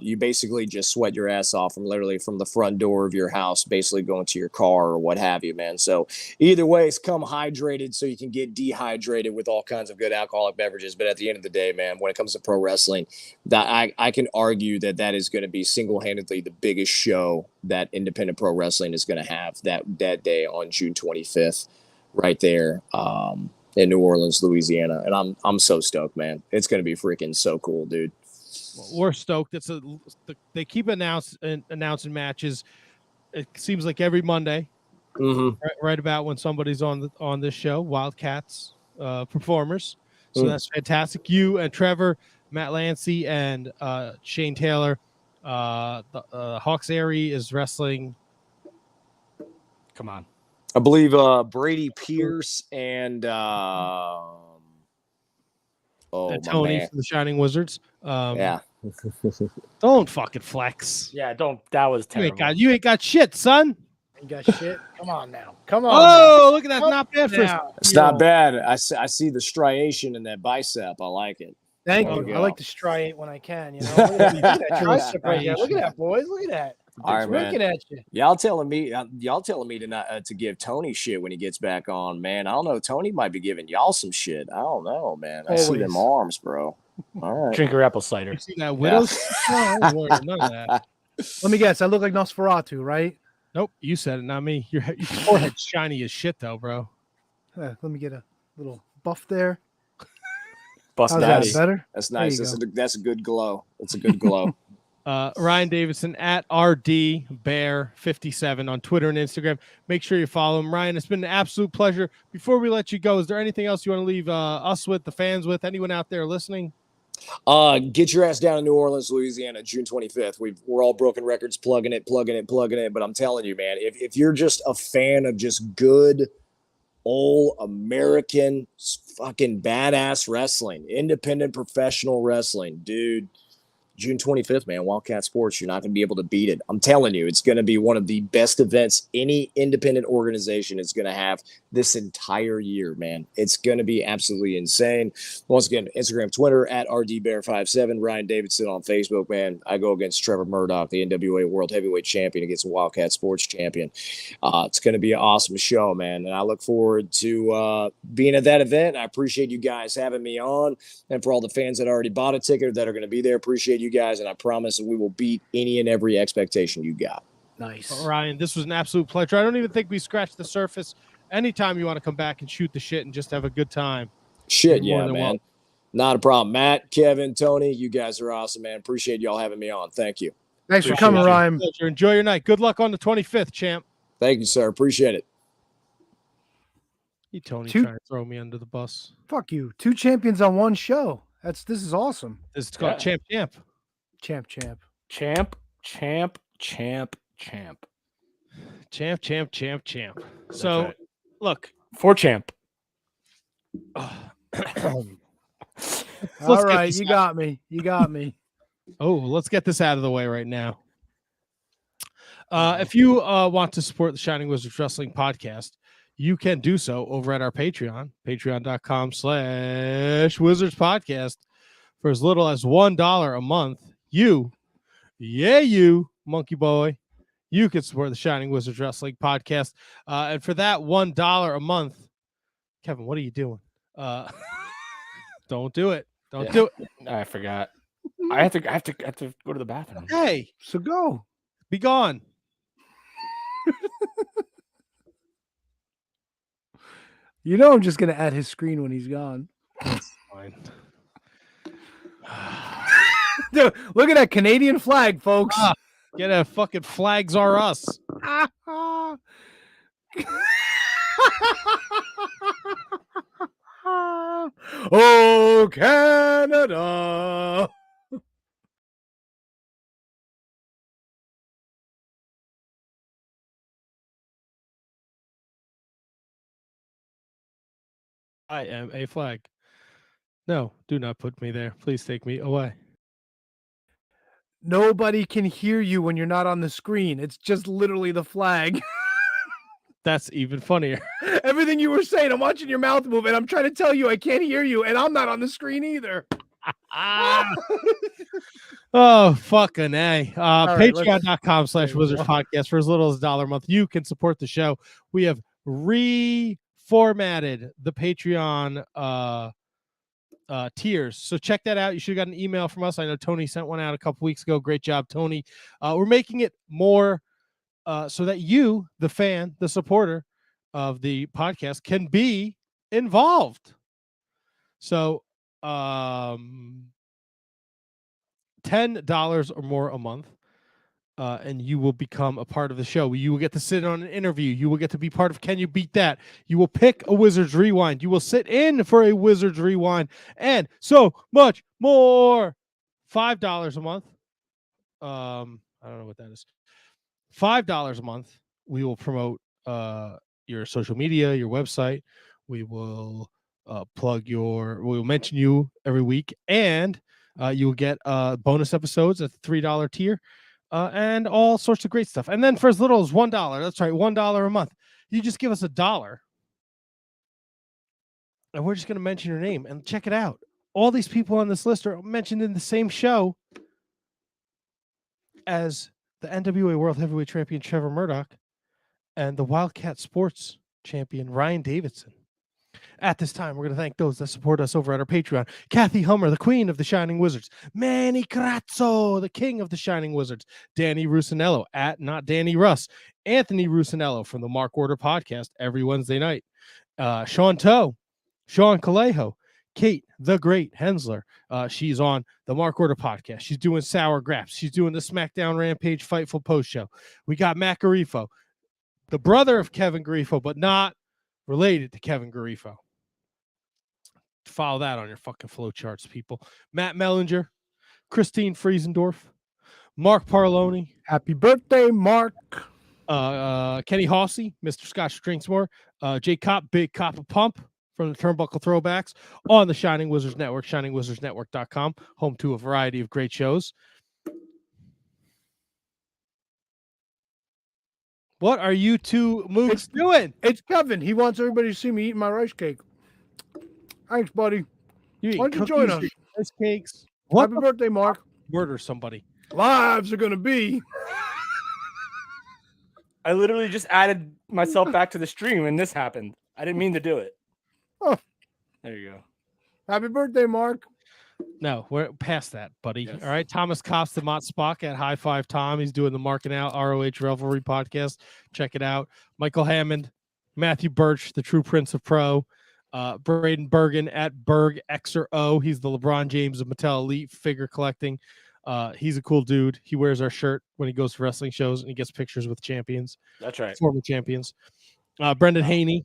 you basically just sweat your ass off from the front door of your house, basically going to your car or what have you, man. So either way, it's come hydrated so you can get dehydrated with all kinds of good alcoholic beverages. But at the end of the day, man, when it comes to pro wrestling, that I can argue that is going to be single-handedly the biggest show that independent pro wrestling is going to have that day on June 25th, right there in New Orleans, Louisiana. And I'm so stoked, man. It's going to be freaking so cool, dude. We're stoked. They keep announcing matches. It seems like every Monday, right about when somebody's on this show. Wildcats performers, so that's fantastic. You and Trevor, Matt Lancy, and Shane Taylor. Hawks Airy is wrestling. Come on, I believe Brady Pierce and Tony from the Shining Wizards. Yeah. Don't fucking flex. Yeah, don't. That was terrible. You ain't got shit, son. Ain't got shit. Come on now. Come on. Oh, look at that. Not bad for It's not bad. I see the striation in that bicep. I like it. Thank you. I like to striate when I can. Look at that tricep right there. Look at that, boys. Look at that. All right, man. Looking at you. Y'all telling me to not to give Tony shit when he gets back on, man. I don't know. Tony might be giving y'all some shit. I don't know, man. I see them arms, bro. All right. Drink your apple cider. You see that widow's? No, none of that. Let me guess. I look like Nosferatu, right? Nope. You said it, not me. Your forehead's shiny as shit, though, bro. Let me get a little buff there. Bust that better? That's nice. That's a good glow. It's a good glow. Ryan Davidson at RDBear57 on Twitter and Instagram. Make sure you follow him. Ryan, it's been an absolute pleasure. Before we let you go, is there anything else you want to leave us with, the fans with, anyone out there listening? Get your ass down to New Orleans, Louisiana, June 25th. We're all broken records, plugging it. But I'm telling you, man, if you're just a fan of just good old American fucking badass wrestling, independent professional wrestling, dude, June 25th, man, Wildcat Sports, you're not going to be able to beat it. I'm telling you, it's going to be one of the best events any independent organization is going to have this entire year, man. It's going to be absolutely insane. Once again, Instagram, Twitter, at RDBear57, Ryan Davidson on Facebook, man. I go against Trevor Murdoch, the NWA World Heavyweight Champion, against Wildcat Sports Champion. It's going to be an awesome show, man, and I look forward to being at that event. I appreciate you guys having me on, and for all the fans that already bought a ticket that are going to be there, appreciate you you guys, and I promise that we will beat any and every expectation you got. Nice. Ryan, this was an absolute pleasure. I don't even think we scratched the surface. Anytime you want to come back and shoot the shit and just have a good time. Shit, You're more yeah, than man. welcome. Not a problem. Matt, Kevin, Tony, you guys are awesome, man. Appreciate y'all having me on. Thank you. Thanks for coming, Ryan. Pleasure. Enjoy your night. Good luck on the 25th, champ. Thank you, sir. Appreciate it. You Tony trying to throw me under the bus. Fuck you. 2 champions on one show. This is awesome. This is called Champ. Champ. So, right. look. For champ. All right, you got me. Oh, let's get this out of the way right now. If you want to support the Shining Wizards Wrestling Podcast, you can do so over at our Patreon, patreon.com/Wizards Podcast. For as little as $1 a month, you, monkey boy, you can support the Shining Wizards Wrestling Podcast. And for that $1 a month, Kevin, what are you doing? Don't do it. Don't do it. I forgot. I have to go to the bathroom. Hey, so go. Be gone. You know I'm just gonna add his screen when he's gone. That's fine. Dude, look at that Canadian flag, folks. Get a fucking flags are us. Oh, Canada. I am a flag. No, do not put me there. Please take me away. Nobody can hear you when you're not on the screen. It's just literally the flag. That's even funnier. Everything you were saying, I'm watching your mouth move, and I'm trying to tell you I can't hear you, and I'm not on the screen either. Oh, fucking A. Right, Patreon.com/Wizards Podcast. For as little as $1 a month, you can support the show. We have reformatted the Patreon tiers. So check that out. You should have got an email from us. I know Tony sent one out a couple weeks ago. Great job, Tony. We're making it more so that you, the fan, the supporter of the podcast, can be involved. So $10 or more a month, and you will become a part of the show. You will get to sit on an interview. You will get to be part of Can You Beat That? You will pick a Wizards Rewind. You will sit in for a Wizards Rewind, and so much more. $5 a month. I don't know what that is. $5 a month. We will promote your social media, your website. We will we'll mention you every week, and you will get bonus episodes at the $3 tier. And all sorts of great stuff. And then for as little as $1, that's right, $1 a month, you just give us $1. And we're just going to mention your name and check it out. All these people on this list are mentioned in the same show as the NWA World Heavyweight Champion Trevor Murdoch and the Wilkat Sports Champion Ryan Davidson. At this time, we're going to thank those that support us over at our Patreon. Kathy Hummer, the queen of the Shining Wizards. Manny Crazzo, the king of the Shining Wizards. Danny Rusinello, at Not Danny Russ. Anthony Rusinello from the Mark Order podcast every Wednesday night. Sean Toe, Sean Calejo, Kate, the Great Hensler. She's on the Mark Order podcast. She's doing Sour Graps. She's doing the SmackDown Rampage Fightful post show. We got Matt Garifo, the brother of Kevin Garifo, but not related to Kevin Garifo. Follow that on your fucking flow charts, people. Matt Mellinger, Christine Friesendorf, Mark Parloni. Happy birthday, Mark. Kenny Hossey, Mr. Scotch Drinks More. Jay Cop, Big Cop of Pump from the Turnbuckle Throwbacks on the Shining Wizards Network, shiningwizardsnetwork.com, home to a variety of great shows. What are you two mooks doing? It's Kevin. He wants everybody to see me eating my rice cake. Thanks, buddy. You Why don't you join us? Rice cakes. What Happy birthday, Mark. Murder somebody. Lives are going to be. I literally just added myself back to the stream and this happened. I didn't mean to do it. Oh. There you go. Happy birthday, Mark. No, we're past that, buddy. Yes. All right. Thomas Costa, Mott Spock at High Five Tom. He's doing the Marking Out ROH Revelry podcast. Check it out. Michael Hammond, Matthew Birch, the true Prince of Pro. Braden Bergen at Berg XRO. He's the LeBron James of Mattel Elite figure collecting. He's a cool dude. He wears our shirt when he goes to wrestling shows and he gets pictures with champions. That's right. Former champions. Brendan Haney,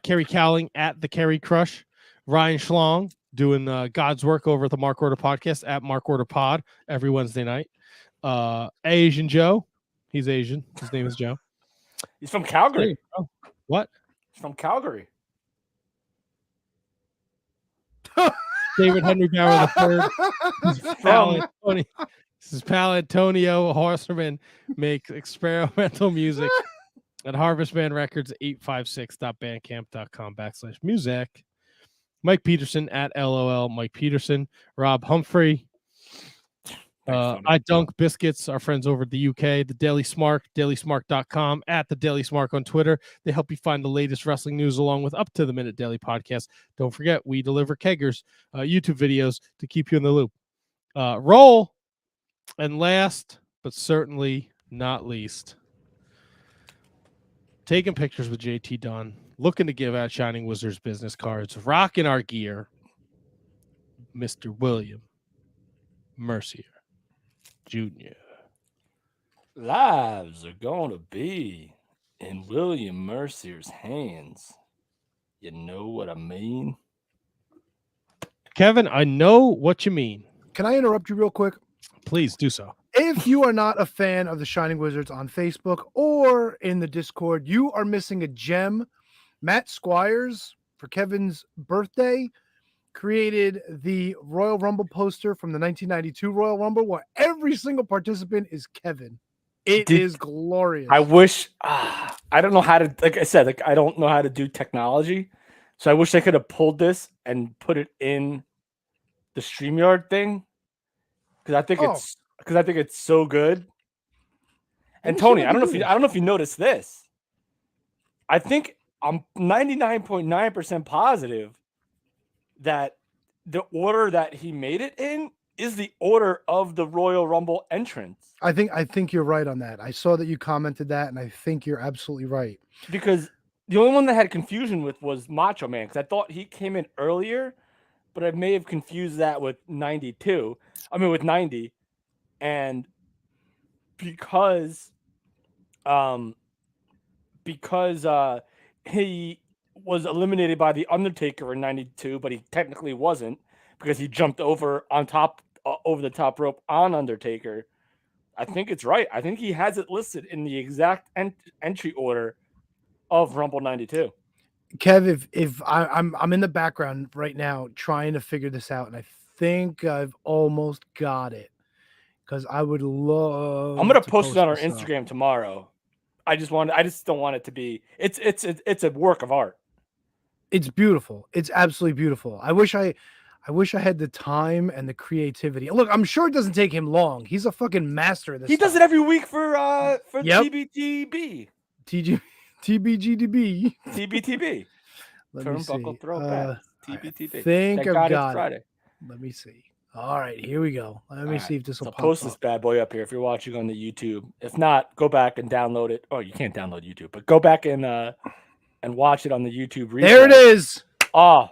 Kerry Cowling at the Kerry Crush. Ryan Schlong doing God's work over at the Mark Order podcast at Mark Order Pod every Wednesday night. Asian Joe. He's Asian. His name is Joe. He's from Calgary. Oh, what? He's from Calgary. David Henry Bauer III. This is pal Antonio Horserman makes experimental music at Harvestman Records 856.bandcamp.com/music. Mike Peterson at LOL Mike Peterson. Rob Humphrey. I Dunk Biscuits, our friends over at the UK, the Daily Smart, dailysmart.com, at the Daily Smart on Twitter. They help you find the latest wrestling news along with up to the minute daily podcast. Don't forget, we deliver keggers, YouTube videos to keep you in the loop. Roll. And last, but certainly not least, taking pictures with JT Dunn, looking to give out Shining Wizards business cards, rocking our gear, Mr. William Mercier Jr. Lives are going to be in William Mercier's hands. You know what I mean? Kevin, I know what you mean. Can I interrupt you real quick? Please do so. If you are not a fan of the Shining Wizards on Facebook or in the Discord, you are missing a gem. Matt Squires, for Kevin's birthday, created the Royal Rumble poster from the 1992 Royal Rumble where every single participant is Kevin. It is glorious. I wish, I don't know how to, like I said, I don't know how to do technology. So I wish I could have pulled this and put it in the StreamYard thing. Because I think it's so good. And Tony, I don't know if you noticed this. I think I'm 99.9% positive that the order that he made it in is the order of the Royal Rumble entrance. I think you're right on that. I saw that you commented that, and I think you're absolutely right. Because the only one that had confusion with was Macho Man, because I thought he came in earlier, but I may have confused that with 92. I mean, with 90. And because he was eliminated by the Undertaker in 92, but he technically wasn't because he jumped over the top rope on Undertaker. I think it's right. I think he has it listed in the exact entry order of Rumble 92. Kev, if I'm in the background right now trying to figure this out, and I think I've almost got it because I would love. I'm gonna post it on our Instagram tomorrow. I just don't want it to be. It's a work of art. It's beautiful. It's absolutely beautiful. I wish I had the time and the creativity. Look, I'm sure it doesn't take him long. He's a fucking master of this. He does it every week for TBTB. TBGDB. TBTB. Turnbuckle throwback. TBTB. I think I've got it. Friday. Let me see. All right, here we go. Let me see if this will pop post up. this bad boy up here if you're watching on the YouTube. If not, go back and download it. Oh, you can't download YouTube, but go back and watch it on the YouTube replay. There it is. Oh,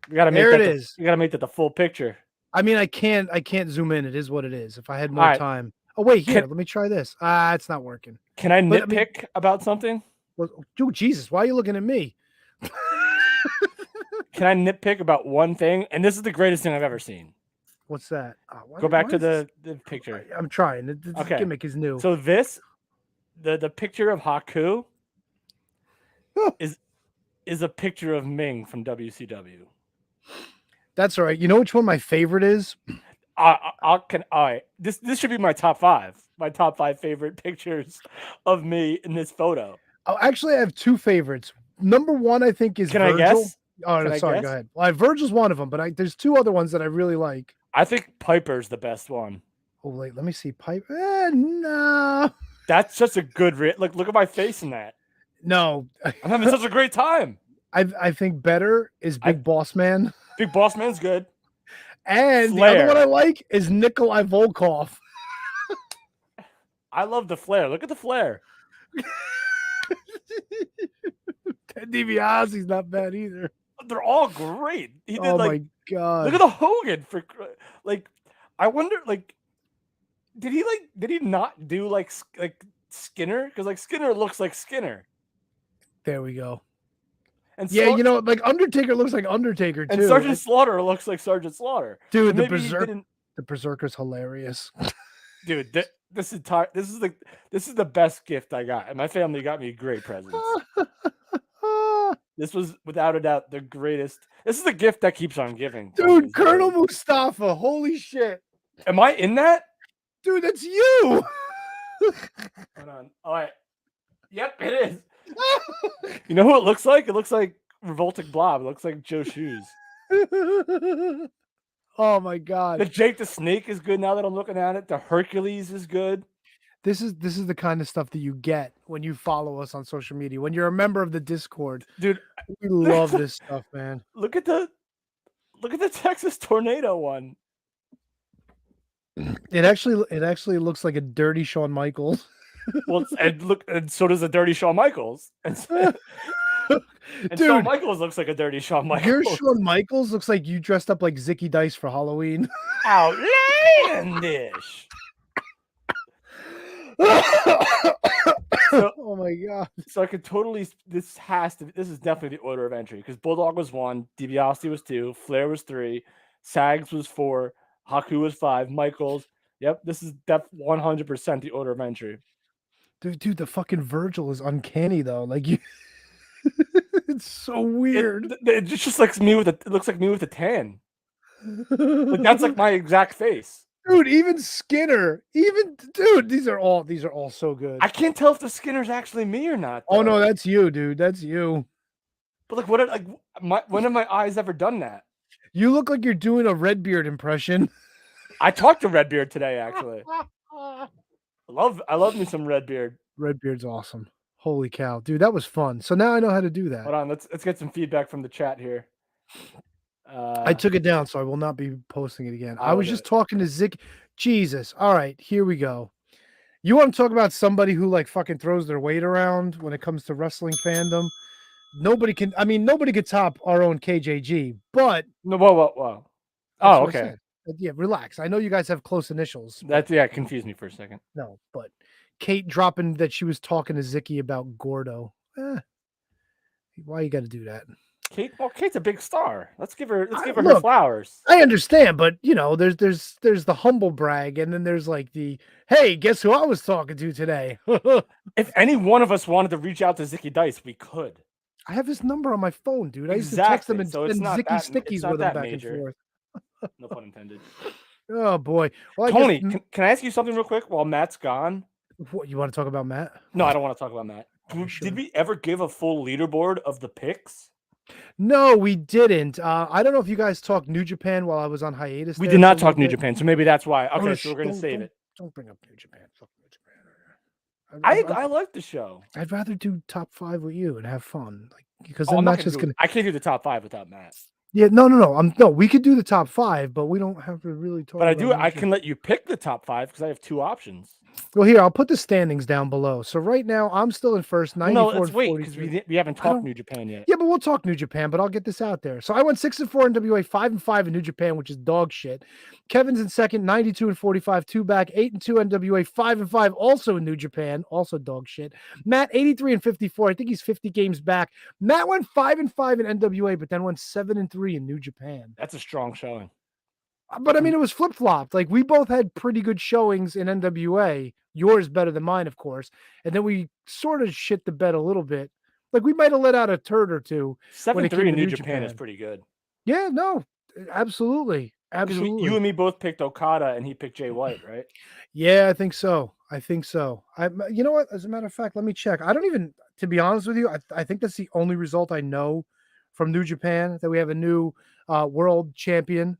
we gotta make there that it is. You gotta make that the full picture. I mean, I can't zoom in. It is what it is. If I had more time. Oh wait, here. Let me try this. It's not working. Can I nitpick about something? Well, dude, Jesus, why are you looking at me? Can I nitpick about one thing? And this is the greatest thing I've ever seen. What's that? Go back to the picture. I'm trying. This gimmick is new. So the picture of Haku is a picture of Ming from WCW. That's all right. You know which one my favorite is? All right. This should be my top 5. My top 5 favorite pictures of me in this photo. Oh, actually, I have 2 favorites. Number 1, I think, is Virgil. I guess? Oh, no, sorry. Go ahead. Well, Virgil's one of them, but there's 2 other ones that I really like. I think Piper's the best one. Oh, wait. Let me see. Piper. No. That's just a good look at my face in that. No. I'm having such a great time. I think better is Big Boss Man. Big Boss Man's good. And Flair. the other one I like is Nikolai Volkov. I love the Flair. Look at the Flair. Ted DiBiase's not bad either. They're all great. He did my god! Look at the Hogan for like. I wonder did he not do like Skinner? Because like Skinner looks like Skinner. There we go. And yeah, like Undertaker looks like Undertaker too. And Sergeant Slaughter looks like Sergeant Slaughter. Dude, the Berserker's hilarious. Dude, this is the best gift I got, and my family got me great presents. This was without a doubt the greatest. This is the gift that keeps on giving. Dude, Colonel Mustafa, holy shit! Am I in that? Dude, that's you. Hold on. All right. Yep, it is. You know who it looks like? It looks like Revolting Blob. It looks like Joe Shoes. Oh my god. The Jake the Snake is good now that I'm looking at it. The Hercules is good. This is the kind of stuff that you get when you follow us on social media. When you're a member of the Discord. Dude, we love this stuff, man. Look at the Texas Tornado one. It actually looks like a dirty Shawn Michaels. Well, and so does the dirty Shawn Michaels. And Dude, Shawn Michaels looks like a dirty Shawn Michaels. Your Shawn Michaels looks like you dressed up like Zicky Dice for Halloween. Outlandish. Oh my god! So I could totally. This is definitely the order of entry because Bulldog was 1, DiBiase was 2, Flair was 3, Sags was 4, Haku was 5, Michaels. Yep, this is 100% the order of entry. Dude, the fucking Virgil is uncanny though. Like you, it's so weird. It just looks like me with it looks like me with a tan. Like that's like my exact face. Dude, even Skinner, dude, these are all so good. I can't tell if the Skinner's actually me or not. Though. Oh no, that's you, dude. That's you. But when have my eyes ever done that? You look like you're doing a Redbeard impression. I talked to Redbeard today, actually. I love me some Redbeard. Redbeard's awesome. Holy cow, dude, that was fun. So now I know how to do that. Hold on, let's get some feedback from the chat here. I took it down, so I will not be posting it again. I was just talking to Zick. Jesus. All right, here we go. You want to talk about somebody who like fucking throws their weight around when it comes to wrestling fandom? Nobody could top our own KJG, but no, whoa. Oh, okay. Yeah, relax. I know you guys have close initials. That confused me for a second. No, but Kate dropping that she was talking to Zicky about Gordo. Why you got to do that? Kate's a big star. Let's give her her flowers. I understand, but you know, there's the humble brag, and then there's like the hey, guess who I was talking to today? If any one of us wanted to reach out to Zicky Dice, we could. I have his number on my phone, dude. I used to text him and Zicky stickies with him back and forth. No pun intended. Oh boy. Well, Tony, can I ask you something real quick while Matt's gone? What, you want to talk about Matt? No, I don't want to talk about Matt. Did we ever give a full leaderboard of the picks? No, we didn't. I don't know if you guys talked New Japan while I was on hiatus. We did not talk New Japan, so maybe that's why. Okay, so we're gonna save it. Don't bring up New Japan. Fuck New Japan. I like the show. I'd rather do top 5 with you and have fun, like because I'm not just gonna. I can't do the top 5 without Matt. Yeah, no. No, we could do the top 5, but we don't have to really talk. But I do. I can let you pick the top 5 because I have 2 options. Well, here I'll put the standings down below. So right now I'm still in first. 94 no, let's wait because we haven't talked New Japan yet. Yeah, but we'll talk New Japan. But I'll get this out there. So I went 6-4 in NWA, 5-5 in New Japan, which is dog shit. Kevin's in second, 92-45, 2 back, 8-2 NWA, 5-5, also in New Japan, also dog shit. Matt 83-54. I think he's 50 games back. Matt went 5-5 in NWA, but then went 7-3 in New Japan. That's a strong showing. But I mean, it was flip-flopped. Like we both had pretty good showings in NWA. Yours better than mine, of course. And then we sort of shit the bed a little bit. Like we might have let out a turd or two. 7-3 in New Japan is pretty good. Yeah, no, absolutely. Absolutely. You and me both picked Okada and he picked Jay White, right? Yeah, I think so. You know what? As a matter of fact, let me check. I don't even, to be honest with you, I think that's the only result I know from New Japan, that we have a new world champion.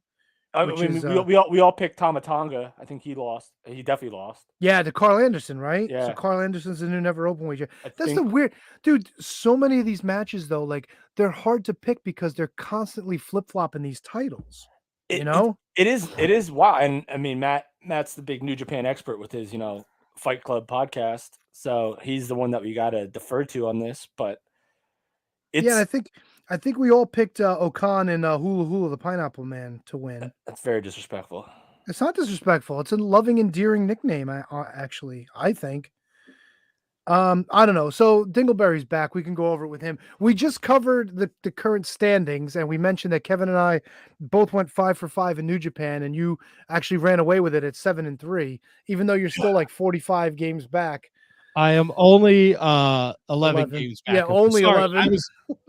I mean, we all picked Tama Tonga. I think he lost. He definitely lost. Yeah, to Carl Anderson, right? Yeah. So Carl Anderson's the new never openweight champion. That's the weird, dude. So many of these matches, though, like they're hard to pick because they're constantly flip flopping these titles. You know, It is wow. And I mean, Matt's the big New Japan expert with his, Fight Club podcast. So he's the one that we got to defer to on this, but Yeah, I think we all picked Okan and Hula Hula, the Pineapple Man, to win. That's very disrespectful. It's not disrespectful. It's a loving, endearing nickname. I think. I don't know. So Dingleberry's back. We can go over it with him. We just covered the current standings, and we mentioned that Kevin and I both went 5 for 5 in New Japan, and you actually ran away with it at 7-3, even though you're still like 45 games back. I am only 11 games back. Yeah, only 11.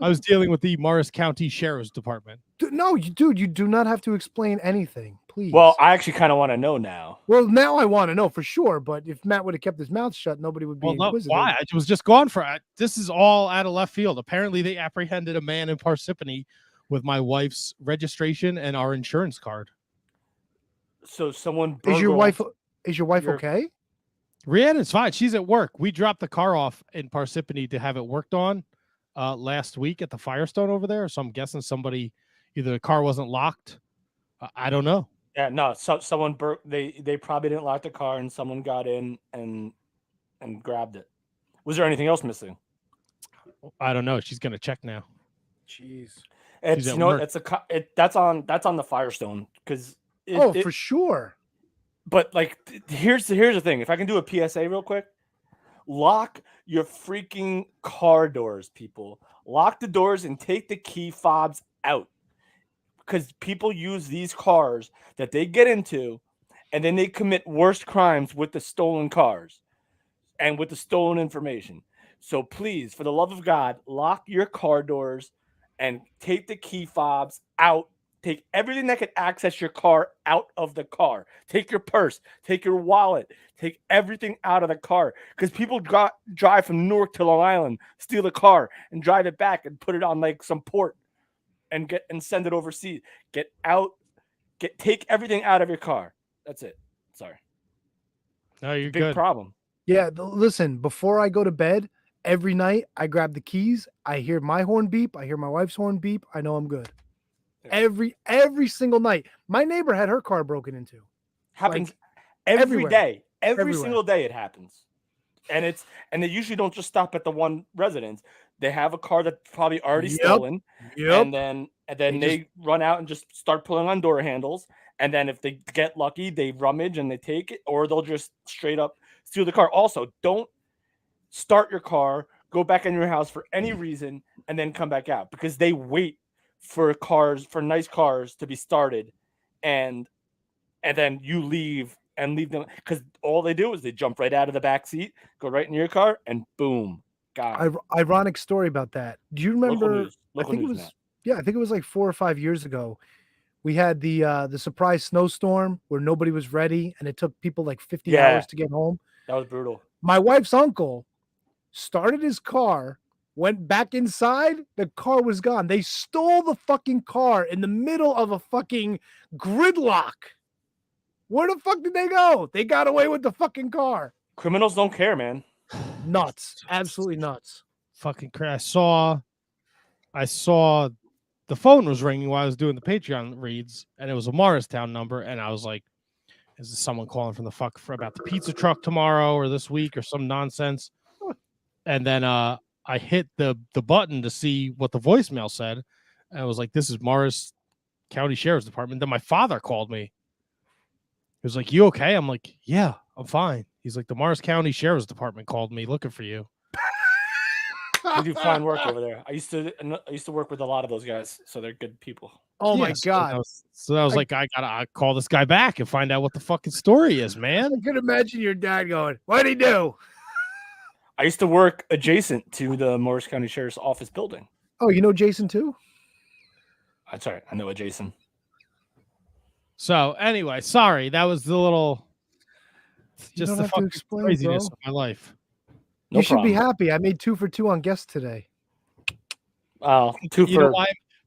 I was dealing with the Morris County Sheriff's Department. No, you do not have to explain anything, please. Well, I actually kind of want to know now. Well, now I want to know for sure, but if Matt would have kept his mouth shut, nobody would be inquisitive. Why? I was just gone for it. This is all out of left field. Apparently, they apprehended a man in Parsippany with my wife's registration and our insurance card. So someone is your wife okay? Rhiannon's fine. She's at work. We dropped the car off in Parsippany to have it worked on last week at the Firestone over there. So I'm guessing somebody, either the car wasn't locked. I don't know. Yeah, no. So someone they probably didn't lock the car, and someone got in and grabbed it. Was there anything else missing? I don't know. She's gonna check now. Jeez. It's that's on the Firestone because for sure. But like, here's the thing. If I can do a PSA real quick, lock your freaking car doors, people. Lock the doors and take the key fobs out, because people use these cars that they get into, and then they commit worse crimes with the stolen cars and with the stolen information. So please, for the love of God, lock your car doors and take the key fobs out. Take everything that could access your car out of the car. Take your purse. Take your wallet. Take everything out of the car. Because people drive from Newark to Long Island, steal a car, and drive it back and put it on like some port and send it overseas. Take everything out of your car. That's it. Sorry. No, you're big good. problem. Yeah, listen. Before I go to bed every night, I grab the keys. I hear my horn beep. I hear my wife's horn beep. I know I'm good. Every single night. My neighbor had her car broken into. Happens every day. Every Everywhere. single day it happens. And they usually don't just stop at the one residence. They have a car that's probably already stolen. Yep. And then they run out and just start pulling on door handles. And then if they get lucky, they rummage and they take it, or they'll just straight up steal the car. Also, don't start your car, go back in your house for any reason, and then come back out, because they wait for nice cars to be started, and then you leave them, because all they do is they jump right out of the back seat, go right in your car, and boom, God. Ironic story about that. Do you remember? Local news, I think it was like 4 or 5 years ago. We had the surprise snowstorm where nobody was ready, and it took people like 50 hours to get home. That was brutal. My wife's uncle started his car, went back inside, the car was gone. They stole the fucking car in the middle of a fucking gridlock. Where the fuck did they go? They got away with the fucking car. Criminals don't care, man. Nuts. Absolutely nuts. Fucking crazy. I saw the phone was ringing while I was doing the Patreon reads, and it was a Morristown number, and I was like, is this someone calling from about the pizza truck tomorrow or this week or some nonsense? And then I hit the button to see what the voicemail said, and I was like, this is Morris County Sheriff's Department. Then my father called me. He was like, you okay? I'm like, yeah, I'm fine. He's like, the Morris County Sheriff's Department called me looking for you. We do fine work over there. I used to work with a lot of those guys, so they're good people. Oh my God. So I was like, I gotta call this guy back and find out what the fucking story is, man. I can imagine your dad going, what'd he do? I used to work adjacent to the Morris County Sheriff's Office building. Oh, you know Jason too? I'm sorry, I know a Jason. So anyway, sorry, that was the little, just the fucking craziness of my life. You should be happy. I made 2 for 2 on guests today. Wow,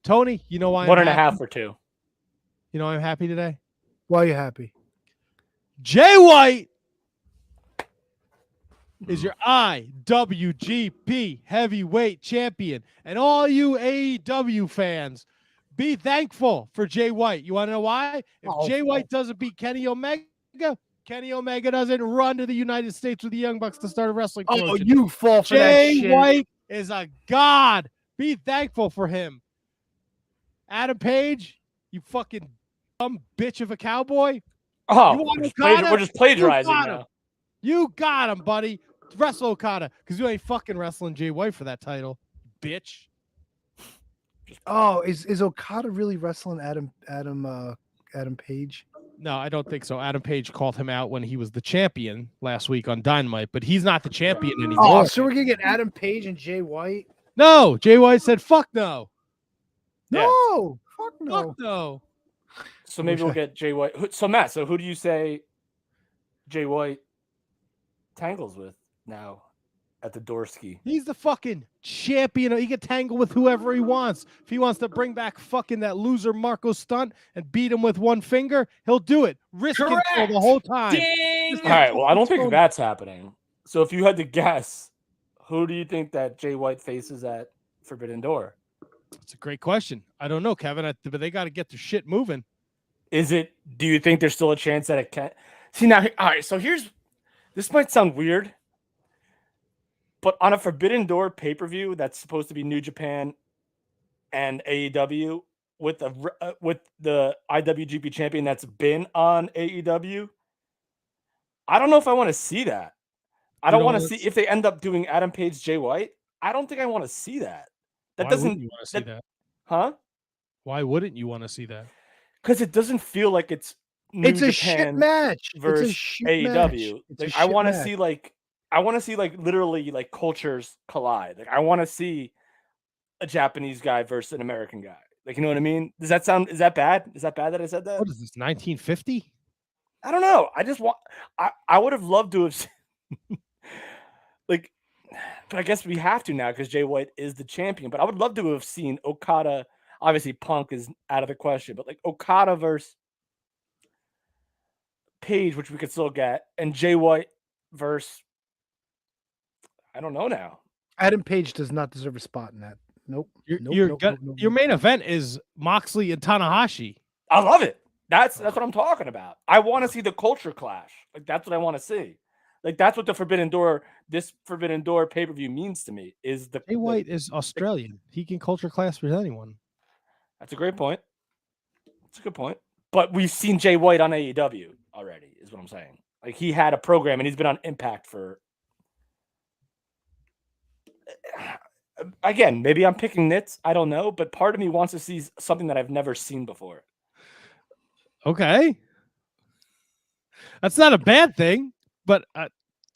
Tony, you know why? 1.5 for 2. You know why I'm happy today? Why are you happy? Jay White is your IWGP heavyweight champion. And all you AEW fans, Be thankful for Jay White. You want to know why? If Oh, Jay White doesn't beat Kenny Omega doesn't run to the United States with the Young Bucks to start a wrestling promotion. You fall for that Jay shit. White is a god. Be thankful for him. Adam Page, you fucking dumb bitch of a cowboy. Oh, You want we're Okada? just plagiarizing You got him. now. You got him, buddy. Wrestle Okada, because you ain't fucking wrestling Jay White for that title, bitch. Oh, is Okada really wrestling Adam Page? No, I don't think so. Adam Page called him out when he was the champion last week on Dynamite, but he's not the champion anymore. Oh, so we're gonna get Adam Page and Jay White? No, Jay White said, "Fuck no, No, fuck no. fuck no." So maybe we'll get Jay White. So Matt, who do you say Jay White tangles with now at the Dorsky? He's the fucking champion. He can tangle with whoever he wants. If he wants to bring back fucking that loser Marco Stunt and beat him with one finger, he'll do it. Risk control the whole time. Ding! All right. Well, I don't think that's happening. So if you had to guess, who do you think that Jay White faces at Forbidden Door? It's a great question. I don't know, Kevin, but they got to get their shit moving. Do you think there's still a chance that it can? See, now, all right. So this might sound weird, but on a Forbidden Door pay-per-view that's supposed to be New Japan and AEW with the IWGP champion that's been on AEW, I don't know if I want to see that. I don't want to see if they end up doing Adam Page, Jay White. I don't think I want to see that. Why wouldn't you want to see that? Huh? Why wouldn't you want to see that? Because it doesn't feel like it's New It's a Japan shit match versus AEW. I want to match. see literally like cultures collide. Like I want to see a Japanese guy versus an American guy. Like, you know what I mean? Is that bad? Is that bad that I said that? What is this, 1950? I don't know. I would have loved to have seen, like, but I guess we have to now because Jay White is the champion. But I would love to have seen Okada. Obviously, Punk is out of the question, but like Okada versus Page, which we could still get, and Jay White versus, I don't know now. Adam Page does not deserve a spot in that. Nope. Your main event is Moxley and Tanahashi. I love it. That's what I'm talking about. I want to see the culture clash. Like that's what I want to see. Like that's what this Forbidden Door pay-per-view means to me. Is the Jay White is Australian. He can culture clash with anyone. That's a great point. That's a good point. But we've seen Jay White on AEW already, is what I'm saying. Like he had a program and he's been on Impact for. Again, maybe I'm picking nits. I don't know, but part of me wants to see something that I've never seen before. Okay, that's not a bad thing, but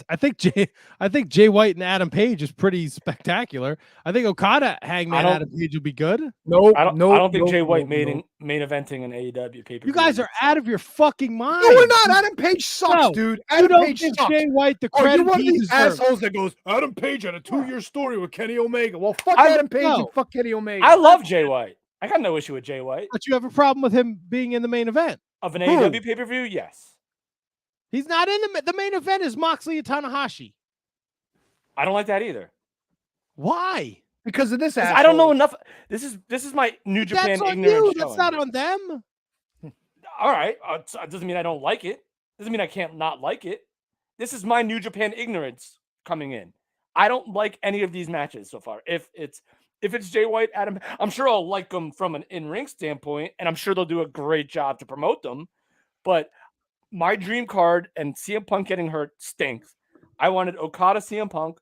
I think Jay White and Adam Page is pretty spectacular. I think Okada Hangman Adam Page would be good. No, I don't think Jay White main eventing an AEW pay-per-view. You guys are out of your fucking mind. No, we're not. Adam Page sucks, dude. Adam Page give sucks. Jay White the Oh, credit you're one of he these deserves. assholes that goes, Adam Page had a 2-year story with Kenny Omega. Well, fuck Adam Page and fuck Kenny Omega. I love Jay White. I got no issue with Jay White. But you have a problem with him being in the main event Of an AEW pay-per-view, yes. He's not in the main event. Is Moxley and Tanahashi? I don't like that either. Why? Because of this asshole. I don't know enough. This is my New Japan That's on ignorance. you. That's not on them. All right. It doesn't mean I don't like it. Doesn't mean I can't not like it. This is my New Japan ignorance coming in. I don't like any of these matches so far. If it's Jay White, Adam, I'm sure I'll like them from an in-ring standpoint, and I'm sure they'll do a great job to promote them. But my dream card and CM Punk getting hurt stinks. I wanted Okada, CM Punk.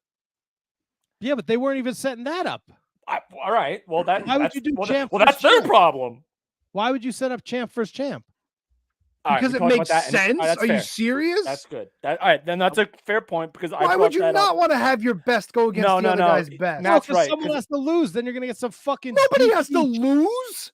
Yeah, but they weren't even setting that up. All right. Well, why would you do champ? Well, that's their problem. Why would you set up champ versus champ? Because it makes sense. Are you serious? That's good. All right, then that's a fair point. Because why would you not want to have your best go against the other guy's best? No, because someone has to lose. Then you're gonna get some fucking. Nobody has to lose.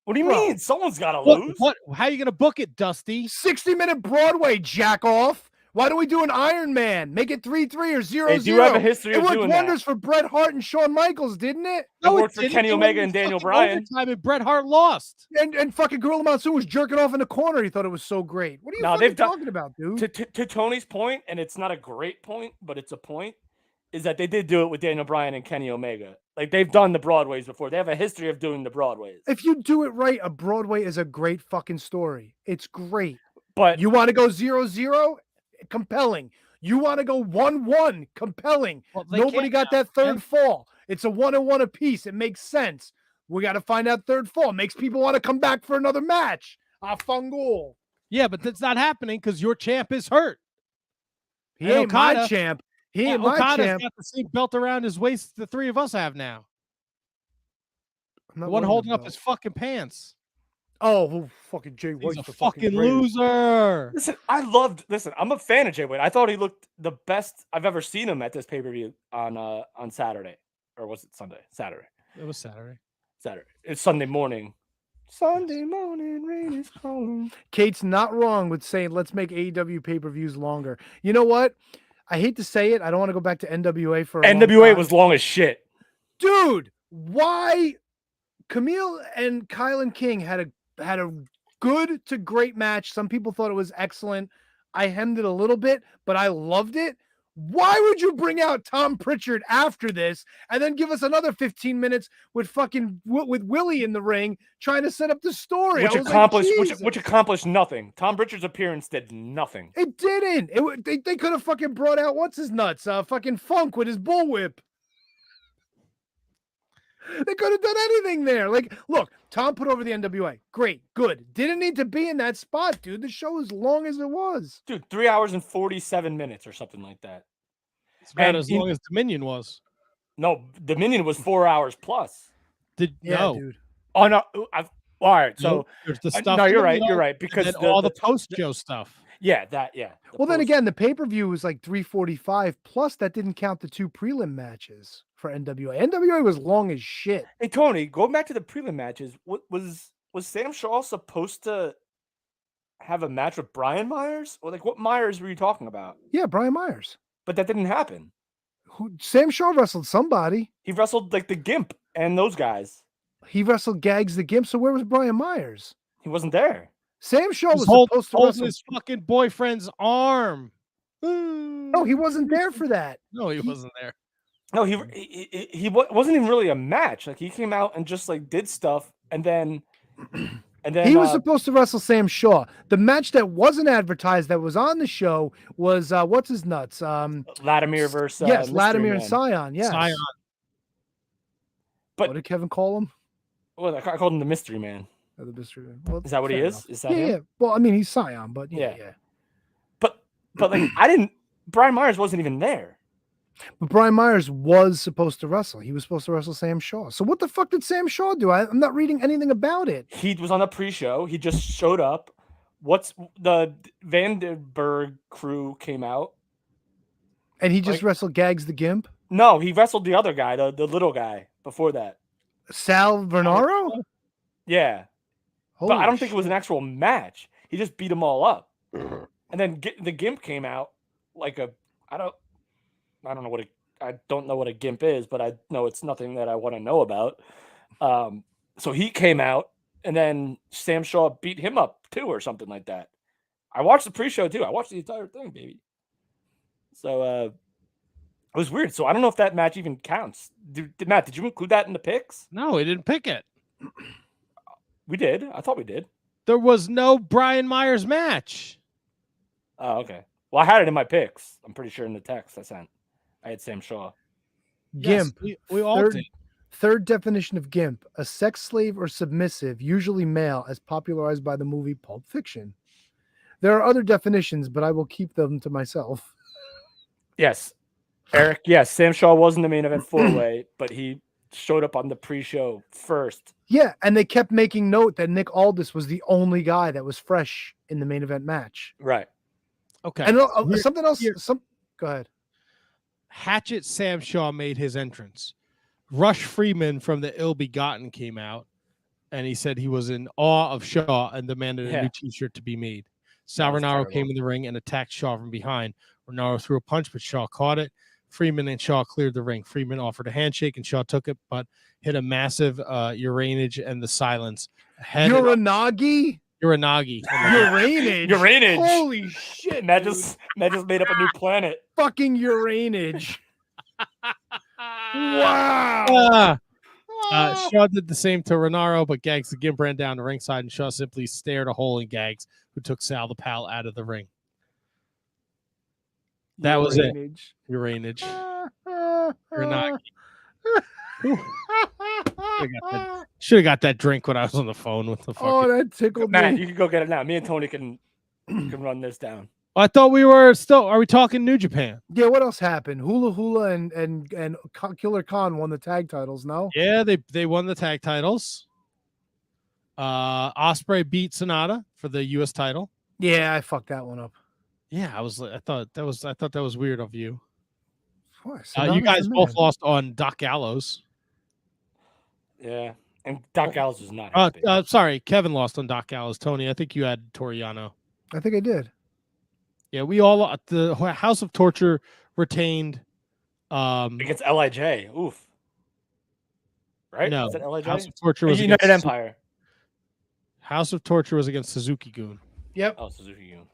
What do you mean? Someone's got to lose. What? How are you gonna book it, Dusty? 60-minute Broadway, jack off. Why don't we do an Iron Man? Make it 3-3 or 0-0. They do have a history of doing that. It worked wonders for Bret Hart and Shawn Michaels, didn't it? No, it worked for Kenny Omega and Daniel Bryan. Time and Bret Hart lost. And fucking Gorilla Monsoon was jerking off in the corner. He thought it was so great. What are you talking about, dude? To Tony's point, and it's not a great point, but it's a point. is that they did do it with Daniel Bryan and Kenny Omega. Like, they've done the Broadways before. They have a history of doing the Broadways. If you do it right, a Broadway is a great fucking story. It's great. But you want to go 0-0? Compelling. You want to go 1-1? Compelling. Well, Nobody got that third fall. It's a 1-1 apiece. It makes sense. We got to find out third fall. It makes people want to come back for another match. Fangul. Yeah, but that's not happening because your champ is hurt. He ain't my champ. He ain't my Okada's champ. got the same belt around his waist the three of us have now. I'm The not one wearing holding the up belt. his fucking pants. Oh, fucking Jay White's He's a the fucking greatest. loser. listen, I'm a fan of Jay White. I thought he looked the best I've ever seen him at this pay-per-view on Saturday. Or was it Sunday? Saturday. It was Saturday. It's Sunday morning. Sunday morning, rain is calling. Kate's not wrong with saying let's make AEW pay-per-views longer. You know what? I hate to say it. I don't want to go back to NWA for a long NWA time. was long as shit. Dude, why Camille and Kylan King had a good to great match. Some people thought it was excellent. I hemmed it a little bit, but I loved it. Why would you bring out Tom Pritchard after this and then give us another 15 minutes with Willie in the ring trying to set up the story? Which accomplished nothing. Tom Pritchard's appearance did nothing. It didn't. They could have fucking brought out what's his nuts, fucking Funk with his bullwhip. They could have done anything there. Like, look, Tom put over the NWA. Great, good. Didn't need to be in that spot, dude. The show was long as it was. Dude, 3 hours and 47 minutes or something like that. It's about as long as Dominion was. No, Dominion was 4 hours plus. No. Dude. Oh, no. All right. So, there's the stuff. no, you're right. You're right. Because all the post-show stuff. Yeah, that, yeah. Well, then again, the pay-per-view was like 345, plus that didn't count the 2 prelim matches for NWA. NWA was long as shit. Hey, Tony, going back to the prelim matches, was Sam Shaw supposed to have a match with Brian Myers? Or like, what Myers were you talking about? Yeah, Brian Myers. But that didn't happen. Sam Shaw wrestled somebody. He wrestled like the Gimp and those guys. He wrestled Gags the Gimp, so where was Brian Myers? He wasn't there. Sam Shaw was supposed to holding wrestle his fucking boyfriend's arm. No, he wasn't there for that. No, he wasn't there. No, he wasn't even really a match. Like, he came out and just like did stuff, and then he was supposed to wrestle Sam Shaw. The match that wasn't advertised that was on the show was what's his nuts? Latimer versus yes, Mystery Latimer Man. and Scion. Yes. Scion. But what did Kevin call him? Well, I called him the Mystery Man. Oh, the Mystery Man. Well, is that what he is? Enough. Is that yeah, him? yeah. Well, I mean, he's Scion, but yeah. But like Brian Myers wasn't even there. But Brian Myers was supposed to wrestle. He was supposed to wrestle Sam Shaw. So what the fuck did Sam Shaw do? I'm not reading anything about it. He was on the pre-show. He just showed up. What's the Vandenberg crew came out. And he just wrestled Gags the Gimp? No, he wrestled the other guy, the little guy before that. Sal Vernaro? Yeah. Holy but I don't think it was an actual match. He just beat them all up. And then the Gimp came out like I don't know what a Gimp is, but I know it's nothing that I want to know about. So he came out, and then Sam Shaw beat him up too, or something like that. I watched the pre-show too. I watched the entire thing, baby. So it was weird. So I don't know if that match even counts. Matt, did you include that in the picks? No, he didn't pick it. We did. I thought we did. There was no Brian Myers match. Oh, okay. Well, I had it in my picks. I'm pretty sure in the text I sent. I had Sam Shaw. Gimp. Yes, we all did. Third definition of Gimp, a sex slave or submissive, usually male, as popularized by the movie Pulp Fiction. There are other definitions, but I will keep them to myself. Yes. Eric, yes, Sam Shaw wasn't the main event 4-way, but he showed up on the pre-show first. Yeah, and they kept making note that Nick Aldis was the only guy that was fresh in the main event match. Right. Okay. And something else. Go ahead. Hatchet Sam Shaw made his entrance. Rush Freeman from the Ill Begotten came out, and he said he was in awe of Shaw and demanded a new T-shirt to be made. Sal Rinauro came in the ring and attacked Shaw from behind. Rinauro threw a punch, but Shaw caught it. Freeman and Shaw cleared the ring. Freeman offered a handshake, and Shaw took it, but hit a massive uranage and the silence. Uranagi? Uranagi. Uranage. Holy shit. Matt just made up a new planet. Fucking uranage. Wow. Shaw did the same to Renaro, but Gags the Gimp ran down the ringside, and Shaw simply stared a hole in Gags, who took Sal the Pal out of the ring. That was it. Uranage. Should have got that drink when I was on the phone with the fucking. Oh, that tickled Matt, me. you can go get it now. Me and Tony can run this down. I thought we were still. Are we talking New Japan? Yeah, what else happened? Hula Hula and Killer Khan won the tag titles, no? Yeah, they won the tag titles. Ospreay beat Sonata for the U.S. title. Yeah, I fucked that one up. Yeah, I thought that was weird of you. Of course. You guys both lost on Doc Gallows. Yeah, and Doc Gallows was not happy. Sorry, Kevin lost on Doc Gallows. Tony, I think you had Toriano. I think I did. Yeah, we all the House of Torture retained against LIJ. Oof. Right? No, was it LIJ? House of Torture was United against Empire. House of Torture was against Suzuki Gun. Yep. Oh, Suzuki Gun.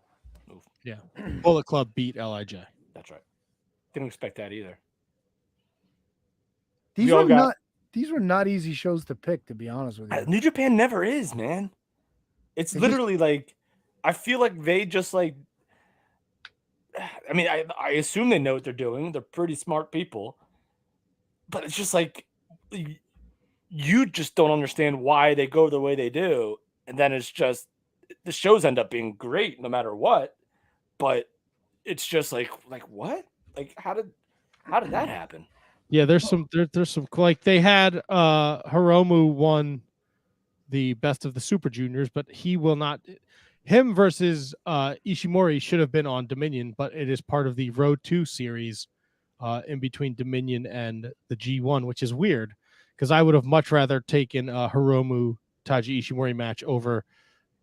Oof. Yeah. Bullet Club beat LIJ. That's right. Didn't expect that either. These were not easy shows to pick, to be honest with you. New Japan never is, man. It's literally like, I feel like they just like, I mean, I assume they know what they're doing. They're pretty smart people, but it's just like, you just don't understand why they go the way they do. And then it's just, the shows end up being great no matter what, but it's just like what? Like, how did that happen? Yeah, there's some like they had Hiromu won the best of the Super Juniors, but he will not. Him versus Ishimori should have been on Dominion, but it is part of the Road 2 series in between Dominion and the G1, which is weird because I would have much rather taken a Hiromu Taiji Ishimori match over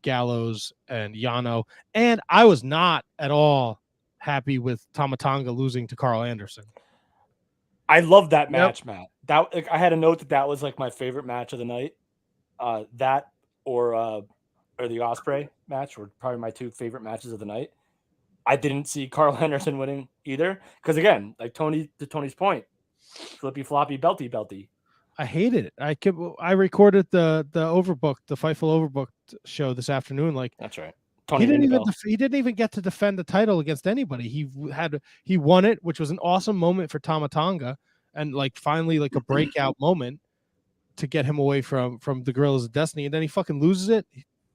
Gallows and Yano, and I was not at all happy with Tamatanga losing to Carl Anderson. I love that match, Matt. That I had a note that was like my favorite match of the night. That or the Ospreay match were probably my two favorite matches of the night. I didn't see Carl Anderson winning either because again, like Tony's point, flippy floppy belty. I hated it. I recorded the Overbooked, the Fightful Overbooked show this afternoon. Like that's right. Tony he didn't even get to defend the title against anybody. He won it, which was an awesome moment for Tamatanga, and like finally like a breakout moment to get him away from the Gorillas of Destiny, and then he fucking loses it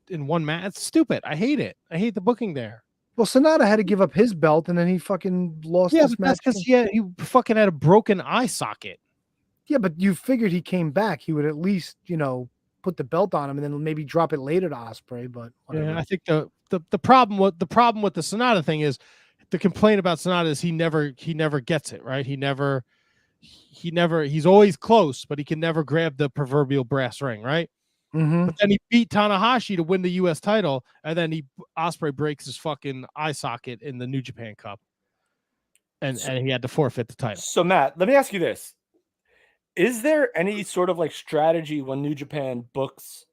in one match. It's stupid. I hate it. I hate the booking there. Well, Sonata had to give up his belt, and then he fucking lost this match. That's because he fucking had a broken eye socket. Yeah, but you figured he came back, he would at least, put the belt on him and then maybe drop it later to Ospreay. But whatever. Yeah, I think the problem with the Sonata thing is the complaint about Sonata is he never gets it right. He's always close, but he can never grab the proverbial brass ring, right? Mm-hmm. But then he beat Tanahashi to win the U.S. title, and then Ospreay breaks his fucking eye socket in the New Japan Cup, and he had to forfeit the title. So Matt, let me ask you this. Is there any sort of like strategy when New Japan books?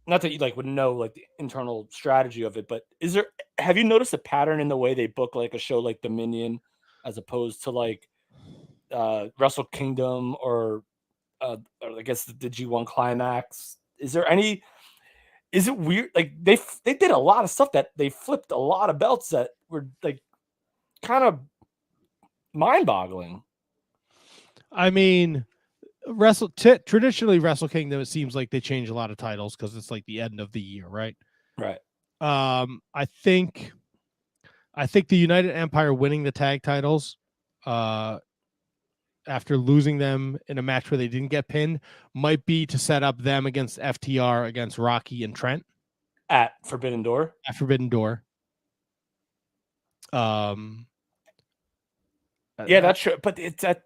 Not that you like would know like the internal strategy of it, but have you noticed a pattern in the way they book like a show like Dominion as opposed to like Wrestle Kingdom or I guess the G1 Climax? Is it weird? Like they did a lot of stuff that they flipped a lot of belts that were like kind of mind-boggling. I mean, traditionally Wrestle Kingdom, it seems like they change a lot of titles because it's like the end of the year, right? Right. I think the United Empire winning the tag titles after losing them in a match where they didn't get pinned might be to set up them against FTR against Rocky and Trent at Forbidden Door. Yeah, that's true. But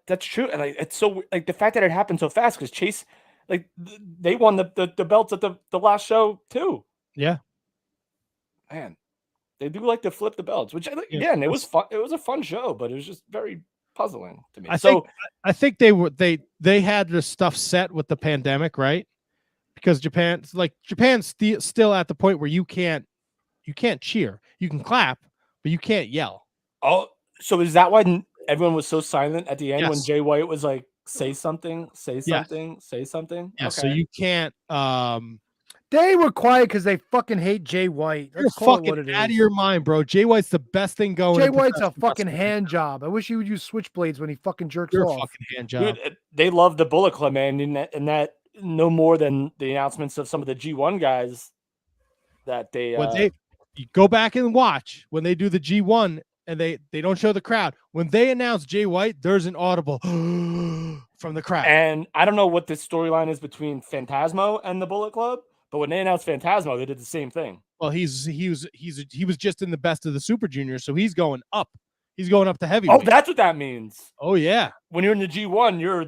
that's true, and like it's so like the fact that it happened so fast because Chase, like they won the belts at the last show too. Yeah, man, they do like to flip the belts, which again it was fun. It was a fun show, but it was just very puzzling to me. I think they had the stuff set with the pandemic, right? Because Japan's still at the point where you can't cheer, you can clap, but you can't yell. Oh, so is that why everyone was so silent at the end when Yes. Jay White was like, say something, say Yes. something, say something. Yeah, Okay. so you can't They were quiet because they fucking hate Jay White. you're Let's call it fucking what it is. out of your mind, bro. Jay White's the best thing going. Jay in White's a professional fucking wrestling. hand job. I wish he would use switchblades when he fucking jerks You're a off. fucking hand job. Dude, they love the Bullet Club, man, and that no more than the announcements of some of the G1 guys that they When you go back and watch when they do the G1 and they don't show the crowd. When they announce Jay White, there's an audible from the crowd. and I don't know what the storyline is between Phantasmo and the Bullet Club, but when they announced Phantasmo, they did the same thing. Well, he was just in the best of the Super Juniors, so he's going up. He's going up to heavyweight. Oh, that's what that means. Oh yeah. When you're in the G1, you're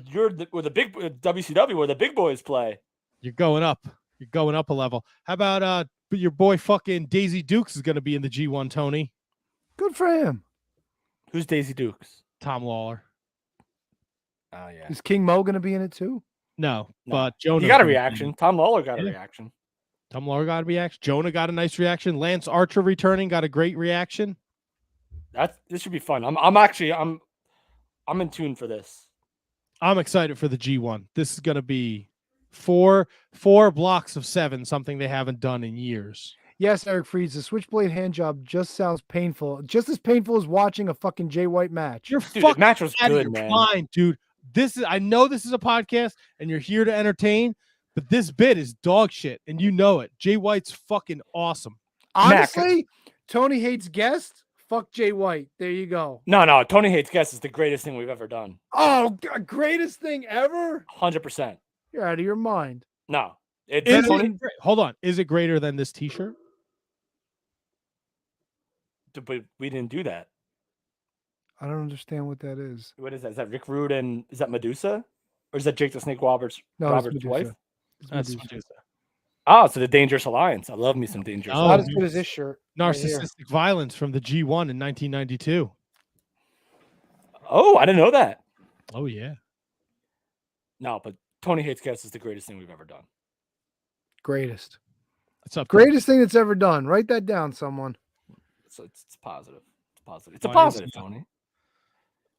where the big WCW where the big boys play. You're going up. You're going up a level. How about your boy fucking Daisy Dukes is going to be in the G1, Tony? Good for him. Who's Daisy Dukes? Tom Lawler. Oh yeah. Is King Mo going to be in it too? No, No. but Jonah. He got a reaction. Tom Lawler got a Yeah. reaction. Tom Lawler got a reaction. Jonah got a nice reaction. Lance Archer returning got a great reaction. This should be fun. I'm in tune for this. I'm excited for the G1. This is going to be four blocks of 7, something they haven't done in years. Yes, Eric Freeds, the switchblade hand job just sounds painful. Just as painful as watching a fucking Jay White match. You're Dude, the fucking match was out of good, your man. mind, dude. I know this is a podcast and you're here to entertain, but this bit is dog shit and you know it. Jay White's fucking awesome. Honestly, Tony hates guests. Fuck Jay White. There you go. No. Tony Hates Guest is the greatest thing we've ever done. Oh, greatest thing ever? 100%. You're out of your mind. No. It's Is Tony. it, hold on. Is it greater than this t-shirt? But we didn't do that. I don't understand what that is. What is that? Is that Rick Rude and is that Medusa? Or is that Jake the Snake Roberts' No, it's Medusa. wife? It's That's Medusa. Medusa. Oh, so the Dangerous Alliance. I love me some Dangerous Oh, Not Alliance. as good as this shirt. right here. Narcissistic violence from the G1 in 1992. Oh, I didn't know that. Oh yeah. No, but Tony Hates Guest is the greatest thing we've ever done. Greatest. What's up? Tom? Greatest thing that's ever done. Write that down, someone. So it's positive. It's positive. It's a Why is positive, it? Tony.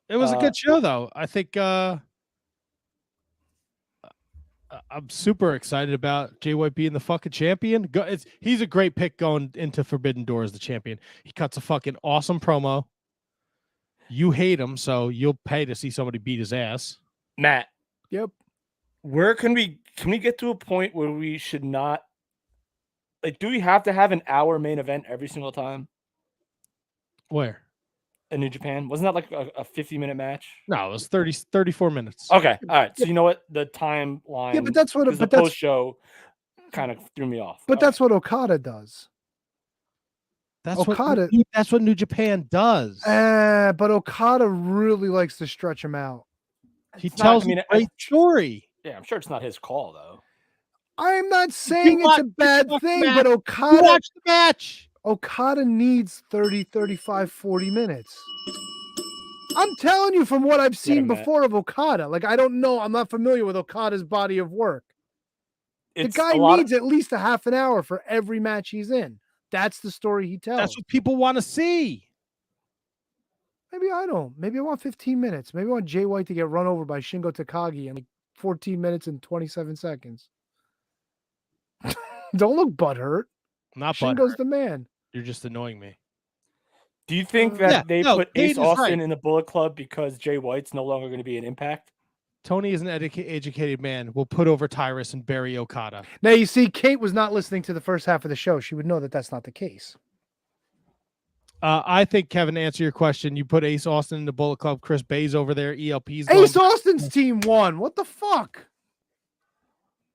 It was a good show though. I think I'm super excited about Jay White being the fucking champion. He's a great pick going into Forbidden Door as the champion. He cuts a fucking awesome promo. You hate him, so you'll pay to see somebody beat his ass. Matt, Yep. where can we get to a point where we should not do we have to have an hour main event every single time Where? in New Japan? Wasn't that like a 50-minute match? No, it was 34 minutes. Okay, all right. So you know what? The timeline. Yeah, but that's what. because the But that's. post show kind of threw me off. But that's what Okada does. That's Okada- that's what New Japan does. But Okada really likes to stretch him out. He It's not- tells I mean, a great story. yeah, I'm sure it's not his call though. I'm not saying it's watch- a bad watch the thing, match. but You Okada watch the match. Okada needs 30, 35, 40 minutes. I'm telling you from what I've seen Matt. before of Okada. Like, I don't know. I'm not familiar with Okada's body of work. It's the guy a lot needs at least a half an hour for every match he's in. That's the story he tells. That's what people want to see. Maybe I don't. Maybe I want 15 minutes. Maybe I want Jay White to get run over by Shingo Takagi in like 14 minutes and 27 seconds. Don't look butthurt. Not Shingo's butthurt. the man. You're just annoying me. Do you think that Yeah, they no, put Hayden Ace is Austin right. in the Bullet Club because Jay White's no longer going to be an Impact? Tony is an educated man. Will put over Tyrus and bury Okada. Now, you see, Kate was not listening to the first half of the show. She would know that that's not the case. I think, Kevin, to answer your question, you put Ace Austin in the Bullet Club, Chris Bay's over there, ELP's Ace going, Austin's team won. What the fuck?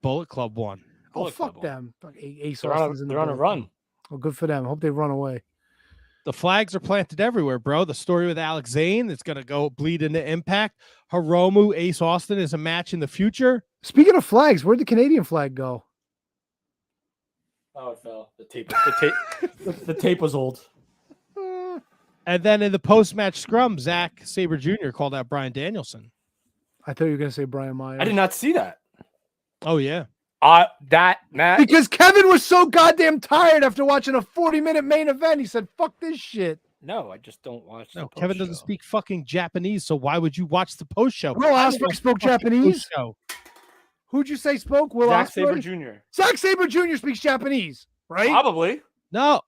Bullet Club won. Oh, Bullet fuck Club them. Fuck Ace They're Austin's in the on a Bullet run. Club. Oh, good for them. I hope they run away. The flags are planted everywhere, bro. The story with Alex Zane, it's going to go bleed into Impact. Hiromu, Ace Austin is a match in the future. Speaking of flags, where'd the Canadian flag go? Oh, it fell. The tape was old. And then in the post-match scrum, Zack Sabre Jr. called out Bryan Danielson. I thought you were going to say Brian Myers. I did not see that. Oh, yeah. That Matt. Because Kevin was so goddamn tired after watching a 40-minute main event. He said, fuck this shit. No, I just don't watch. No, the Kevin doesn't post-show. speak fucking Japanese, so why would you watch the post show? Will Ospreay spoke Japanese? Show. Who'd you say spoke? Will Zack Ospreay? Sabre Jr. Zack Sabre Jr. speaks Japanese, right? Probably. No.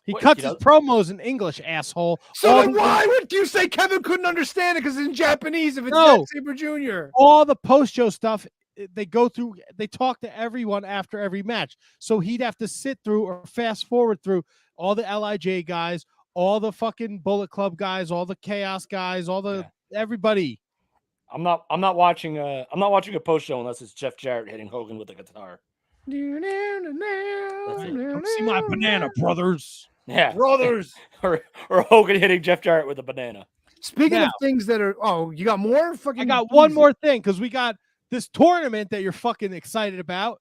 He What, cuts he his does? promos in English, asshole. So then why would you say Kevin couldn't understand it because it's in Japanese if it's No. Zack Sabre Jr.? All the post-show stuff, they go through, they talk to everyone after every match. So he'd have to sit through or fast forward through all the LIJ guys, all the fucking Bullet Club guys, all the Chaos guys, all the everybody. I'm not watching a post show unless it's Jeff Jarrett hitting Hogan with a guitar. Come see my banana, brothers. Yeah. Brothers. or Hogan hitting Jeff Jarrett with a banana. Speaking Now- of things that are, you got more? Fucking I got one more thing because we got this tournament that you're fucking excited about.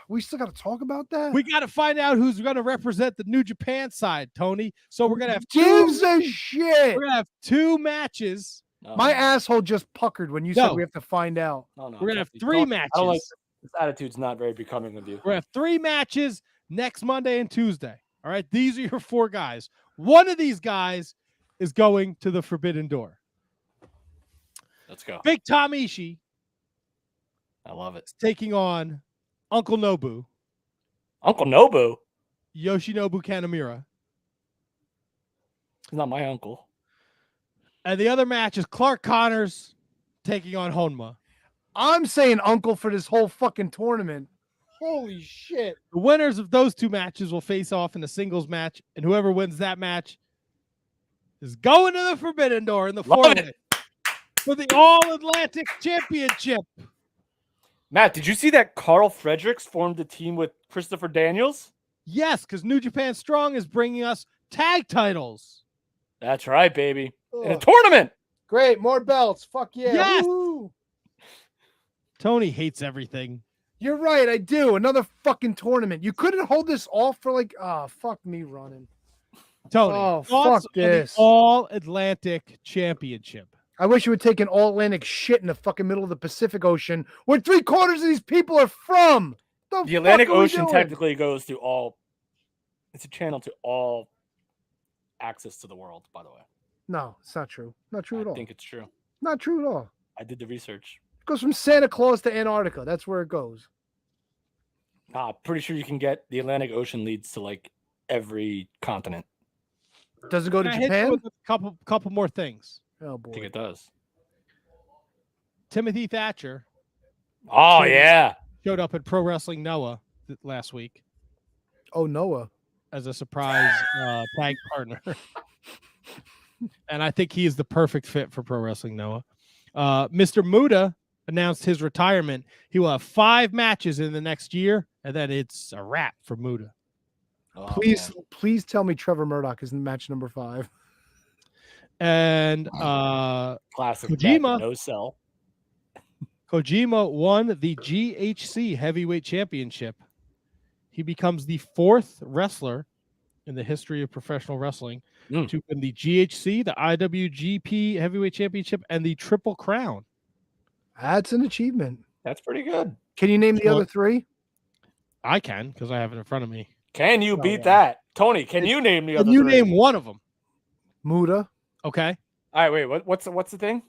We still got to talk about that? We got to find out who's going to represent the New Japan side, Tony. So we're going to have Gives a shit. We're going to have 2 matches. No, My no. asshole just puckered when you said No. we have to find out. No, We're going to have Jeffy, 3 don't- matches. I don't like this attitude's not very becoming of you. We're going to have 3 matches next Monday and Tuesday. All right. These are your 4 guys. One of these guys is going to the Forbidden Door. Let's go. Big Tom Ishii I love it. is taking on Uncle Nobu, Uncle Nobu. Yoshinobu Kanemaru. He's not my uncle. And the other match is Clark Connors taking on Honma. I'm saying uncle for this whole fucking tournament. Holy shit. The winners of those 2 matches will face off in a singles match, and whoever wins that match is going to the Forbidden Door in the Love four-way for the All-Atlantic Championship. Matt, did you see that Carl Fredericks formed a team with Christopher Daniels? Yes, because New Japan Strong is bringing us tag titles. That's right, baby. In a Ugh. tournament. Great, more belts. Fuck yeah. Yes. Woo. Tony hates everything. You're right, I do. Another fucking tournament. You couldn't hold this off for like, fuck me running. Tony, Oh, thoughts fuck on this. the All-Atlantic Championship. I wish you would take an all-Atlantic shit in the fucking middle of the Pacific Ocean where 3/4 of these people are from. The Atlantic fuck are we Ocean doing? technically goes to all. It's a channel to all access to the world, by the way. No, it's not true. Not true at I all. think it's true. Not true at all. I did the research. It goes from Santa Claus to Antarctica. That's where it goes. Pretty sure you can get the Atlantic Ocean leads to like every continent. Does it go to Can I hit you Japan? with a couple more things. Oh I think boy. it does. Timothy Thatcher Oh Sure. yeah. showed up at Pro Wrestling Noah last week Oh, Noah. as a surprise tag partner. And I think he is the perfect fit for Pro Wrestling Noah. Mr. Muda announced his retirement. He will have 5 matches in the next year, and then it's a wrap for Muda. Oh, Please tell me Trevor Murdoch is in match number 5. And classic Kojima. no sell. Kojima won the GHC Heavyweight Championship. He becomes the 4th wrestler in the history of professional wrestling to win the GHC, the IWGP Heavyweight Championship, and the Triple Crown. That's an achievement. That's pretty good. Can you name the Well, other 3? I can because I have it in front of me. Can you Oh, beat yeah. that? Tony, can you name the other Can you 3? name one of them? Muda. Okay. All right, wait. What's the thing?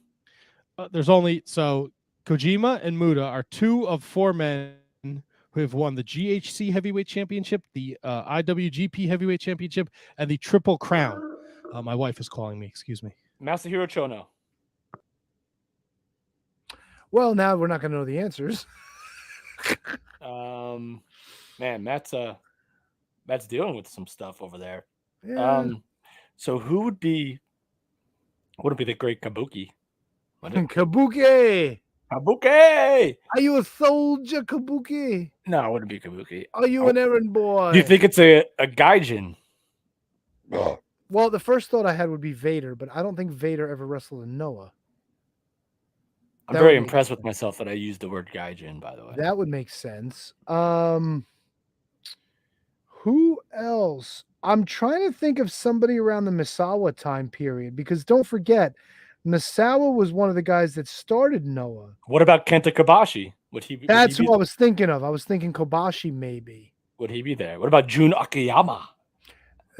There's only so Kojima and Muda are 2 of 4 men who have won the GHC Heavyweight Championship, the IWGP Heavyweight Championship, and the Triple Crown. My wife is calling me. Excuse me. Masahiro Chono. Well, now we're not going to know the answers. Man, Matt's dealing with some stuff over there. Yeah. So who would be the great Kabuki? Would it- Kabuki. Kabuki! Are you a soldier, Kabuki? No, it wouldn't be Kabuki. Are you an errand boy? Do you think it's a gaijin? Well, the first thought I had would be Vader, but I don't think Vader ever wrestled in Noah. I'm That very would make impressed with myself that I used the word gaijin, by the way. That would make sense. Who else? I'm trying to think of somebody around the Misawa time period because don't forget, Misawa was one of the guys that started Noah. What about Kenta Kobashi? Would he be Who I was thinking of. I was thinking Kobashi maybe. would he be there? What about Jun Akiyama?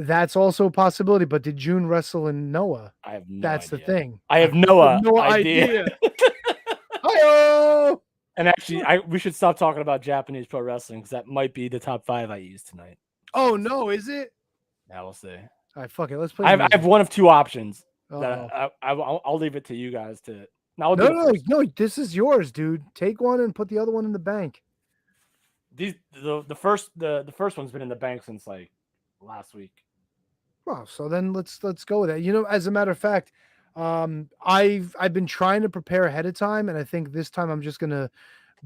That's also a possibility. But did June wrestle in Noah? I have no That's idea. the thing. I have no idea. Hi-oh! And actually, we should stop talking about Japanese pro wrestling because that might be the top 5 I use tonight. Oh no, is it? Yeah, we'll see. All right, fuck it. Let's play. I have one of 2 options. Uh-oh. That I'll leave it to you guys to. No, no. This is yours, dude. Take one and put the other one in the bank. The first one's been in the bank since like last week. Well, so then let's go with that. You know, as a matter of fact, I've been trying to prepare ahead of time, and I think this time I'm just gonna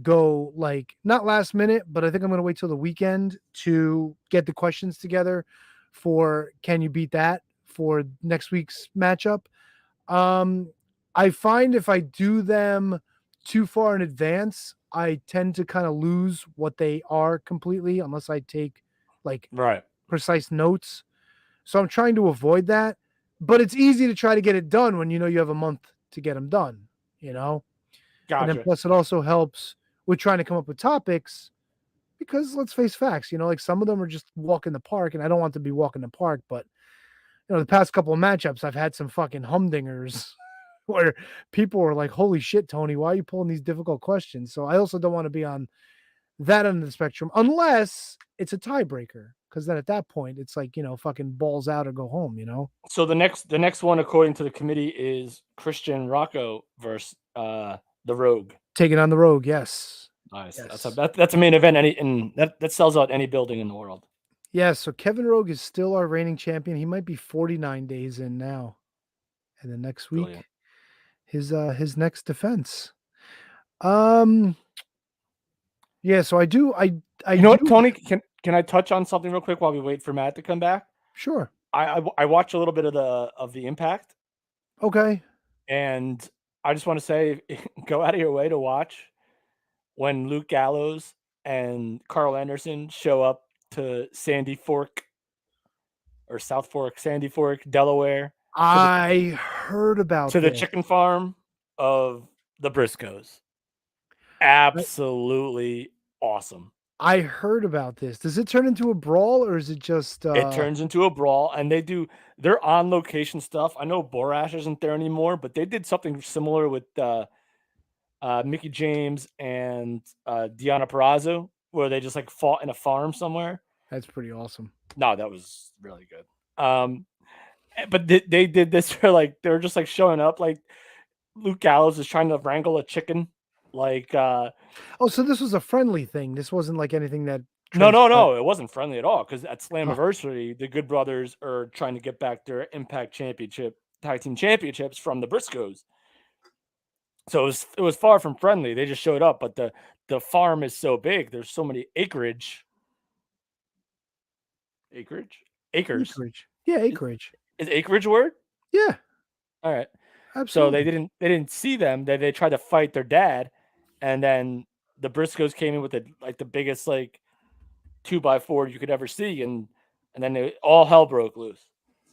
go like not last minute, but I think I'm gonna wait till the weekend to get the questions together for Can You Beat That for next week's matchup. I find if I do them too far in advance, I tend to kind of lose what they are completely unless I take like precise notes. So I'm trying to avoid that, but it's easy to try to get it done when you know you have a month to get them done, you know? Gotcha. And then plus it also helps with trying to come up with topics because let's face facts, you know, like some of them are just walk in the park and I don't want to be walking the park, but you know, the past couple of matchups, I've had some fucking humdingers where people were like, holy shit, Tony, why are you pulling these difficult questions? So I also don't want to be on that end of the spectrum unless it's a tiebreaker. Because then at that point, it's like, you know, fucking balls out or go home, you know? So the next one, according to the committee, is Christian Rocco versus the Rogue. Taking on the Rogue, yes. Nice. Yes. That's a main event, and that sells out any building in the world. Yeah, so Kevin Rogue is still our reigning champion. He might be 49 days in now. And then next week, brilliant. His next defense. Yeah, so I do. You know what, Tony? Can I touch on something real quick while we wait for Matt to come back? Sure. I watched a little bit of the Impact. Okay. And I just want to say, go out of your way to watch when Luke Gallows and Carl Anderson show up to Sandy Fork, Delaware. I heard about the chicken farm of the Briscoes. Absolutely awesome. I heard about this. Does it turn into a brawl or is it just It turns into a brawl, and they're on location stuff. I know Borash isn't there anymore, but they did something similar with Mickey James and Deonna Purrazzo, where they just like fought in a farm somewhere. That's pretty awesome. No, that was really good. But they did this for like they were just like showing up. Like Luke Gallows is trying to wrangle a chicken. Like so this was a friendly thing. This wasn't like anything that no, it wasn't friendly at all. Because at Slammiversary, the Good Brothers are trying to get back their Impact Championship tag team championships from the Briscoes. So it was far from friendly. They just showed up, but the farm is so big. There's so many acres. Acreage. Yeah, acreage. Is acreage a word? Yeah. All right. Absolutely. So they didn't see them. They tried to fight their dad, and then the Briscoes came in with the biggest like 2x4 you could ever see, and then all hell broke loose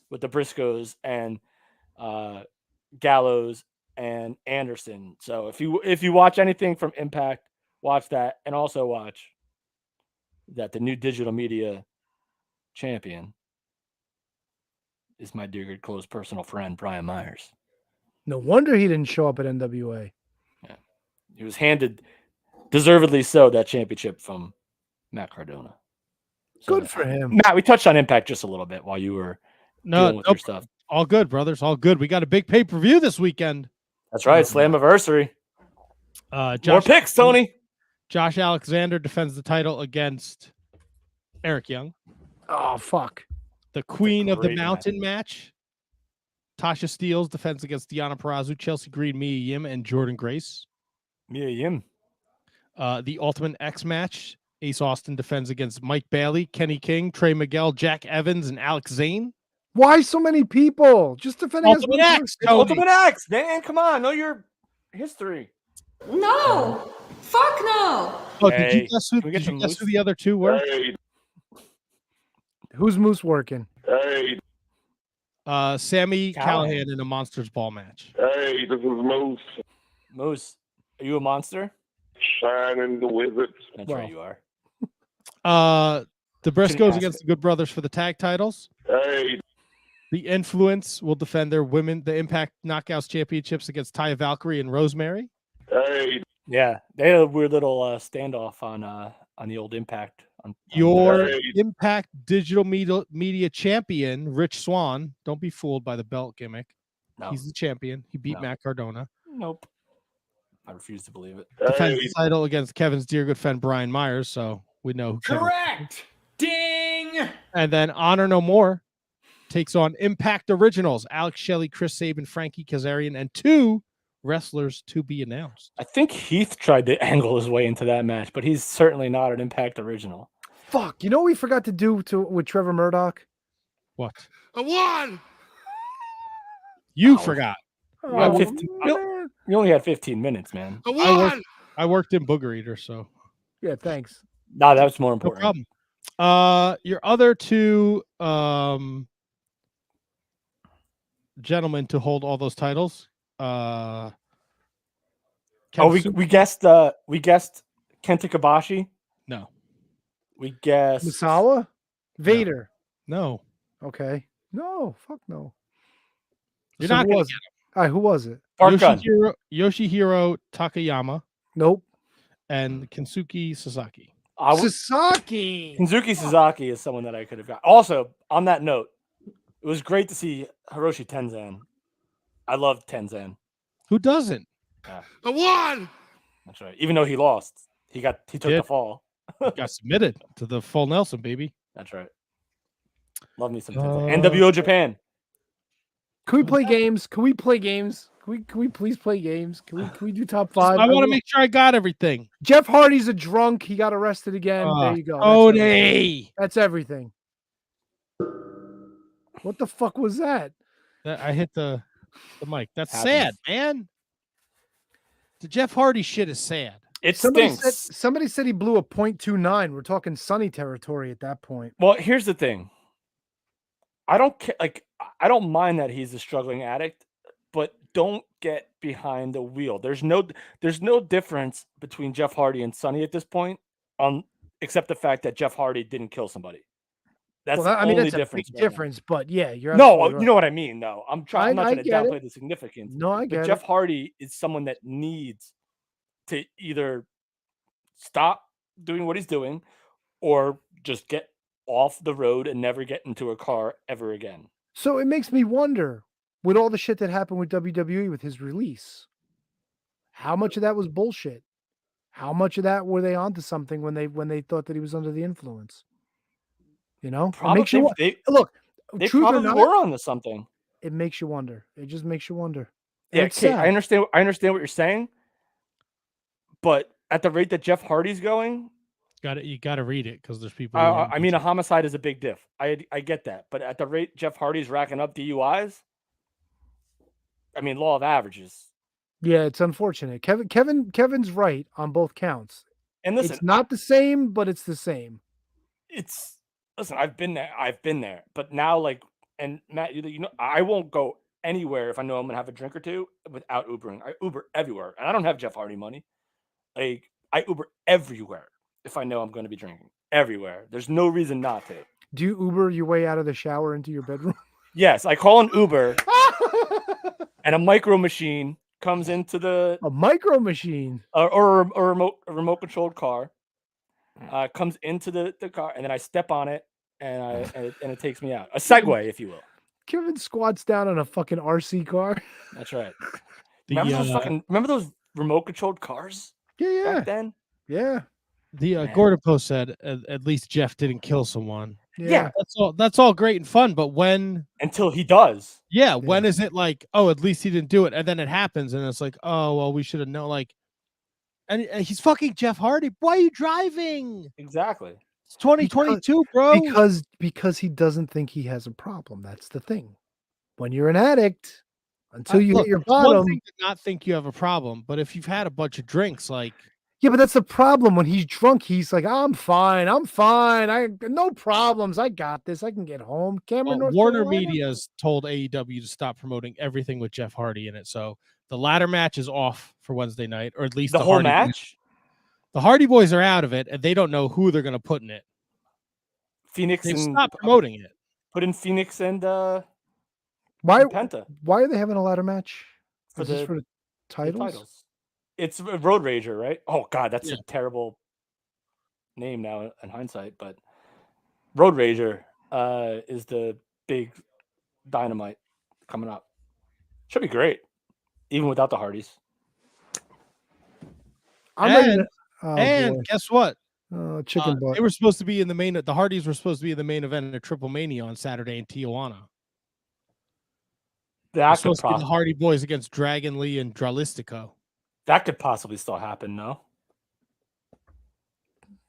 with the Briscoes and Gallows and Anderson. So if you watch anything from Impact, watch that, and also watch that the new digital media champion is my dear good close personal friend Brian Myers. No wonder he didn't show up at NWA. Yeah, he was handed, deservedly so, that championship from Matt Cardona. So, good for him. Matt, we touched on Impact just a little bit while you were dealing with your stuff. All good, brothers. All good. We got a big pay-per-view this weekend. That's right. Slammiversary. More picks, Tony. Josh Alexander defends the title against Eric Young. Oh, fuck. The Queen of the Mountain match. Tasha Steelz defends against Deonna Purrazzo, Chelsea Green, Mia Yim, and Jordan Grace. Mia Yim. The Ultimate X match. Ace Austin defends against Mike Bailey, Kenny King, Trey Miguel, Jack Evans, and Alex Zane. Why so many people? Just defending Ultimate X, Ultimate X, man. Come on. Know your history. No. Fuck no. Oh, did you guess who the other two were? Hey. Who's Moose working? Hey. Sammy Callahan in a Monsters Ball match. Hey, this is Moose. Moose, are you a monster? Shining the Wizards. That's right, you are. The Briscoes against the Good Brothers for the tag titles. Hey, The Influence will defend their the Impact Knockouts Championships against Taya Valkyrie and Rosemary. hey, Yeah, they had a weird little standoff on the old Impact. Your Hey. Impact Digital Media Champion, Rich Swann. Don't be fooled by the belt gimmick. No. He's the champion. He beat No. Matt Cardona. Nope. I refuse to believe it. Defends hey. the title against Kevin's dear good friend Brian Myers, so we know who Kevin- Correct. Ding. And then Honor No More takes on Impact Originals, Alex Shelley, Chris Sabin, Frankie Kazarian, and 2 wrestlers to be announced. I think Heath tried to angle his way into that match, but he's certainly not an Impact original. Fuck. You know what we forgot to do with Trevor Murdoch? What? I won. You forgot. You, had 15 you only had 15 minutes, man. I won. I worked in Booger Eater, so Yeah, thanks. No, that was more no important. problem. Your other 2 gentlemen to hold all those titles. Oh, we guessed Kenta Kobashi. No. We guessed Misawa? Vader. No. Okay. No, fuck no. You're So not who going was to it? All right, who was it? Dark Gun. Yoshihiro Takayama Nope. and Kensuke Sasaki. Sasaki. Kensuke Sasaki is someone that I could have got. Also, on that note, it was great to see Hiroshi Tenzan. I love Tenzan. Who doesn't? I won. That's right. Even though he lost, he took the fall. Got submitted to the full Nelson, baby. That's right. Love me some Tenzan. NWO Japan. Can we play games? Can we play games? Can we please play games? Can we do top 5? I want to make sure I got everything. Jeff Hardy's a drunk. He got arrested again. There you go. Tony. That's everything. What the fuck was that? I hit the mic. That's Happens. sad, man. The Jeff Hardy shit is sad. It Somebody stinks. somebody said he blew a .29. We're talking Sunny territory at that point. Well, here's the thing. I don't care. Like, I don't mind that he's a struggling addict, but don't get behind the wheel. There's no difference between Jeff Hardy and Sonny at this point, except the fact that Jeff Hardy didn't kill somebody. That's the only that's difference. a big difference. But yeah, you're No, absolutely right. you know what I mean. No, I'm not I trying to get it. downplay the significance. No, I But get Jeff it. Hardy is someone that needs to either stop doing what he's doing or just get off the road and never get into a car ever again. So it makes me wonder, with all the shit that happened with WWE with his release, how much of that was bullshit? How much of that were they onto something when they thought that he was under the influence? You know, it Probably makes you look. they Truth or probably not, were onto something. it makes you wonder. It just makes you wonder. And Yeah, it's Kate, sad. I understand what you're saying, but at the rate that Jeff Hardy's going, You got to read it because there's people. who aren't I mean, a homicide is a big diff. I get that, but at the rate Jeff Hardy's racking up DUIs, I mean, law of averages. Yeah, it's unfortunate. Kevin's right on both counts. And listen, It's not the same, but it's the same. Listen, I've been there, but now, like, and Matt, you know, I won't go anywhere if I know I'm gonna have a drink or two without Ubering. I Uber everywhere, and I don't have Jeff Hardy money. Like, I Uber everywhere if I know I'm going to be drinking. Everywhere. There's no reason not to. Do you Uber your way out of the shower into your bedroom? Yes, I call an Uber, and a micro machine comes into the A micro machine. or a remote controlled car comes into the car, and then I step on it, and it takes me out. A Segway, if you will. Kevin squats down on a fucking RC car. That's right. The, Remember those remote controlled cars Yeah, back then? yeah. The Gordon Post said at least Jeff didn't kill someone. Yeah. That's all great and fun, but when Until he does. yeah, when is it like, oh, at least he didn't do it, and then it happens, and it's like, oh well, we should have known. Like, and he's fucking Jeff Hardy. Why are you driving? Exactly. It's 2022, bro. Because he doesn't think he has a problem. That's the thing. When you're an addict, until you Look, hit your it's one bottom. thing to not think you have a problem, but if you've had a bunch of drinks, like. Yeah, but that's the problem. When he's drunk, he's like, I'm fine. I no problems. I got this. I can get home. Cameron, North Warner Carolina. Media's told AEW to stop promoting everything with Jeff Hardy in it. So the ladder match is off for Wednesday night, or at least The whole Hardy match? The Hardy Boys are out of it, and they don't know who they're going to put in it. Phoenix They've and stopped promoting it. Put in Phoenix and Why Penta are they having a ladder match? for Is this the for the titles? It's a Road Rager, right? Oh God, that's Yeah. a terrible name now in hindsight, but Road Rager is the big Dynamite coming up. Should be great, even without the Hardys. I'm ready. And, Oh boy. guess what? Chicken butt. They were supposed to be in the main. The Hardys were supposed to be in the main event of Triple Mania on Saturday in Tijuana. That could Supposed to be the Hardy Boys against Dragon Lee and Dralistico. That could possibly still happen, no?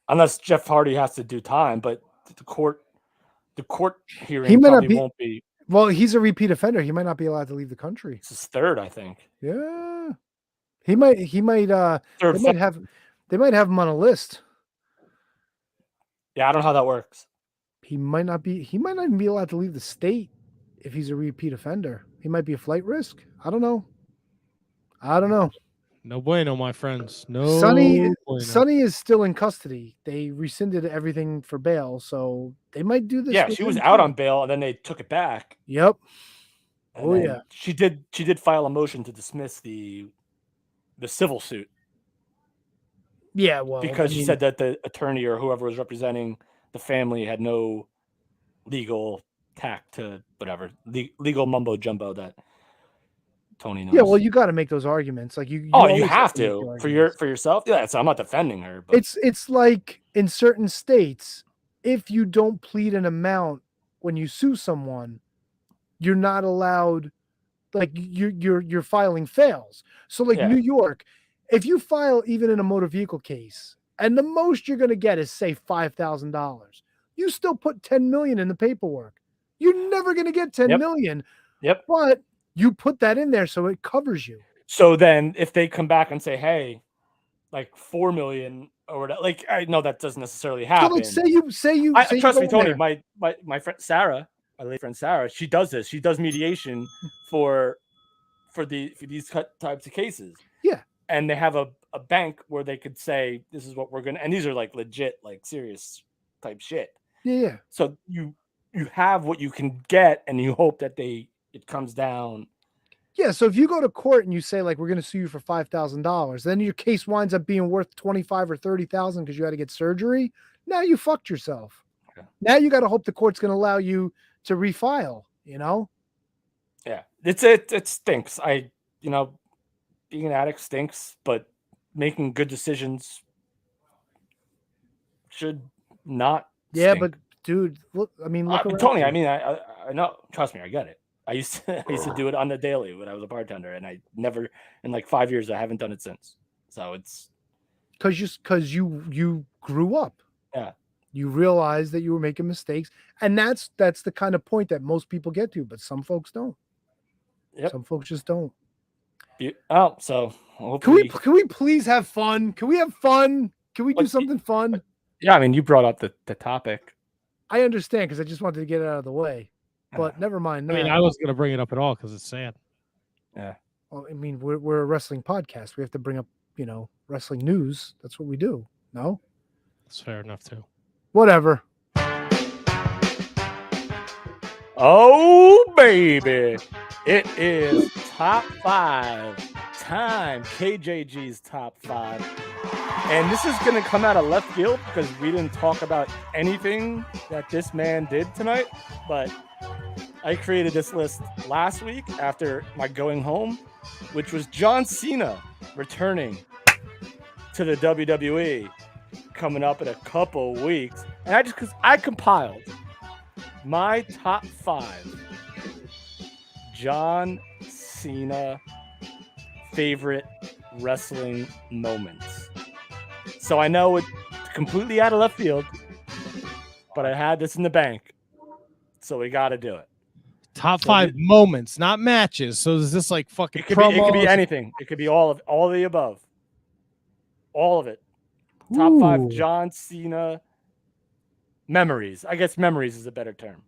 Unless Jeff Hardy has to do time, but the court hearing He might not probably be- won't be. Well, he's a repeat offender. He might not be allowed to leave the country. It's his third, I think. Yeah. He might Third, they might have him on a list. Yeah, I don't know how that works. He might not even be allowed to leave the state if he's a repeat offender. He might be a flight risk. I don't know. No bueno, my friends. No. Sonny bueno. is still in custody. They rescinded everything for bail, so they might do this. Yeah, with she was him out too. on bail and then they took it back. Yep. And Oh then yeah. She did file a motion to dismiss the civil suit Yeah, well, because she said that the attorney or whoever was representing the family had no legal tact to whatever legal mumbo jumbo that Tony knows. yeah, well, you got to make those arguments. Like you Oh, always you have make the to arguments. for yourself. Yeah, so I'm not defending her, but It's like in certain states, if you don't plead an amount when you sue someone, you're not allowed. Like your filing fails. So like Yeah. New York, if you file even in a motor vehicle case, and the most you're going to get is say $5,000, you still put $10 million in the paperwork. You're never going to get $10 million. Yep. But you put that in there so it covers you. So then if they come back and say, hey, like 4 million or whatever, like I know that doesn't necessarily happen. So like say you trust go me, in Tony, there. my friend Sarah, my late friend Sarah, she does this. She does mediation for these types of cases. Yeah. And they have a bank where they could say, this is what we're gonna, and these are like legit, like serious type shit. Yeah. So you have what you can get and you hope that it comes down. Yeah, so if you go to court and you say like we're going to sue you for $5,000, then your case winds up being worth 25 or 30,000 because you had to get surgery. Now you fucked yourself. Okay. Now you got to hope the court's going to allow you to refile. You know? Yeah, it stinks. Being an addict stinks, but making good decisions should not. Yeah, stink. but dude, look. I mean, look around Tony. you. I mean, I know. Trust me, I get it. I used to do it on the daily when I was a bartender, and I never in like 5 years I haven't done it since. So it's because you grew up. Yeah. You realized that you were making mistakes, and that's the kind of point that most people get to, but some folks don't. Yep. Some folks just don't. So can we please have fun? Can we have fun? Can we do something fun? Yeah, I mean, you brought up the topic. I understand because I just wanted to get it out of the way, but never mind. I mean, I wasn't gonna bring it up at all because it's sad. Yeah. Well, I mean, we're a wrestling podcast. We have to bring up, wrestling news. That's what we do. No, That's fair enough too. whatever. Oh baby, it is top 5 time. KJG's top 5. And this is going to come out of left field because we didn't talk about anything that this man did tonight. But I created this list last week after my going home, which was John Cena returning to the WWE coming up in a couple weeks. And because I compiled my top 5 John Cena favorite wrestling moments. So I know it's completely out of left field, but I had this in the bank, so we got to do it. Top 5 moments, not matches. So is this like fucking? It could be anything. It could be all of the above. All of it. Top 5 John Cena memories. I guess memories is a better term.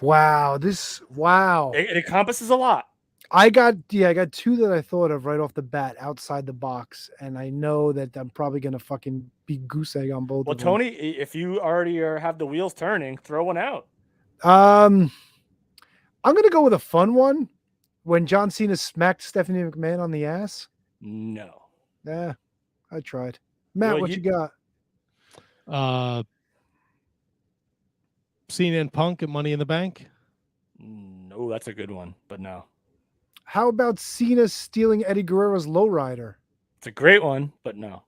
Wow. It encompasses a lot. I got 2 that I thought of right off the bat outside the box, and I know that I'm probably gonna fucking be goose egg on both. Well, of them. Tony, if you already have the wheels turning, throw one out. I'm gonna go with a fun one. When John Cena smacked Stephanie McMahon on the ass. No. Yeah, I tried. Matt, Well, what you got? Cena and Punk at Money in the Bank. No, that's a good one, but no. How about Cena stealing Eddie Guerrero's lowrider? It's a great one, but no.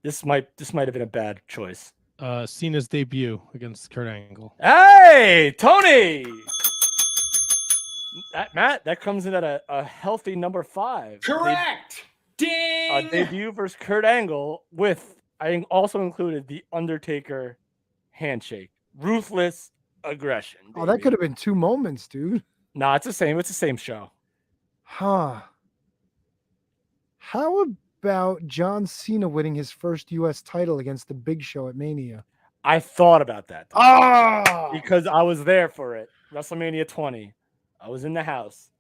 This might have been a bad choice. Cena's debut against Kurt Angle. Hey, Tony! Matt, that comes in at a healthy number 5. Correct. Ding. A debut versus Kurt Angle with, I also included the Undertaker handshake. Ruthless aggression. Baby. Oh, that could have been 2 moments, dude. No, it's the same. It's the same show. Huh. How about John Cena winning his first U.S. title against the Big Show at Mania? I thought about that. Oh! Because I was there for it. WrestleMania 20. I was in the house.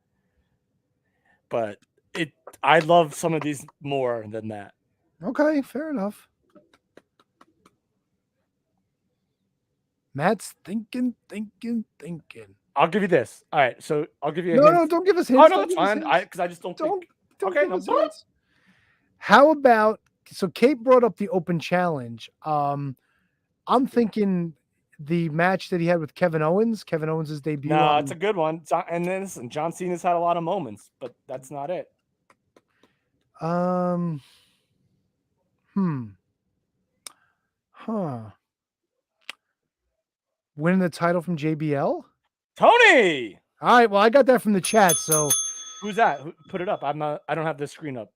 But I love some of these more than that. Okay, fair enough. Matt's thinking. I'll give you this. All right, so I'll give you a No, hint. no, don't give us hints. Oh, no, Don't it's give us fine. hints. Because I just don't Don't Okay, give no, us hints. How about, so Kate brought up the open challenge. I'm thinking the match that he had with Kevin Owens. Kevin Owens' debut. No, it's a good one. And then listen, John Cena's had a lot of moments, but that's not it. Huh. Winning the title from JBL? Tony! All right, well, I got that from the chat, so Who's that? Who put it up? I don't have the screen up.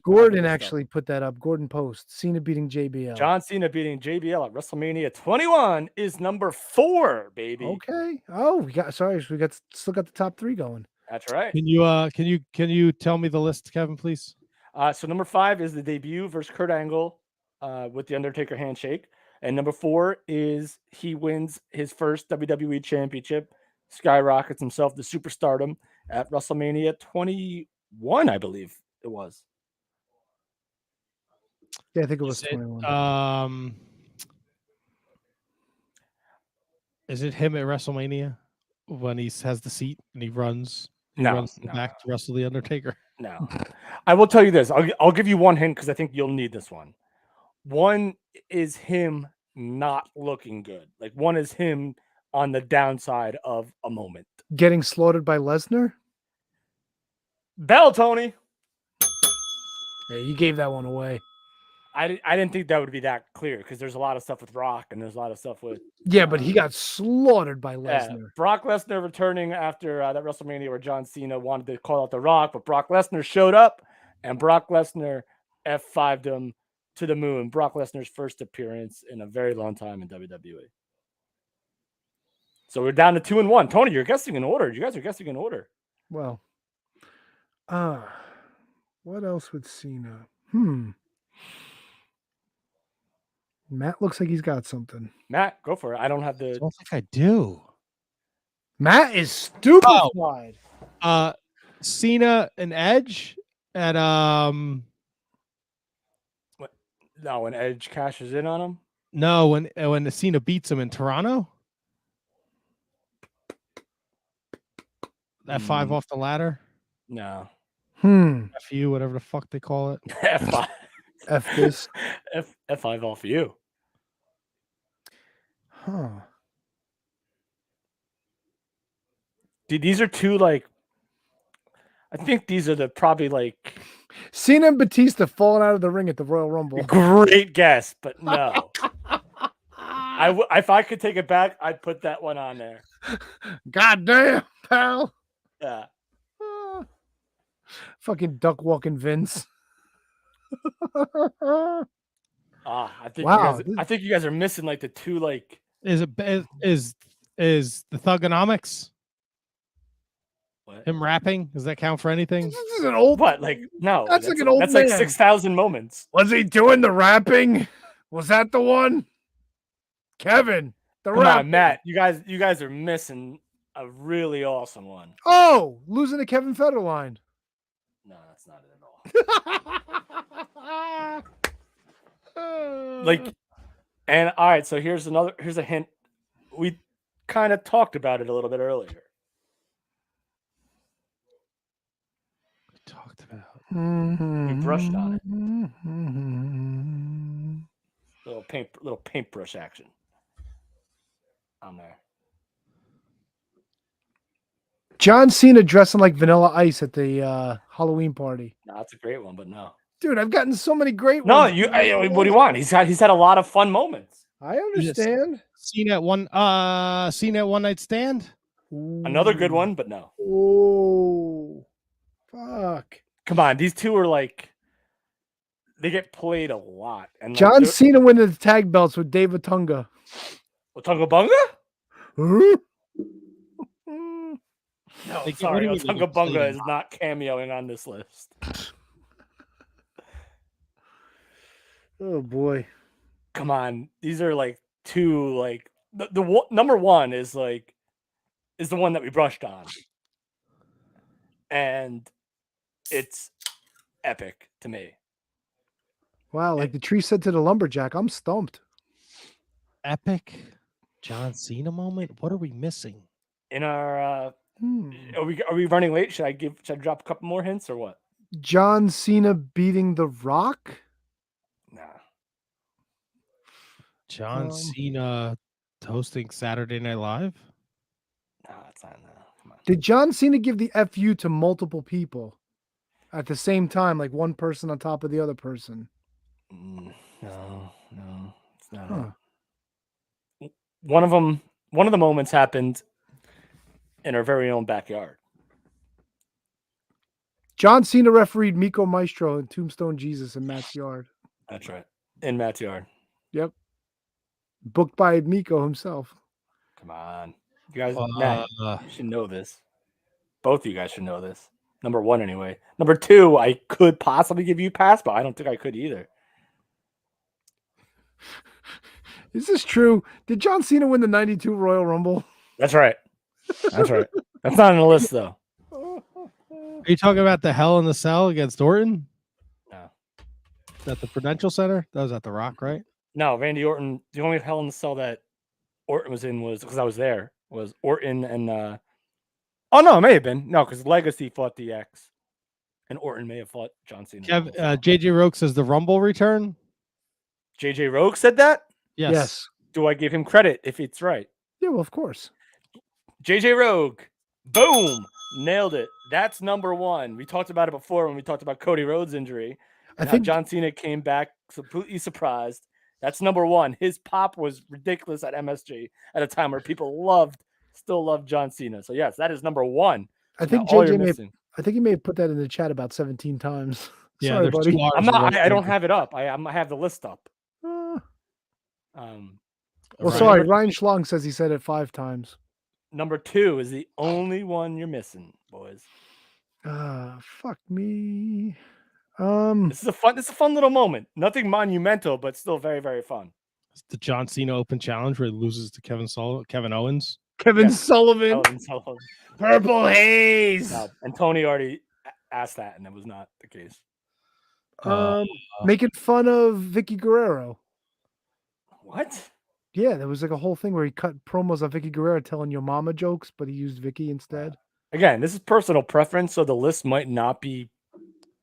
Gordon actually put that up. Gordon Post. Cena beating JBL. John Cena beating JBL at WrestleMania 21 is number 4, baby. Okay. Oh, we still got the top 3 going. That's right. Can you tell me the list, Kevin, please? So number 5 is the debut versus Kurt Angle with the Undertaker handshake. And number 4 is he wins his first WWE championship, skyrockets himself to superstardom at WrestleMania 21, I believe it was. Yeah, I think it was 21. Is it him at WrestleMania when he has the seat and he runs? No. Back to wrestle the Undertaker. No. I will tell you this. I'll give you one hint because I think you'll need this one. One is him not looking good. Like one is him on the downside of a moment. Getting slaughtered by Lesnar? Bell, Tony. Yeah, you gave that one away. I didn't think that would be that clear because there's a lot of stuff with Rock and there's a lot of stuff with. Yeah, but he got slaughtered by Lesnar. Yeah, Brock Lesnar returning after that WrestleMania where John Cena wanted to call out The Rock, but Brock Lesnar showed up and Brock Lesnar F5'd him to the moon. Brock Lesnar's first appearance in a very long time in WWE. So we're down to 2-1. Tony, you're guessing in order. You guys are guessing in order. Well, what else with Cena? Matt looks like he's got something. Matt, go for it. I don't have the. I don't think I do. Matt is stupefied. Cena and Edge at No, when Edge cashes in on him. No, when Cena beats him in Toronto. F5 off the ladder. No. FU, whatever the fuck they call it. F5. F this. F5 off you. Huh. Dude, these are two like. I think these are probably like. Cena and Batista falling out of the ring at the Royal Rumble. Great guess, but no. If I could take it back, I'd put that one on there. God damn, pal. Yeah. Fucking duck walking Vince. I think Wow. I think you guys are missing like the two like. Is the Thugonomics? What? Him rapping? Does that count for anything? This is an old. What like no? That's like an old That's man. like 6,000 moments. Was he doing the rapping? Was that the one? Kevin, the Come rap. on, Matt. You guys are missing a really awesome one. Oh, losing to Kevin Federline. No, that's not it at all. Like, and all right. So here's a hint. we kind of talked about it a little bit earlier. We talked about. We brushed on it. Mm-hmm. Little paintbrush action on there. John Cena dressing like Vanilla Ice at the Halloween party. No, that's a great one, but no. Dude, I've gotten so many great No, ones. what do you want? He's had a lot of fun moments. I understand. Cena at one night stand. Another good one, but no. Oh, fuck. Come on, these two are like they get played a lot. And John Cena winning the tag belts with Dave Otunga. Otunga Bunga? Huh? No, Like, sorry, what do you mean Otunga Bunga played is not cameoing on this list. Oh boy. Come on, these are like two like the number one is the one that we brushed on, and it's epic to me. Wow, like the tree said to the lumberjack, I'm stumped. Epic John Cena moment. What are we missing? In our are we running late? Should I drop a couple more hints or what? John Cena beating The Rock? Nah. John Cena hosting Saturday Night Live? No, it's not. No, come on. Did John Cena give the FU to multiple people at the same time, like one person on top of the other person? No, it's not. One of the moments happened in our very own backyard. John Cena refereed Miko Maestro and Tombstone Jesus in Matt's yard. That's right. In Matt's yard. Yep. Booked by Miko himself. Come on. You guys, Matt, you should know this. Both of you guys should know this. Number one, anyway. Number two, I could possibly give you a pass, but I don't think I could either. Is this true? Did John Cena win the 92 Royal Rumble? That's right. That's right. That's not on the list, though. Are you talking about the Hell in the Cell against Orton? No. Is that the Prudential Center? That was at the Rock, right? No, Randy Orton. The only Hell in the Cell that Orton was in was because I was there. Was Orton and oh no, it may have been no because Legacy fought DX, and Orton may have fought John Cena. JJ Rogue says the Rumble return. JJ Rogue said that. Yes. Do I give him credit if it's right? Yeah, well, of course. JJ Rogue, boom, nailed it. That's number one. We talked about it before when we talked about Cody Rhodes' injury. I think John Cena came back completely surprised. That's number one. His pop was ridiculous at MSG at a time where people still loved John Cena. So yes, that is number one. I think JJ he may have put that in the chat about 17 times. Yeah, sorry, buddy. I don't have it up. I have the list up. Sorry. Ryan Schlong says he said it 5 times. Number two is the only one you're missing, boys. Fuck me. This is a fun little moment. Nothing monumental, but still very, very fun. It's the John Cena Open Challenge where he loses to Kevin Owens. Kevin Sullivan. Purple Haze. No, and Tony already asked that, and it was not the case. Making fun of Vicky Guerrero. What? Yeah, there was like a whole thing where he cut promos on Vicky Guerrero telling your mama jokes, but he used Vicky instead. Again, this is personal preference, so the list might not be.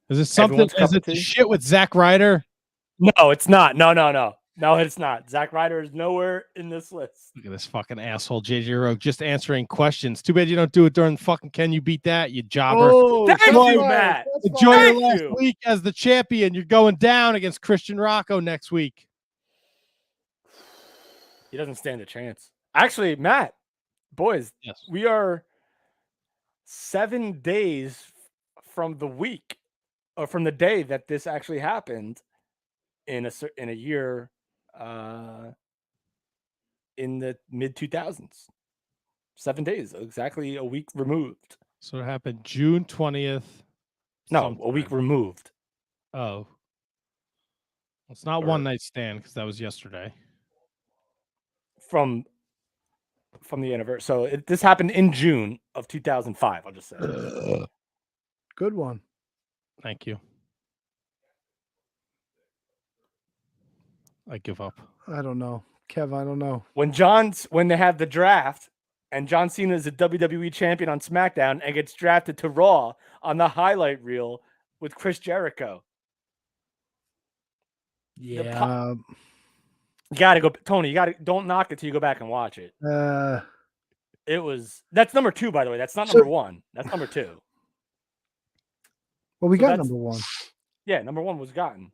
Is it something? Is it the shit with Zack Ryder? No, it's not. No, it's not. Zack Ryder is nowhere in this list. Look at this fucking asshole, JJ Rogue, just answering questions. Too bad you don't do it during fucking Can You Beat That, you jobber. Oh, thank you, Matt. Enjoy your last week as the champion. You're going down against Christian Rocco next week. He doesn't stand a chance. Actually, Matt, boys, yes, we are 7 days from the week or from the day that this actually happened in a year in the mid 2000s. 7 days, exactly a week removed. So it happened June 20th. No, a week removed. Oh, it's not one night stand because that was yesterday. From the anniversary. So this happened in June of 2005. I'll just say. Good one. Thank you. I give up. I don't know. Kev, I don't know. When they have the draft and John Cena is a WWE champion on SmackDown and gets drafted to Raw on the highlight reel with Chris Jericho. Yeah. You gotta go, Tony. Don't knock it till you go back and watch it. That's number 2, by the way. That's not number 1. That's number 2. Well, we got number 1. Yeah, number 1 was gotten.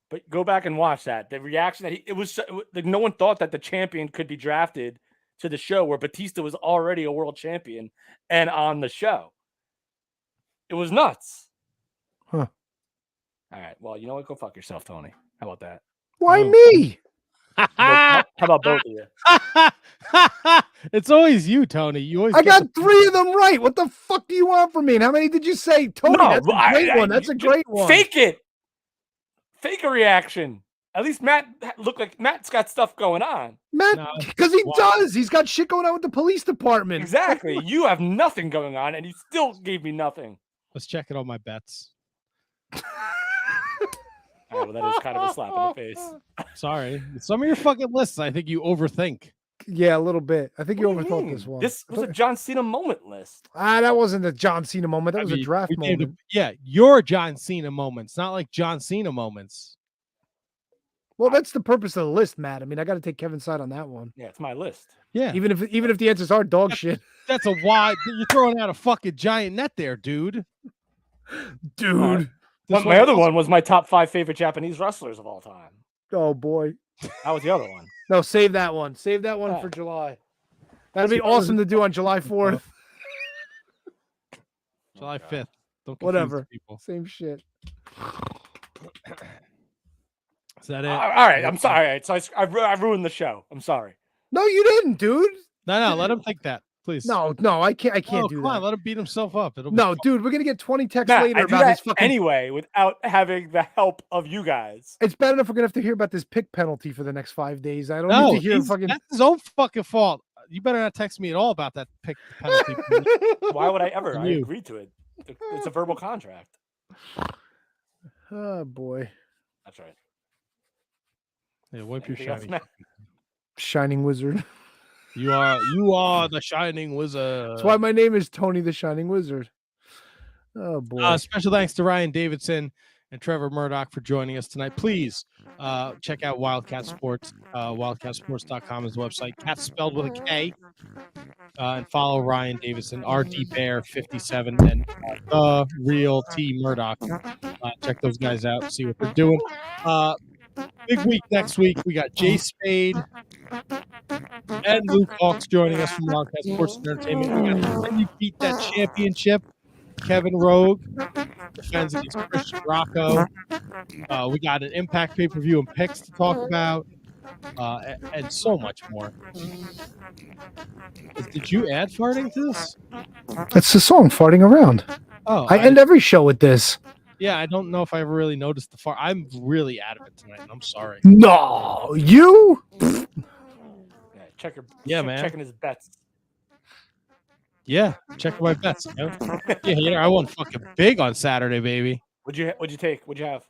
But go back and watch that. The reaction that it was like no one thought that the champion could be drafted to the show where Batista was already a world champion and on the show. It was nuts. Huh. All right. Well, you know what? Go fuck yourself, Tony. How about that? Why me? How about both of you? It's always you, Tony. You always. I got 3 of them right. What the fuck do you want from me? And how many did you say, Tony? No, that's a great one. That's a great one. Fake it. Fake a reaction. At least Matt looked like Matt's got stuff going on. Matt, because he does. He's got shit going on with the police department. Exactly. You have nothing going on, and you still gave me nothing. Let's check it on my bets. All right, well, that is kind of a slap in the face. Sorry. Some of your fucking lists, I think you overthink. Yeah, a little bit. I think you overthought this one. This was a John Cena moment list. That wasn't a John Cena moment. That was a draft moment. Your John Cena moments, not like John Cena moments. Well, that's the purpose of the list, Matt. I mean, I got to take Kevin's side on that one. Yeah, it's my list. Yeah. Even if the answers are dog shit. That's a wide. You're throwing out a fucking giant net there, dude. Dude. My other one was my top 5 favorite Japanese wrestlers of all time. Oh boy. That was the other one. No, save that one. Save that one for July. That'd be awesome to do on July 4th. July 5th. Don't Whatever. People. Same shit. Is that it? All right. I'm sorry. All right, so I ruined the show. I'm sorry. No, you didn't, dude. No. Let him think that, please. No, I can't do that. Come on, let him beat himself up. No, dude, we're gonna get 20 texts Matt, later I do about his that fucking. anyway without having the help of you guys. It's bad enough we're gonna have to hear about this pick penalty for the next 5 days. I don't No, need to hear fucking. That's his own fucking fault. You better not text me at all about that pick penalty. Why would I ever? I You. agreed to it. It's a verbal contract. Oh boy. That's right. Yeah, wipe your Anything else, shiny. Matt? Shining Wizard. You are the Shining Wizard. That's why my name is Tony the Shining Wizard. Oh boy. Special thanks to Ryan Davidson and Trevor Murdoch for joining us tonight. Please check out Wildcat Sports. Wildcatsports.com is the website. Cat spelled with a K. And follow Ryan Davidson, RD Bear 57, and the real T Murdoch. Check those guys out, see what they're doing. Big week next week. We got Jay Spade and Luke Hawks joining us from Wildcat Sports and Entertainment. We got Can You Beat That Championship? Kevin Rogue defends against Christian Rocco. We got an Impact pay-per-view and picks to talk about, and so much more. Did you add farting to this? That's the song, Farting Around. Oh, I end every show with this. Yeah, I don't know if I ever really noticed the fart. I'm really out of it tonight, and I'm sorry. No, you? Yeah, man. Checking his bets. Yeah, check my bets. Yeah, I won fucking big on Saturday, baby. What'd you take? What'd you have?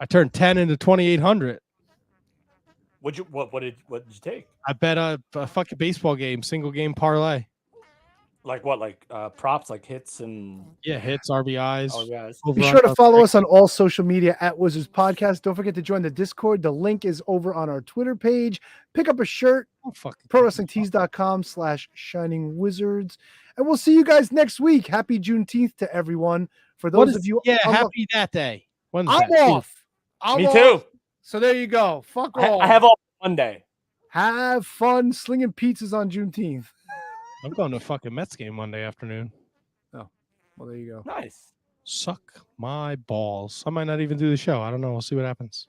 I turned 10 into 2,800. What did you take? I bet a fucking baseball game, single game parlay. Like what? Like props, like hits and hits, RBIs. Be sure to follow us on all social media at Wizards Podcast. Don't forget to join the Discord. The link is over on our Twitter page. Pick up a shirt. ProWrestlingTees.com/Shining Wizards. And we'll see you guys next week. Happy Juneteenth to everyone. For those of you, happy that day. When's I'm that? off. Me too. So there you go. Fuck off. I have all Monday. Have fun slinging pizzas on Juneteenth. I'm going to a fucking Mets game Monday afternoon. Oh, well, there you go. Nice. Suck my balls. I might not even do the show. I don't know. We'll see what happens.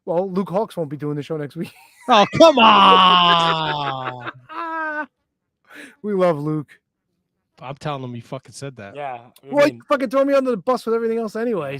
Well, Luke Hawks won't be doing the show next week. Oh, come on. We love Luke. I'm telling him you fucking said that. Yeah. Well, you fucking throw me under the bus with everything else anyway.